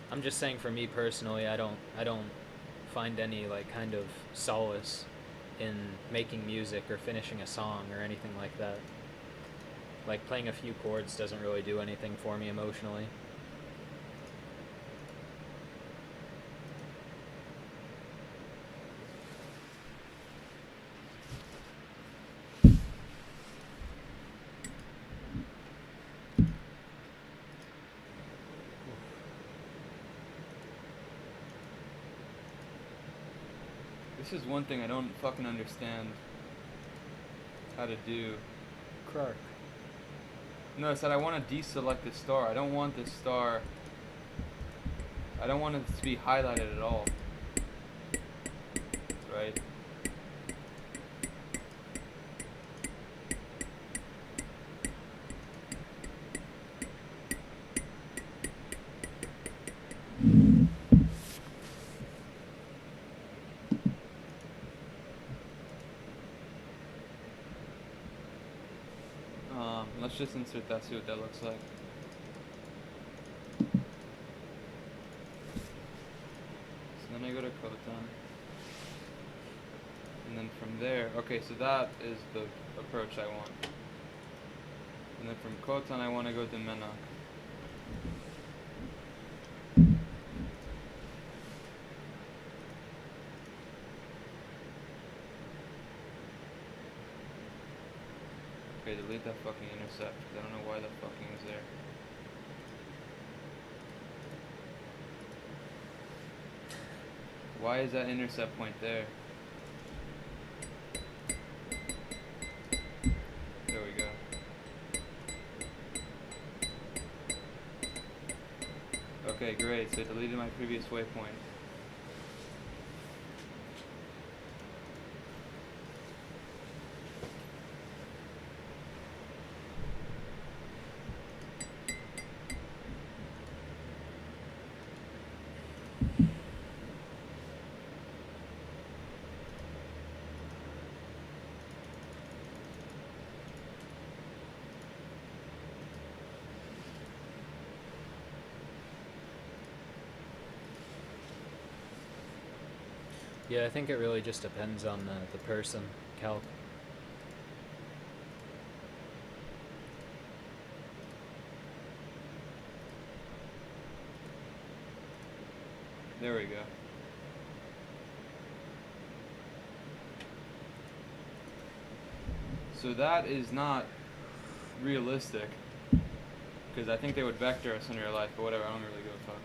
I'm just saying, for me personally, I don't find any like kind of solace in making music or finishing a song or anything like that. Like playing a few chords doesn't really do anything for me emotionally. This is one thing I don't fucking understand how to do. Clark. No, I said I want to deselect the star. I don't want this star. I don't want it to be highlighted at all. Right? Let's just insert that, see what that looks like. So then I go to Kotan. And then from there, okay, so that is the approach I want. And then from Kotan I want to go to Menak. Okay, delete that fucking intercept, 'cause I don't know why that fucking was there. Why is that intercept point there? There we go. Okay, great, so it deleted my previous waypoint. Yeah, I think it really just depends on the person, calc. There we go. So that is not realistic, because I think they would vector us in real life, but whatever, I don't really give a fuck.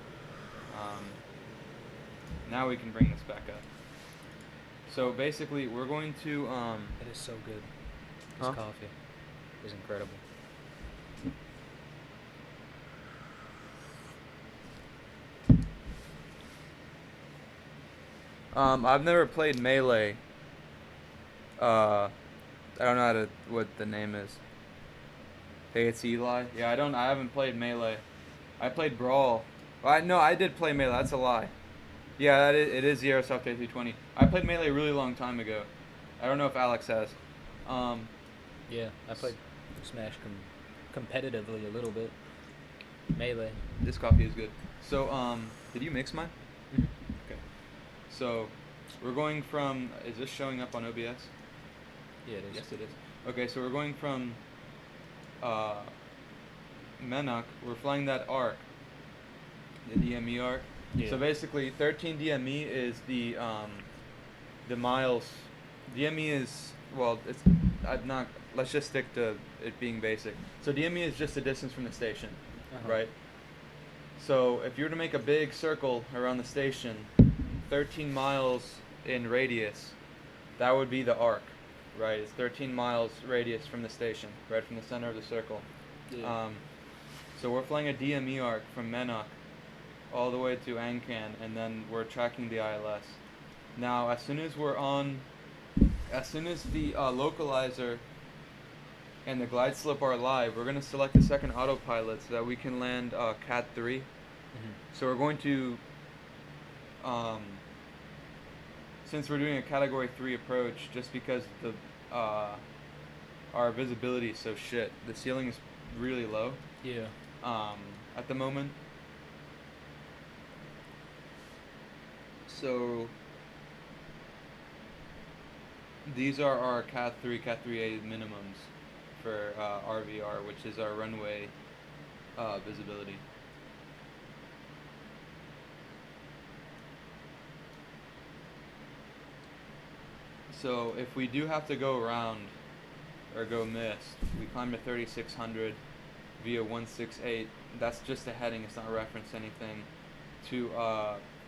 Now we can bring this back up. So basically, we're going to, It is so good. This Huh? coffee is incredible. I've never played Melee. I don't know what the name is. Hey, it's Eli. Yeah, I haven't played Melee. I played Brawl. No, I did play Melee. That's a lie. Yeah, it is the Aerosoft A320. I played Melee a really long time ago. I don't know if Alex has. Yeah, I played Smash competitively a little bit. Melee. This coffee is good. So, did you mix mine? Mhm. Okay. So, we're going from. Is this showing up on OBS? Yeah, it is. Yes, it is. Okay, so we're going from Menok. We're flying that arc, the DME arc. Yeah. So basically, 13 DME is the miles. DME is it's. I'm not. Let's just stick to it being basic. So DME is just the distance from the station, Uh-huh. right? So if you were to make a big circle around the station, 13 miles in radius, that would be the arc, right? It's 13 miles radius from the station, right from the center of the circle. Yeah. So we're flying a DME arc from Menok all the way to Ancan, and then we're tracking the ILS. Now, as soon as the localizer and the glide slope are live, we're going to select a second autopilot so that we can land Cat 3. Mhm. So we're going to, since we're doing a Category 3 approach, just because our visibility is so shit, the ceiling is really low Yeah. at the moment. So these are our Cat 3, Cat 3A minimums for RVR, which is our runway visibility. So if we do have to go around or go mist, we climb to 3600 via 168. That's just a heading, it's not reference anything, to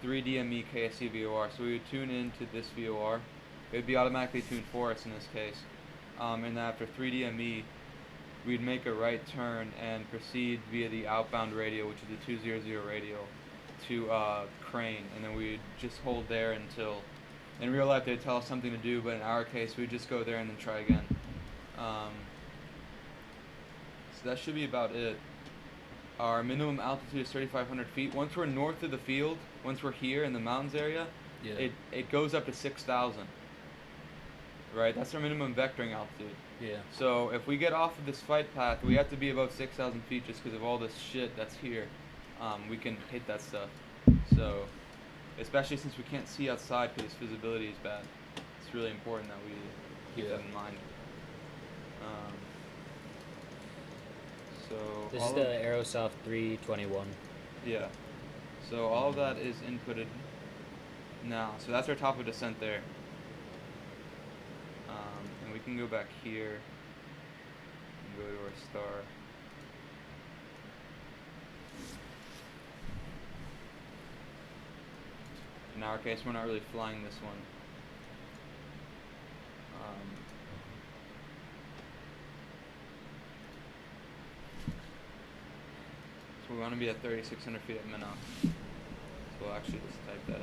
3DME KSC VOR. So we would tune into this VOR. It would be automatically tuned for us in this case. And after 3DME, we'd make a right turn and proceed via the outbound radio, which is the 200 radio, to Crane. And then we'd just hold there until, in real life they'd tell us something to do, but in our case we'd just go there and then try again. So that should be about it. Our minimum altitude is 3,500 feet. Once we're north of the field, once we're here in the mountains area, Yeah. it goes up to 6,000. Right? That's our minimum vectoring altitude. Yeah. So if we get off of this flight path, we have to be above 6,000 feet just because of all this shit that's here. We can hit that stuff. So, especially since we can't see outside because visibility is bad, it's really important that we keep Yeah. that in mind. So This is all the of- Aerosoft 321. Yeah. So all of that is inputted now. So that's our top of descent there. And we can go back here and go to our star. In our case, we're not really flying this one. So we want to be at 3,600 feet at Minnow. So we'll actually just type that in.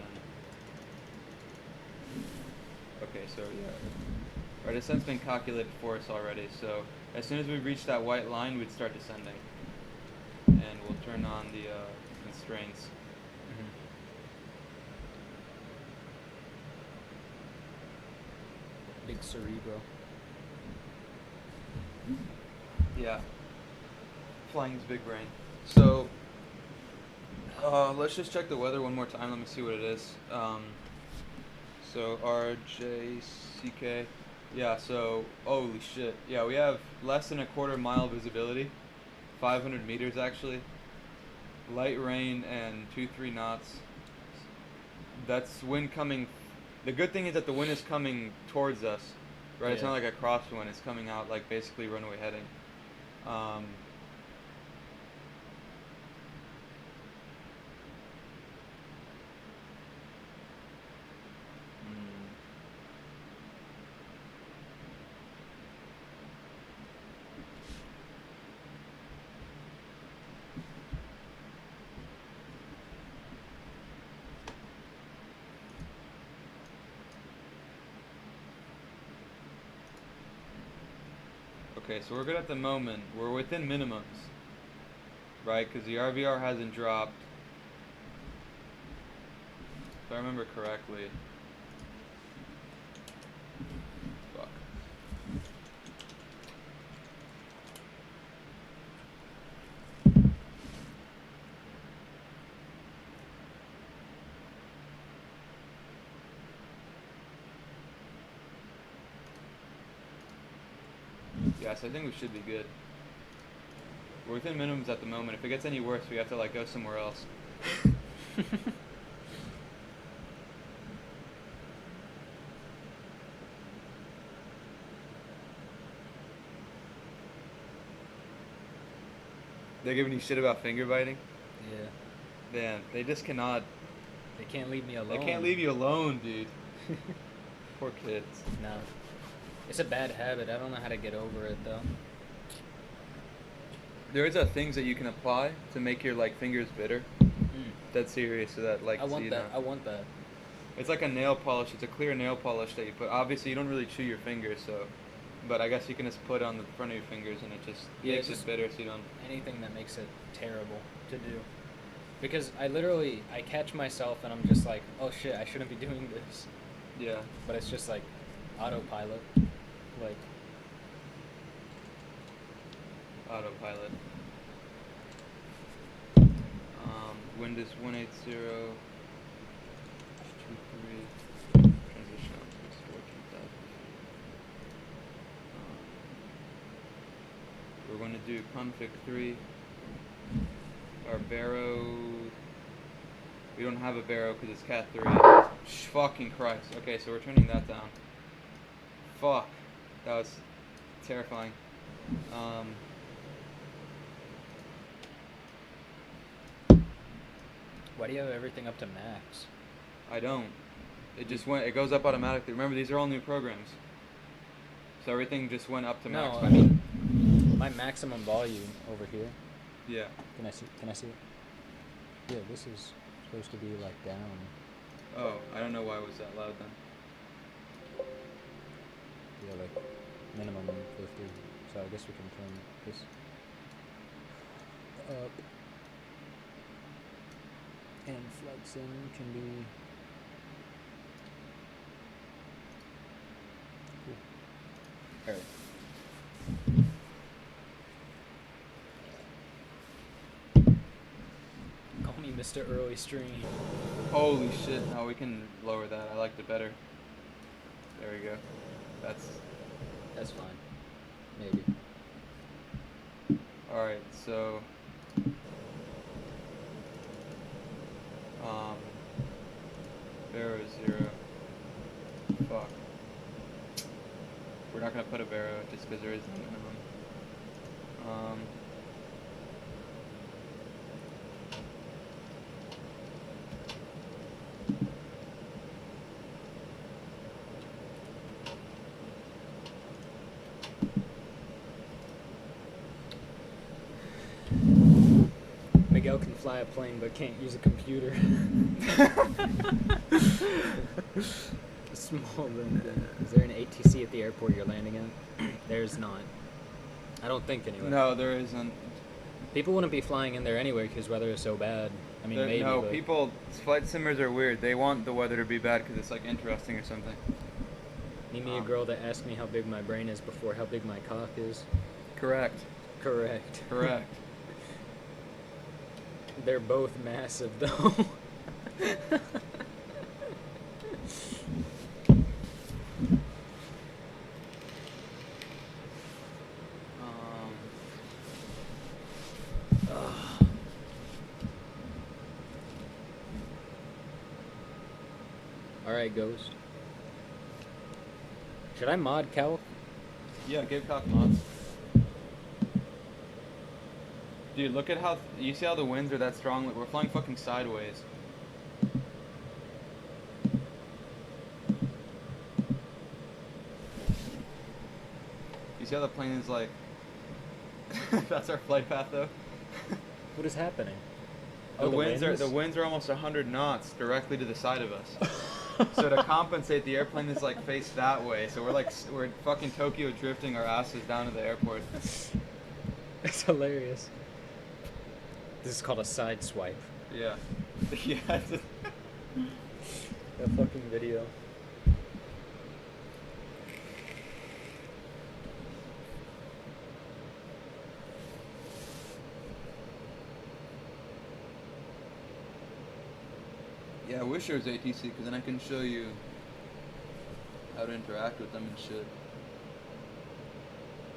Okay, so yeah. Our descent's been calculated for us already, so as soon as we reach that white line, we'd start descending. And we'll turn on the constraints. Big Cerebro. Yeah. Flying's big brain. So, let's just check the weather one more time. Let me see what it is. So RJCK. Yeah, so holy shit. Yeah, we have less than a quarter mile visibility. 500 meters actually. Light rain and 2-3 knots. That's wind coming. The good thing is that the wind is coming towards us, right? It's Yeah. not like a crosswind. It's coming out like basically runway heading. Um, mm, okay, so we're good at the moment. We're within minimums, right? Because the RVR hasn't dropped. If I remember correctly. Fuck. Yes, I think we should be good. We're within minimums at the moment. If it gets any worse, we have to like go somewhere else. They're giving you shit about finger biting? Yeah. Man, they just cannot. They can't leave me alone. They can't leave you alone, dude. Poor kids. No. It's a bad habit. I don't know how to get over it though. There is things that you can apply to make your like fingers bitter. That's serious. So that like I so want you that. know. I want that. It's like a nail polish. It's a clear nail polish that you put. Obviously, you don't really chew your fingers, so. But I guess you can just put on the front of your fingers, and it just Yeah, makes just it bitter, so you don't. Anything that makes it terrible to do. Because I catch myself and I'm just like, oh shit, I shouldn't be doing this. Yeah. But it's just like autopilot. Like, Autopilot. Wind is 180. 23. Transition up to 14,000. We're going to do config 3. Our barrow. We don't have a barrow because it's cat 3. Fucking Christ. Okay, so we're turning that down. Fuck. That was terrifying. why do you have everything up to max? I don't. It just went. It goes up automatically. Remember, these are all new programs. So everything just went up to max. No, I mean my maximum volume over here. Yeah. Can I see it? Yeah, this is supposed to be like down. Oh, I don't know why it was that loud then. Yeah, like minimum 50. So I guess we can turn this up. And flexing can be cool. Alright. Call me Mr. Early Stream. Holy shit! No, we can lower that. I liked it better. There we go. That's fine. Maybe. All right. So. Barrow 0. Fuck. We're not gonna put a barrow just because there is no minimum. Miguel can fly a plane but can't use a computer. Small room. Is there an ATC at the airport you're landing at? There's not. I don't think anyway. No, there isn't. People wouldn't be flying in there anyway because weather is so bad. I mean, maybe. No, but people. Flight simmers are weird. They want the weather to be bad because it's like interesting or something. Need me a girl that asks me how big my brain is before how big my cock is. Correct. Correct. Correct. They're both massive though. Alright, Ghost. Should I mod Calc? Yeah, give cock mods. Dude, look at how you see how the winds are that strong. Like, we're flying fucking sideways. You see how the plane is like? That's our flight path, though. What is happening? The winds are almost 100 knots directly to the side of us. So to compensate, the airplane is like faced that way. So we're fucking Tokyo drifting our asses down to the airport. It's hilarious. This is called a side swipe. Yeah. Yeah. That fucking video. Yeah, I wish there was ATC because then I can show you how to interact with them and shit.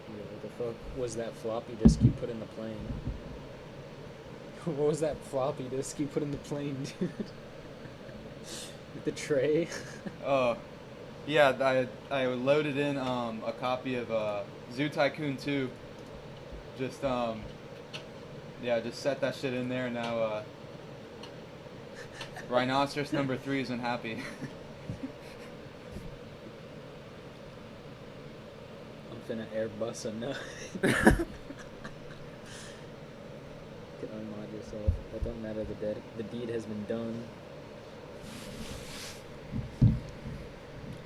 Yeah, what the fuck was that floppy disk you put in the plane? What was that floppy disk you put in the plane, dude? With the tray? Yeah, I loaded in a copy of Zoo Tycoon 2. Just just set that shit in there and now Rhinoceros number 3 isn't happy. I'm finna airbus a nut. You can unmod yourself. That don't matter, the deed has been done.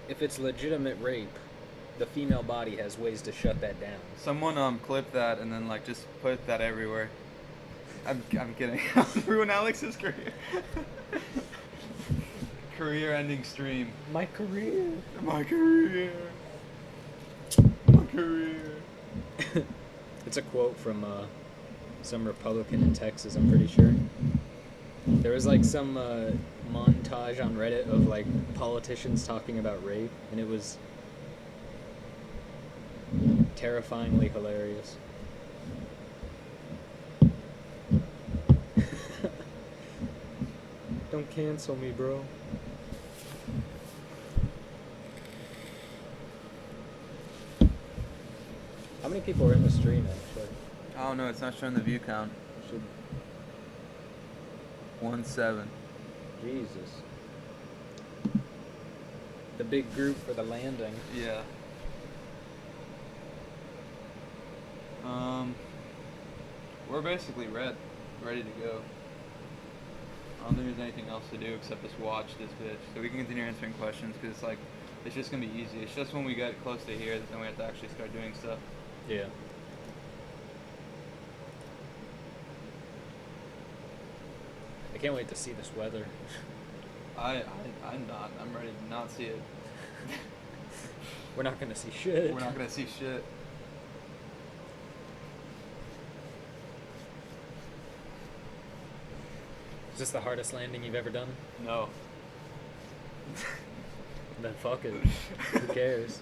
If it's legitimate rape, the female body has ways to shut that down. Someone clip that and then like just put that everywhere. I'm kidding. Ruin Alex's career. Career-ending stream. My career. My career. My career. It's a quote from some Republican in Texas, I'm pretty sure. There was like some montage on Reddit of like politicians talking about rape, and it was terrifyingly hilarious. Don't cancel me, bro. How many people are in the stream, actually? I don't know, it's not showing the view count. Should 1-7. Jesus. The big group for the landing. Yeah. We're basically ready to go. I don't think there's anything else to do except just watch this bitch. So we can continue answering questions because it's like, it's just gonna be easy. It's just when we get close to here that then we have to actually start doing stuff. Yeah. I can't wait to see this weather. I'm not. I'm ready to not see it. We're not gonna see shit. We're not gonna see shit. Is this the hardest landing you've ever done? No. Then fuck it. Who cares?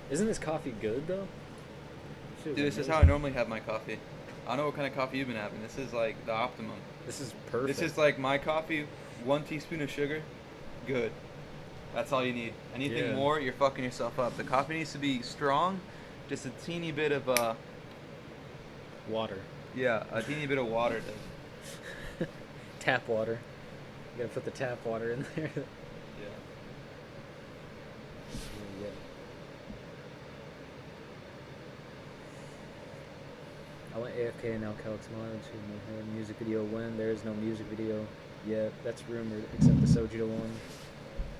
Isn't this coffee good though? Dude, this is how I normally have my coffee. I don't know what kind of coffee you've been having. This is like the optimum. This is perfect. This is like my coffee, 1 teaspoon of sugar, good. That's all you need. Anything more, you're fucking yourself up. The coffee needs to be strong, just a teeny bit of water. Yeah, a teeny bit of water does. Tap water. You gotta put the tap water in there. Yeah. Yeah. I went AFK and now Calix Mod to my head. Music video when? There is no music video yet. That's rumored, except the Sojito one.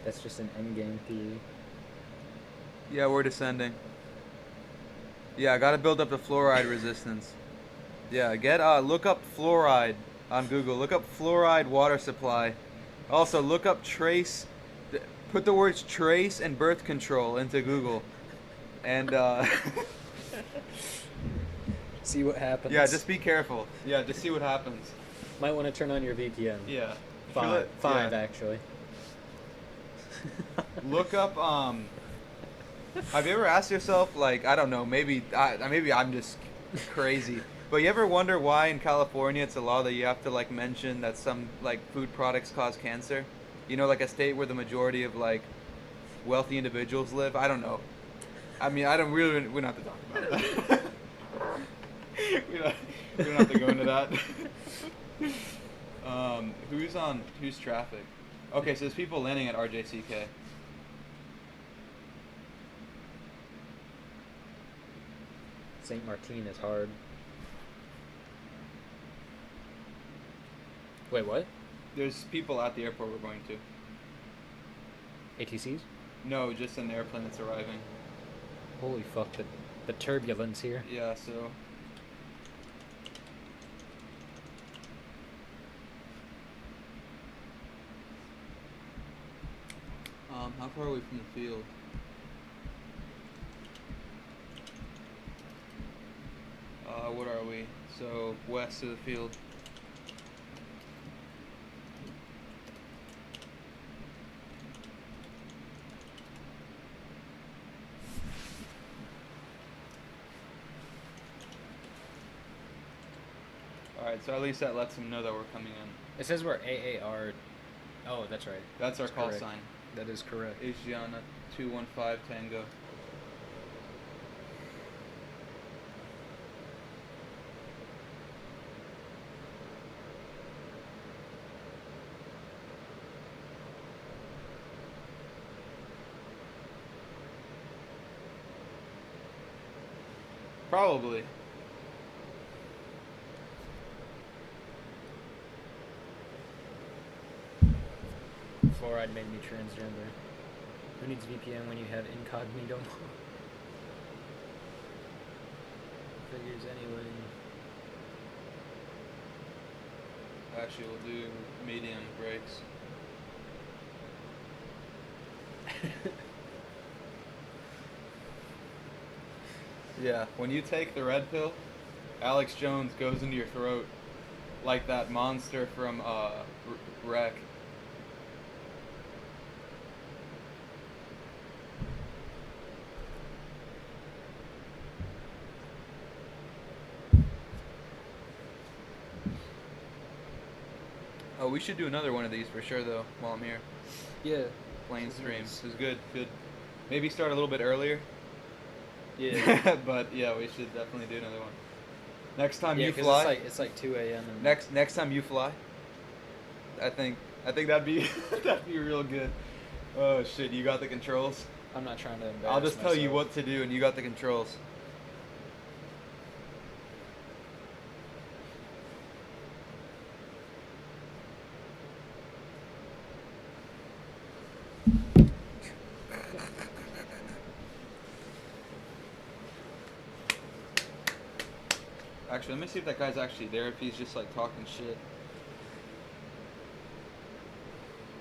That's just an endgame theory. Yeah, we're descending. Yeah, I gotta build up the fluoride resistance. Yeah, look up fluoride on Google. Look up fluoride water supply. Also, look up trace. Put the words trace and birth control into Google, and see what happens. yeah, just be careful. Yeah, just see what happens. Might want to turn on your VPN. Yeah. Five actually. Look up. Have you ever asked yourself, like, I don't know, maybe I'm just crazy, but you ever wonder why in California it's a law that you have to like mention that some like food products cause cancer? You know, like a state where the majority of like wealthy individuals live. I don't know. I mean, I don't really. We don't have to talk about that. we don't have to go into that. Who's traffic? Okay, so there's people landing at RJCK. St. Martin is hard. Wait, what? There's people at the airport we're going to. ATCs? No, just an airplane that's arriving. Holy fuck, the turbulence here. Yeah, so. How far are we from the field? What are we? So, west of the field. Alright, so at least that lets them know that we're coming in. It says we're AAR. Oh, that's right. That's our call correct. sign. That is correct. Asiana 215 Tango. Probably. Fluoride made me transgender. Who needs VPN when you have incognito mode? Figures anyway. Actually, we'll do medium brakes. Yeah, when you take the red pill, Alex Jones goes into your throat like that monster from Wreck. Oh, we should do another one of these for sure, though, while I'm here. Yeah. Plane streams. This is good, good. Maybe start a little bit earlier. Yeah. But yeah, we should definitely do another one. Next time Yeah, you 'cause fly. it's like 2 a.m. and Next time you fly. I think that'd be that'd be real good. Oh shit, you got the controls. I'm not trying to embarrass I'll just tell you myself. what to do, and you got the controls. Actually, let me see if that guy's actually there. If he's just like talking shit.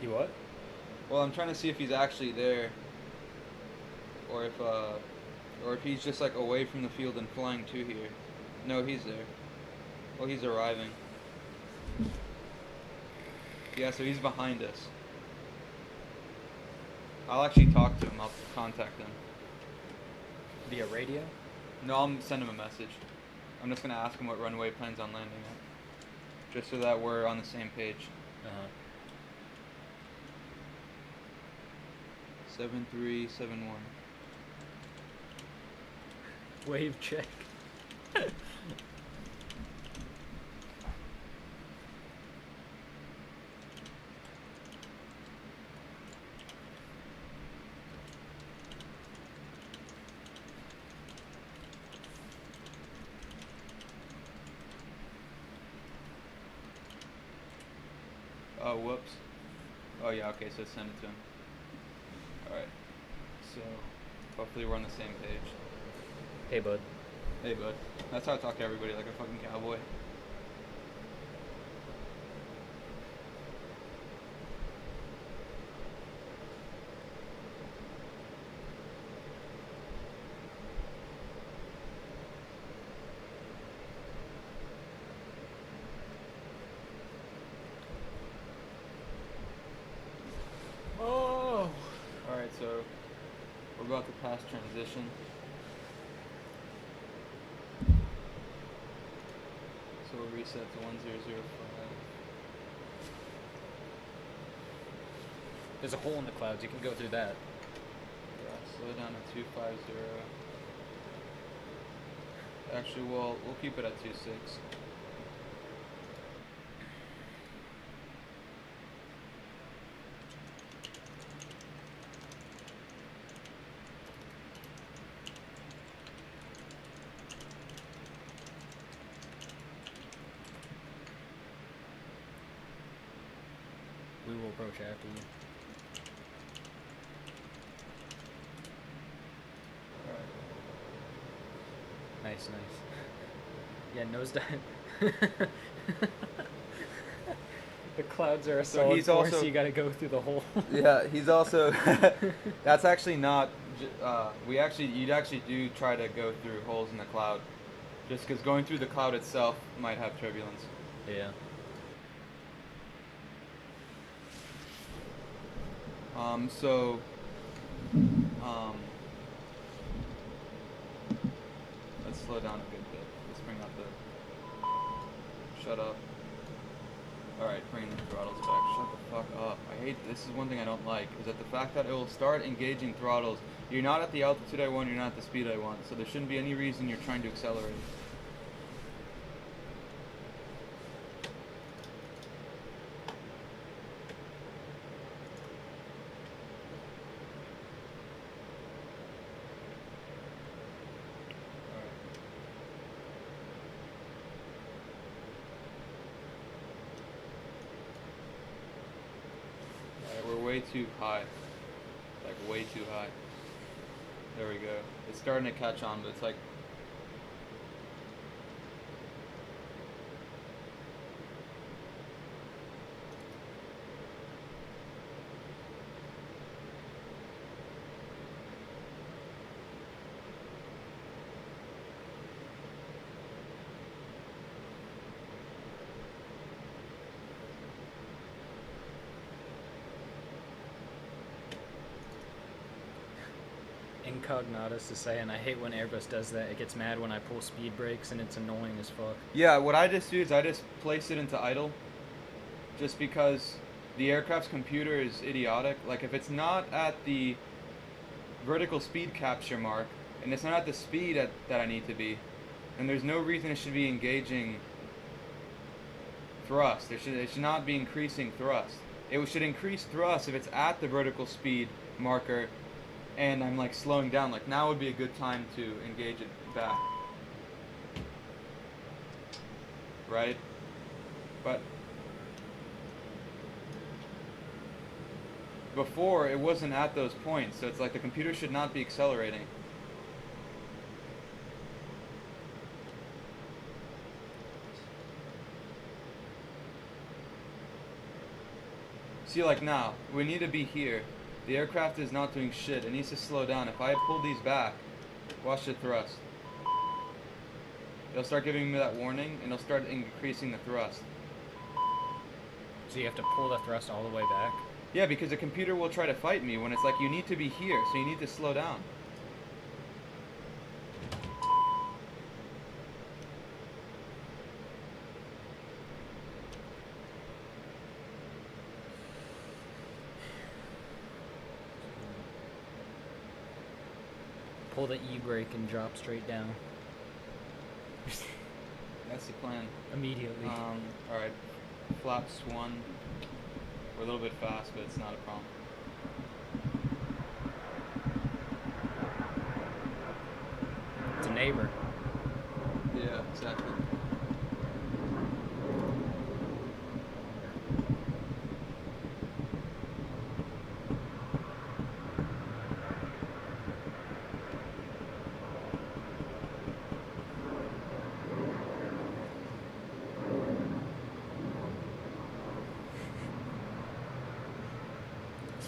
You what? Well, I'm trying to see if he's actually there, or if he's just like away from the field and flying to here. No, he's there. Oh, he's arriving. Yeah, so he's behind us. I'll actually talk to him. I'll contact him. Via radio? No, I'll send him a message. I'm just gonna ask him what runway he plans on landing at, just so that we're on the same page. 7371. Wave check. Oh, whoops. Oh, yeah, okay, so send it to him. Alright. So, hopefully we're on the same page. Hey, bud. Hey, bud. That's how I talk to everybody, like a fucking cowboy. Oh! Alright, so we're about to pass transition. So we'll reset to 1005. There's a hole in the clouds. You can go through that. Yeah, slow down to 250. Actually, we'll keep it at 26. We will approach after you. Nice, nice. Yeah, nosedive. The clouds are a So solid he's force, also- you gotta go through the hole. Yeah, he's also. That's actually not. You'd actually do try to go through holes in the cloud, just because going through the cloud itself might have turbulence. Yeah. So. Let's slow down a good bit. Let's bring up the. Shut up. Alright, bring the throttles back. Shut the fuck up. I hate this. Is one thing I don't like, is that the fact that it will start engaging throttles. You're not at the altitude I want, you're not at the speed I want, so there shouldn't be any reason you're trying to accelerate. Alright, we're way too high. Like, way too high. There we go. It's starting to catch on, but it's like... Incognatus is saying, I hate when Airbus does that. It gets mad when I pull speed brakes and it's annoying as fuck. Yeah, what I just do is I just place it into idle. Just because the aircraft's computer is idiotic. Like, if it's not at the vertical speed capture mark, and it's not at the speed that I need to be, then there's no reason it should be engaging thrust. It should not be increasing thrust. It should increase thrust if it's at the vertical speed marker and I'm like slowing down. Like, now would be a good time to engage it back. Right? But before, it wasn't at those points, so it's like the computer should not be accelerating. See, like now, we need to be here. The aircraft is not doing shit. It needs to slow down. If I pull these back, watch the thrust. It'll start giving me that warning, and it'll start increasing the thrust. So you have to pull the thrust all the way back? Yeah, because the computer will try to fight me when it's like, you need to be here, so you need to slow down. Pull the e-brake and drop straight down. That's the plan. Immediately. Alright. Flaps 1. We're a little bit fast, but it's not a problem. It's a neighbor. Yeah, exactly.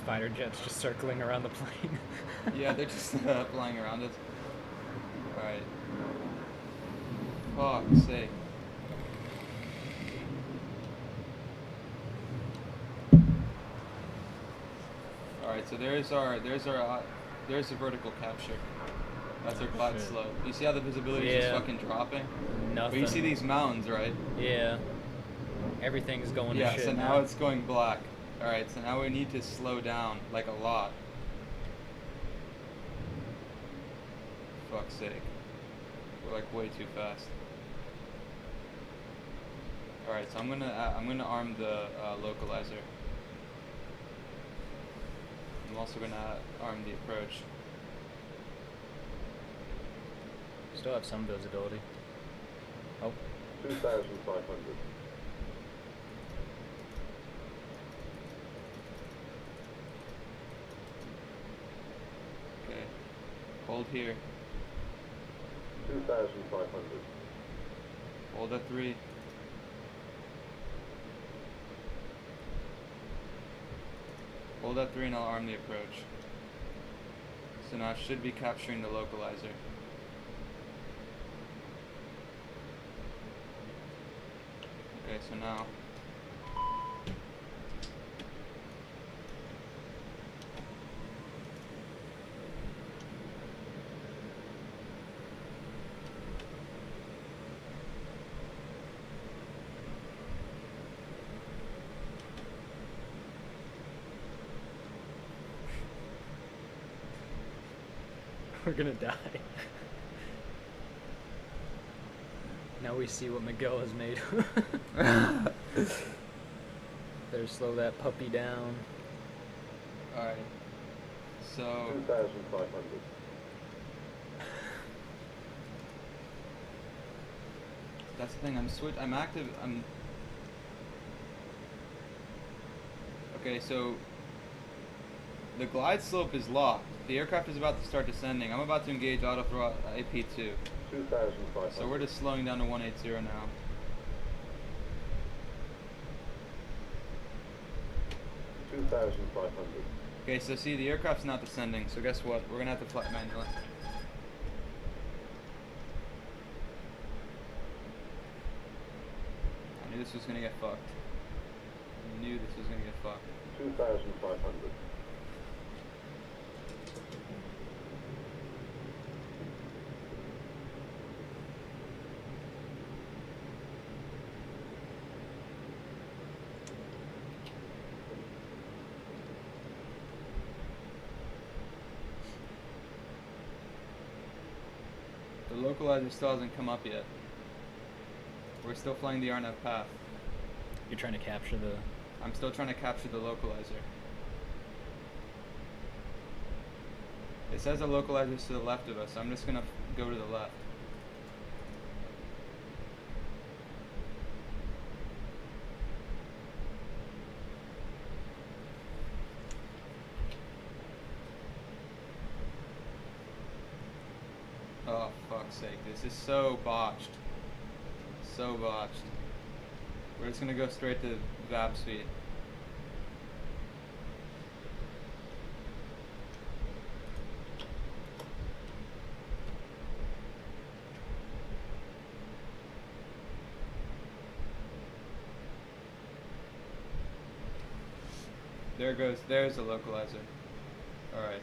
Fighter jets just circling around the plane. Yeah, they're just flying around us. Alright. Fuck's sake. Alright, so there's the vertical capture. That's our glide Shit. slope. You see how the visibility is just Yeah. fucking dropping? Nothing. But you see these mountains, right? Yeah. Everything's going Yeah, to shit so now it's going black. Alright, so now we need to slow down, like a lot. Fuck's sake. We're like way too fast. Alright, so I'm gonna arm the localizer. I'm also gonna arm the approach. Still have some visibility. Oh, 2,500. Okay. Hold here. 2,500. Hold at 3. Hold at 3 and I'll arm the approach. So now I should be capturing the localizer. Okay, so now we're gonna die. Now we see what Miguel has made. Better slow that puppy down. alright. So 2,500. that's the thing, I'm active, okay, so the glide slope is locked. The aircraft is about to start descending. I'm about to engage auto throttle AP2. 2,500. So we're just slowing down to 180 now. $2,500. Okay, so see, the aircraft's not descending, so guess what? We're gonna have to fly manually. I knew this was gonna get fucked. I knew this was gonna get fucked. 2,500. The localizer still hasn't come up yet. We're still flying the RNF path. You're trying to capture the. I'm still trying to capture the localizer. It says the localizer's to the left of us, so I'm just gonna go to the left. Oh, fuck's sake. This is so botched. So botched. We're just gonna go straight to VAP speed. There's the localizer. Alright.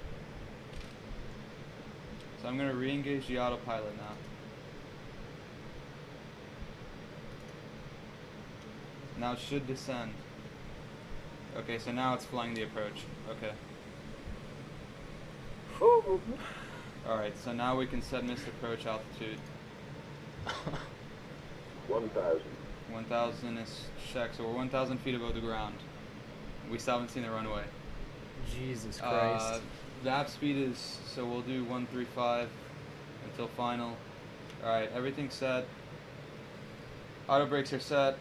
So I'm gonna re-engage the autopilot now. Now it should descend. Okay, so now it's flying the approach. Okay. Alright, so now we can set missed approach altitude. 1,000. 1,000 is checked, so we're 1,000 feet above the ground. We still haven't seen the runway. Jesus Christ. VAP speed is, so we'll do 135 until final. Alright, everything's set. Auto brakes are set.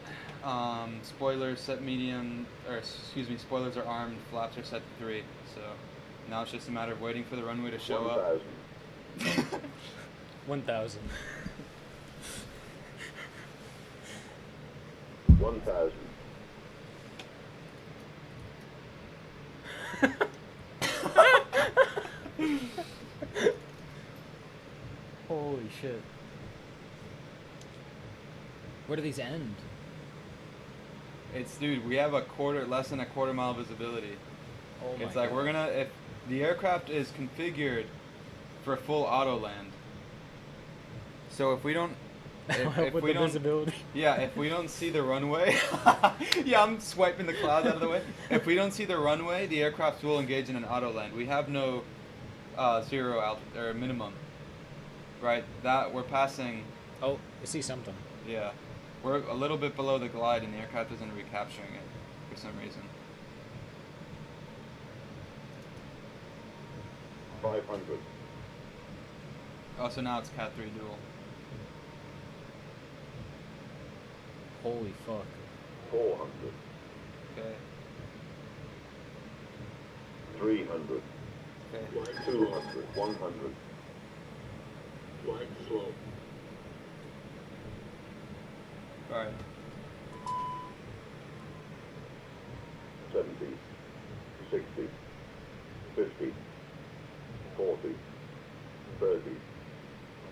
Spoilers set medium, or excuse me, spoilers are armed. Flaps are set to 3. So now it's just a matter of waiting for the runway to show up. 1,000. 1,000. 1,000. Holy shit. Where do these end? Dude, we have less than a quarter mile visibility. Oh my It's like God. if the aircraft is configured for full auto land. So if we don't That'll help with we the don't, visibility. yeah, if we don't see the runway, yeah, I'm swiping the clouds out of the way. If we don't see the runway, the aircraft will engage in an auto land. We have no zero altitude or minimum, right? That we're passing. Oh, I see something. Yeah, we're a little bit below the glide, and the aircraft isn't recapturing it for some reason. 500. Oh, so now it's Cat 3 dual. Holy fuck. 400. Okay. 300. Okay. 200. 100. Flight slow. All right. 70. 60. 50. 40. 30.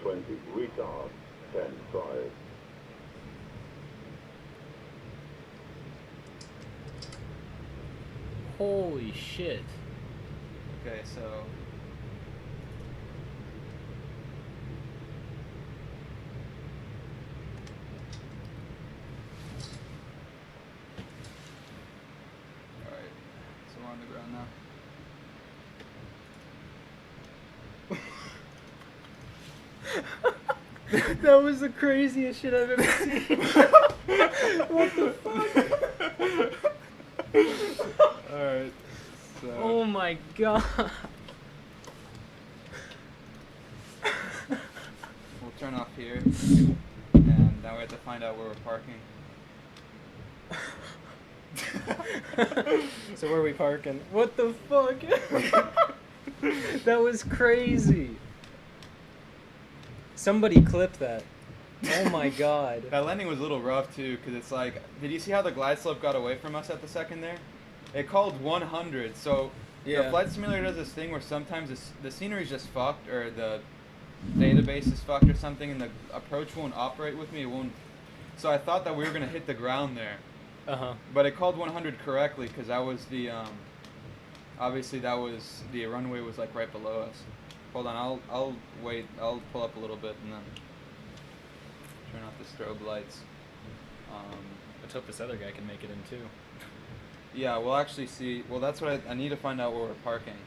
20. Retard. 10. 5. Holy shit. Okay, so. Alright, so we're on the ground now. That was the craziest shit I've ever seen. What the fuck? Alright, so. Oh my god. We'll turn off here. And now we have to find out where we're parking. So where are we parking? What the fuck? That was crazy. Somebody clip that. Oh my god. That landing was a little rough too, because it's like, did you see how the glide slope got away from us at the second there? It called 100, so Yeah. the flight simulator does this thing where sometimes the scenery's just fucked, or the database is fucked or something, and the approach won't operate with me, it won't. So I thought that we were going to hit the ground there, Uh-huh. but it called 100 correctly, because that was the, obviously that was, the runway was like right below us. Hold on, I'll wait, I'll pull up a little bit and then turn off the strobe lights. Let's hope this other guy can make it in too. Yeah, we'll actually see. Well, that's what I need to find out where we're parking.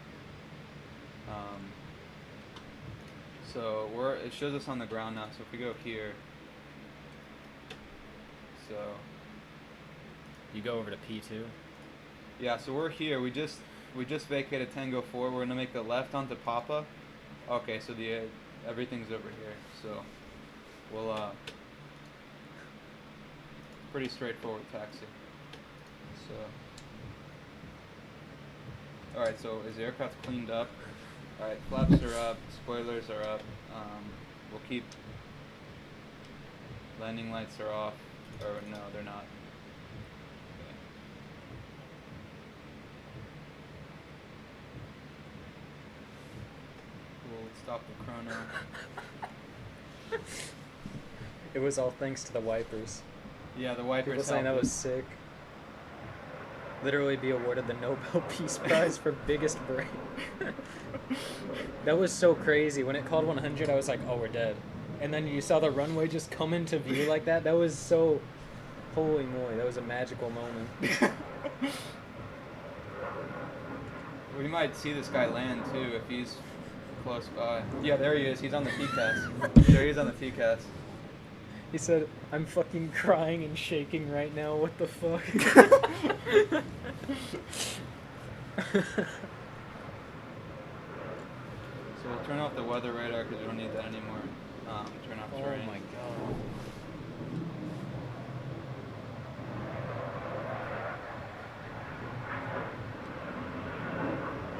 So it shows us on the ground now. So if we go here, so You go over to P2. yeah, so we're here. We just vacated Tango 4. We're gonna make the left onto Papa. Okay, so everything's over here. So we'll pretty straightforward taxi. So. Alright, so is the aircraft cleaned up? Alright, flaps are up, spoilers are up. We'll keep landing lights are off. Or no, they're not. Okay. We'll stop the chrono. It was all thanks to the wipers. Yeah, the wipers. People saying that helped was us. sick. Literally be awarded the Nobel Peace Prize for biggest brain. That was so crazy. When it called 100, I was like, oh, we're dead. And then you saw the runway just come into view like that. That was so... Holy moly, that was a magical moment. We might see this guy land too if he's close by. Yeah, there he is. He's on the TCAS. There he is on the TCAS. He said, I'm fucking crying and shaking right now. What the fuck? So we'll turn off the weather radar because we don't need that anymore. Turn off Oh terrain. my god.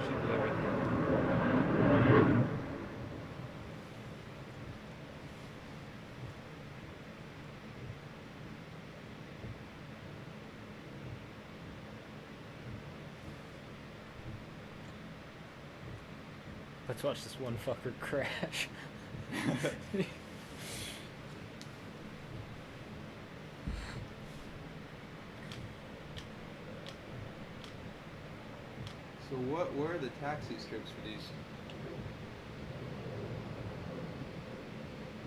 Should be everything. Let's watch this one fucker crash. So where are the taxi strips for these?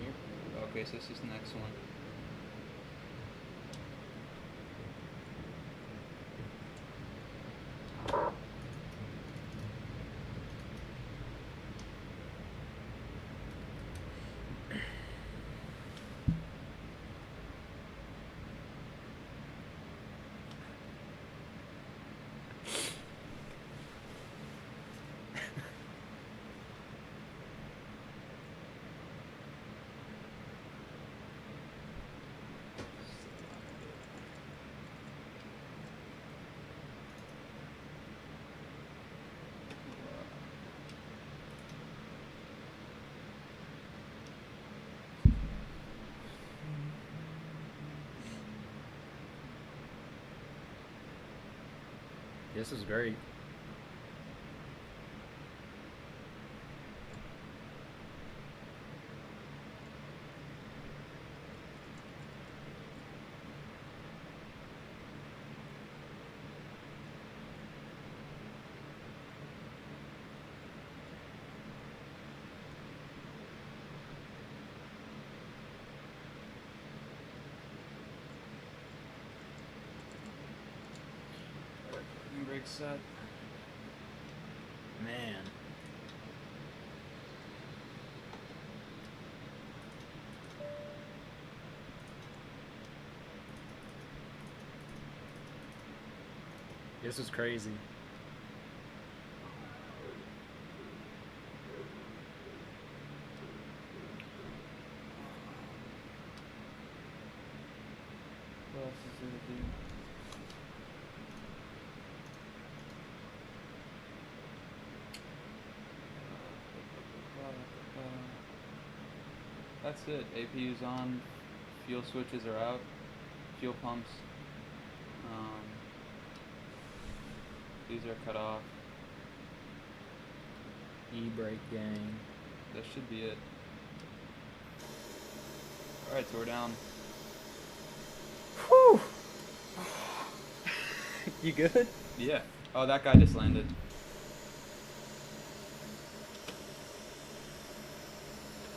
Here. Okay, so this is the next one. This is great. Brake set. Man. This is crazy. What else is there to do? That's it. APU's on, fuel switches are out, fuel pumps. These are cut off. E-brake gang. That should be it. Alright, so we're down. Whew. You good? Yeah. Oh, that guy just landed.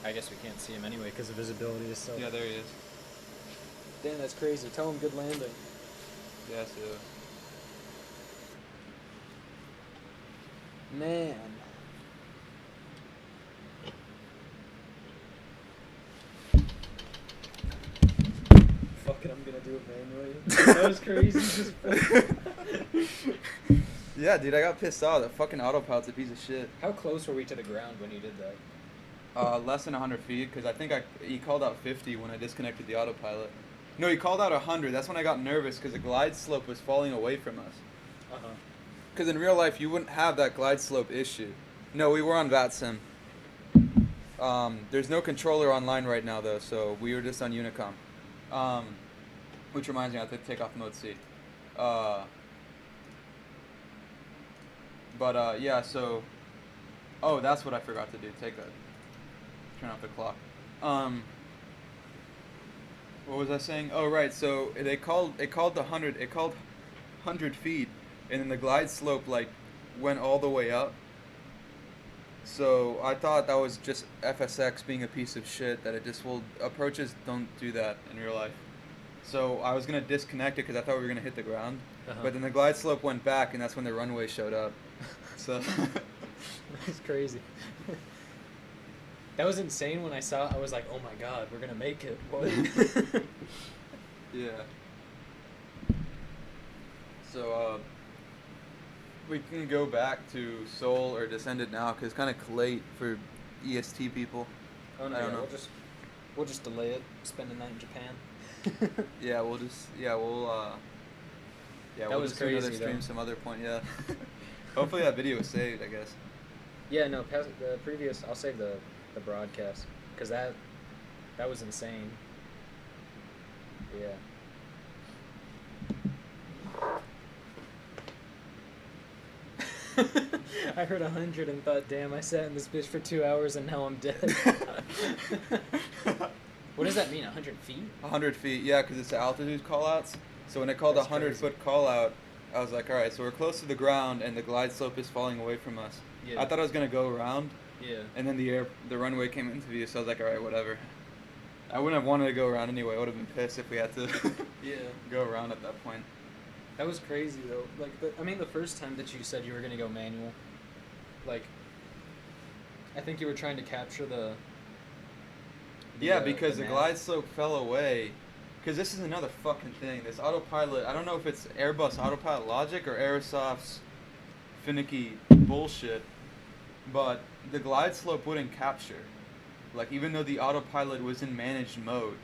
I guess we can't see him anyway because the visibility is so. Yeah, there he is. Damn, that's crazy. Tell him good landing. Yeah, so. Man. Fuck it, I'm gonna do it manually. That was crazy. Yeah, dude, I got pissed off. That fucking autopilot's a piece of shit. How close were we to the ground when you did that? Less than 100 feet, because I think he called out 50 when I disconnected the autopilot. No, he called out 100. That's when I got nervous, because the glide slope was falling away from us. Uh-huh. Because in real life, you wouldn't have that glide slope issue. No, we were on VATSIM. There's no controller online right now, though, so we were just on Unicom. Which reminds me, I have to take off mode C. Yeah, so... Oh, that's what I forgot to do. Turn off the clock. What was I saying? Oh, right, so it called 100 feet, and then the glide slope, like, went all the way up. So I thought that was just FSX being a piece of shit, that it just approaches don't do that in real life. So I was going to disconnect it because I thought we were going to hit the ground. Uh-huh. But then the glide slope went back, and that's when the runway showed up. So That's crazy. That was insane when I saw it. I was like, oh my god, we're gonna make it. What? yeah. So we can go back to Seoul or descend it now because it's kind of late for EST people. Oh no, I don't know. we'll just delay it. Spend the night in Japan. Yeah, we'll just That we'll was just do another crazy, stream though. some other point. Yeah. Hopefully that video was saved. I guess. Yeah, no, the previous. I'll save the broadcast because that was insane. Yeah. I heard 100 and thought, damn, I sat in this bitch for 2 hours and now I'm dead. What does that mean, 100 feet? 100 feet, yeah, because it's the altitude callouts. So when it called a That's 100-foot callout, I was like, all right, so we're close to the ground and the glide slope is falling away from us. Yeah. I thought I was gonna go around, Yeah. and then the runway came into view, so I was like, all right, whatever. I wouldn't have wanted to go around anyway. I would have been pissed if we had to Yeah. go around at that point. That was crazy though. Like, the first time that you said you were gonna go manual, like, I think you were trying to capture the. Yeah, because the map. glide slope fell away. Because this is another fucking thing. This autopilot, I don't know if it's Airbus autopilot logic or Aerosoft's finicky bullshit, but the glide slope wouldn't capture. Like, even though the autopilot was in managed mode,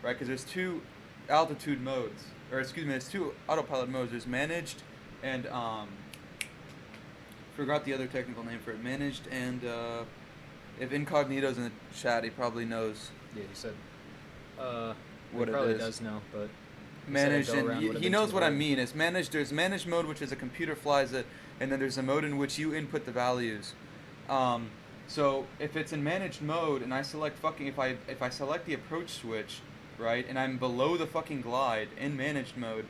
right? Because there's two altitude modes, or excuse me, there's two autopilot modes. There's managed and, forgot the other technical name for it. Managed and, if Incognito's in the chat, he probably knows. Yeah, he said. What he it probably is. does know, but. Managed, go and around would've he been knows too what I hard. mean. It's managed. There's managed mode, which is a computer flies it, and then there's a mode in which you input the values. So if it's in managed mode, and I select fucking if I select the approach switch, right, and I'm below the fucking glide in managed mode,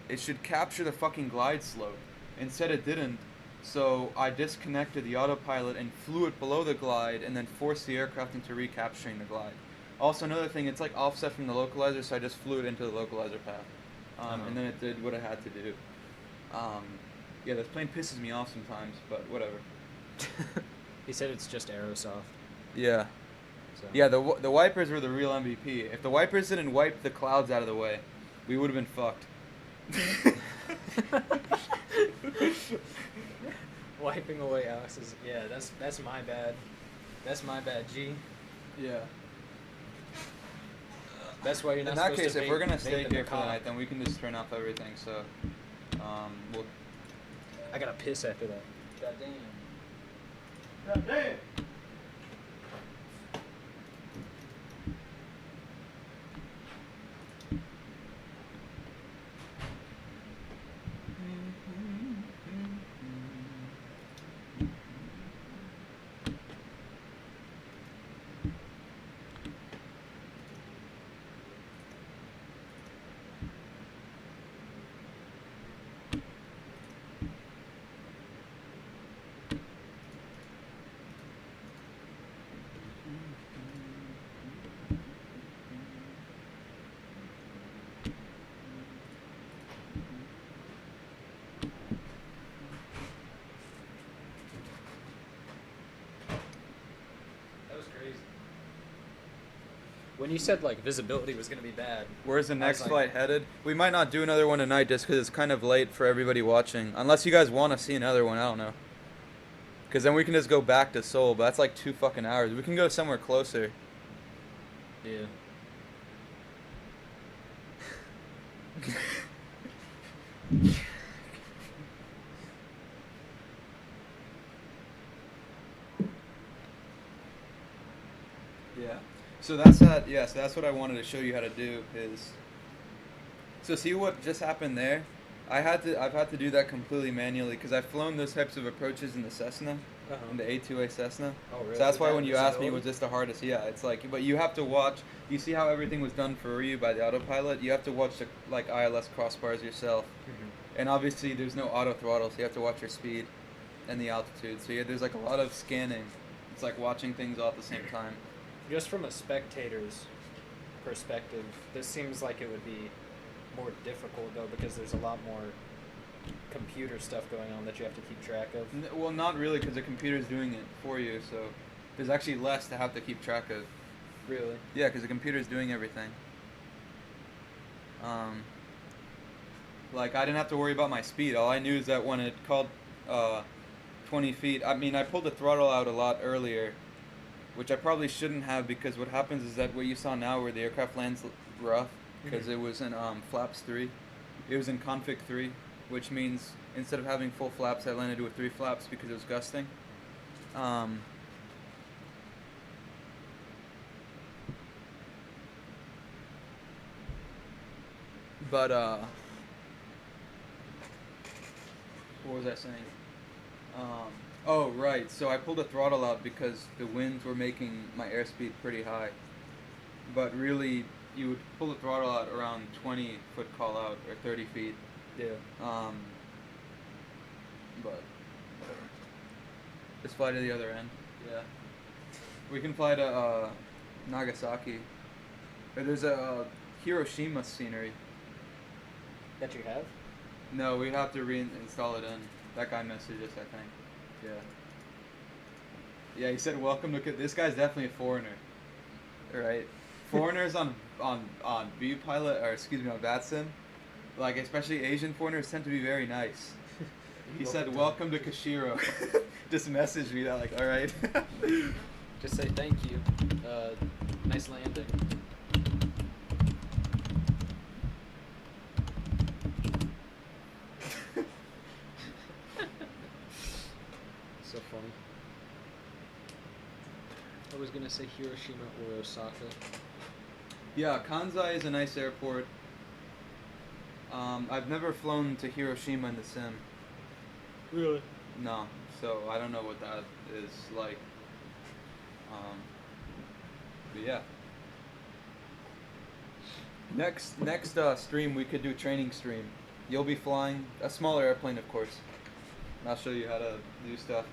it should capture the fucking glide slope. Instead, it didn't. So I disconnected the autopilot and flew it below the glide, and then forced the aircraft into recapturing the glide. Also, another thing, it's like offset from the localizer, so I just flew it into the localizer path. And then it did what it had to do. Yeah, this plane pisses me off sometimes, but whatever. He said it's just Aerosoft. Yeah. So. Yeah, the wipers were the real MVP. If the wipers didn't wipe the clouds out of the way, we would have been fucked. Wiping away Alex's. Yeah, that's my bad. That's my bad, G. Yeah. That's why you're not In that supposed case, to if we're vape- gonna vape stay in here for the car. night, then we can just turn off everything. So, we'll. I gotta piss after that. Goddamn. That was crazy. When you said like visibility was gonna be bad, Where's the I was next like- flight headed? We might not do another one tonight just because it's kind of late for everybody watching. Unless you guys want to see another one, I don't know. Because then we can just go back to Seoul, but that's like 2 fucking hours. We can go somewhere closer. yeah. Yeah. So that's that. Yeah. So that's what I wanted to show you how to do is. So see what just happened there? I've had to do that completely manually because I've flown those types of approaches in the Cessna, in the A2A Cessna. Oh, really? So that's why With when that you asked me, visibility? was this the hardest? Yeah, it's like, but you have to watch. You see how everything was done for you by the autopilot. You have to watch the like ILS crossbars yourself, and obviously there's no auto throttle, so you have to watch your speed and the altitude. So yeah, there's like a lot of scanning. It's like watching things all at the same time. Just from a spectator's perspective, this seems like it would be more difficult though because there's a lot more computer stuff going on that you have to keep track of. Well, not really, because the computer's doing it for you. So there's actually less to have to keep track of. Really? Yeah, because the computer's doing everything. Like I didn't have to worry about my speed. All I knew is that when it called 20 feet, I mean, I pulled the throttle out a lot earlier, which I probably shouldn't have because what happens is that what you saw now where the aircraft lands rough, because it was in flaps 3. It was in config 3, which means instead of having full flaps, I landed with 3 flaps because it was gusting. But what was I saying? Oh right, so I pulled the throttle out because the winds were making my airspeed pretty high. But really, you would pull the throttle out around 20 foot call out or 30 feet. Yeah. But whatever. Just fly to the other end. Yeah. We can fly to Nagasaki There's a Hiroshima scenery. That you have? No, we have to reinstall it in. That guy messaged us, I think. Yeah. Yeah, he said, "Welcome to." This guy's definitely a foreigner. Right. Foreigners on ViewPilot, or excuse me, on VATSIM, like especially Asian foreigners, tend to be very nice. He said, "Welcome to Kashiro." Just messaged me that, like, all right. Just say thank you. Nice landing. So funny. I was gonna say Hiroshima or Osaka. Yeah, Kansai is a nice airport. I've never flown to Hiroshima in the sim. Really? No, so I don't know what that is like. But yeah. Next stream we could do training stream. You'll be flying a smaller airplane, of course. And I'll show you how to do stuff.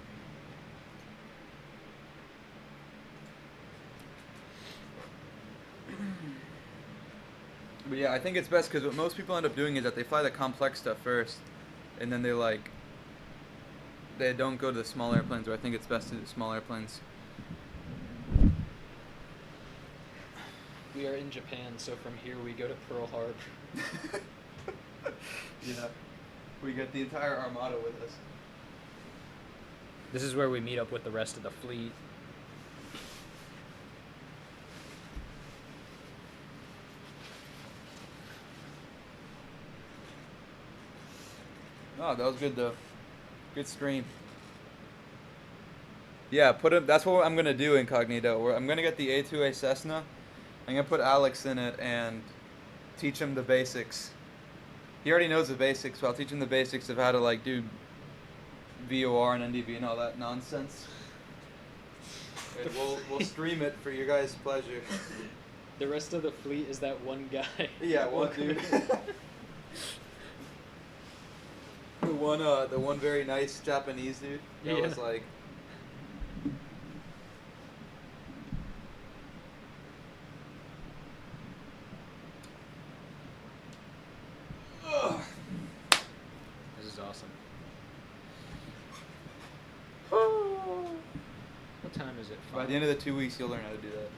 But yeah, I think it's best because what most people end up doing is that they fly the complex stuff first, and then they don't go to the small airplanes. Or I think it's best to do small airplanes. We are in Japan, so from here we go to Pearl Harbor. Yeah, we get the entire armada with us. This is where we meet up with the rest of the fleet. Oh, that was good though. Good stream. Yeah, that's what I'm gonna do, Incognito. I'm gonna get the A2A Cessna. I'm gonna put Alex in it and teach him the basics. He already knows the basics, so I'll teach him the basics of how to like do VOR and NDV and all that nonsense. And we'll stream it for your guys' pleasure. The rest of the fleet is that one guy. Yeah, one dude. The one very nice Japanese dude that was like. This is awesome. What time is it? By the end of the 2 weeks, you'll learn how to do that.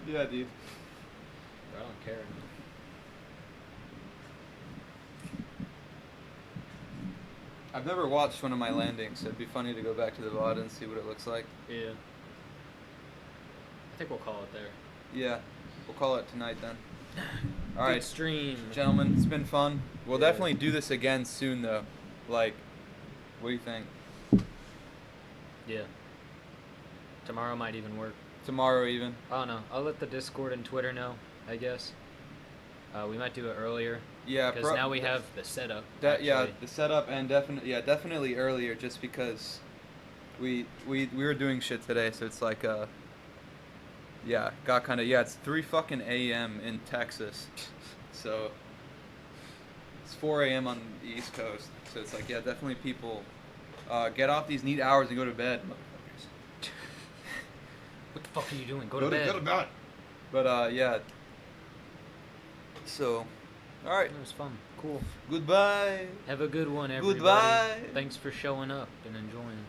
Yeah, dude. I don't care. I've never watched one of my landings, so it'd be funny to go back to the VOD and see what it looks like. Yeah. I think we'll call it there. Yeah, we'll call it tonight then. All Good right, stream. gentlemen, it's been fun. We'll Yeah. definitely do this again soon, though. Like, what do you think? Yeah. Tomorrow might even work. Tomorrow, even? I don't know. I'll let the Discord and Twitter know, I guess. We might do it earlier. Yeah, Because now we have the setup. Yeah, actually. the setup and definitely earlier, just because we were doing shit today, so it's like got kind of it's 3 fucking a.m. in Texas, so it's 4 a.m. on the East Coast, so it's like definitely people get off these neat hours and go to bed, motherfuckers. What the fuck are you doing? Go to bed. Go to bed. But yeah. So, all right. It was fun. Cool. Goodbye. Have a good one, everybody. Goodbye. Thanks for showing up and enjoying.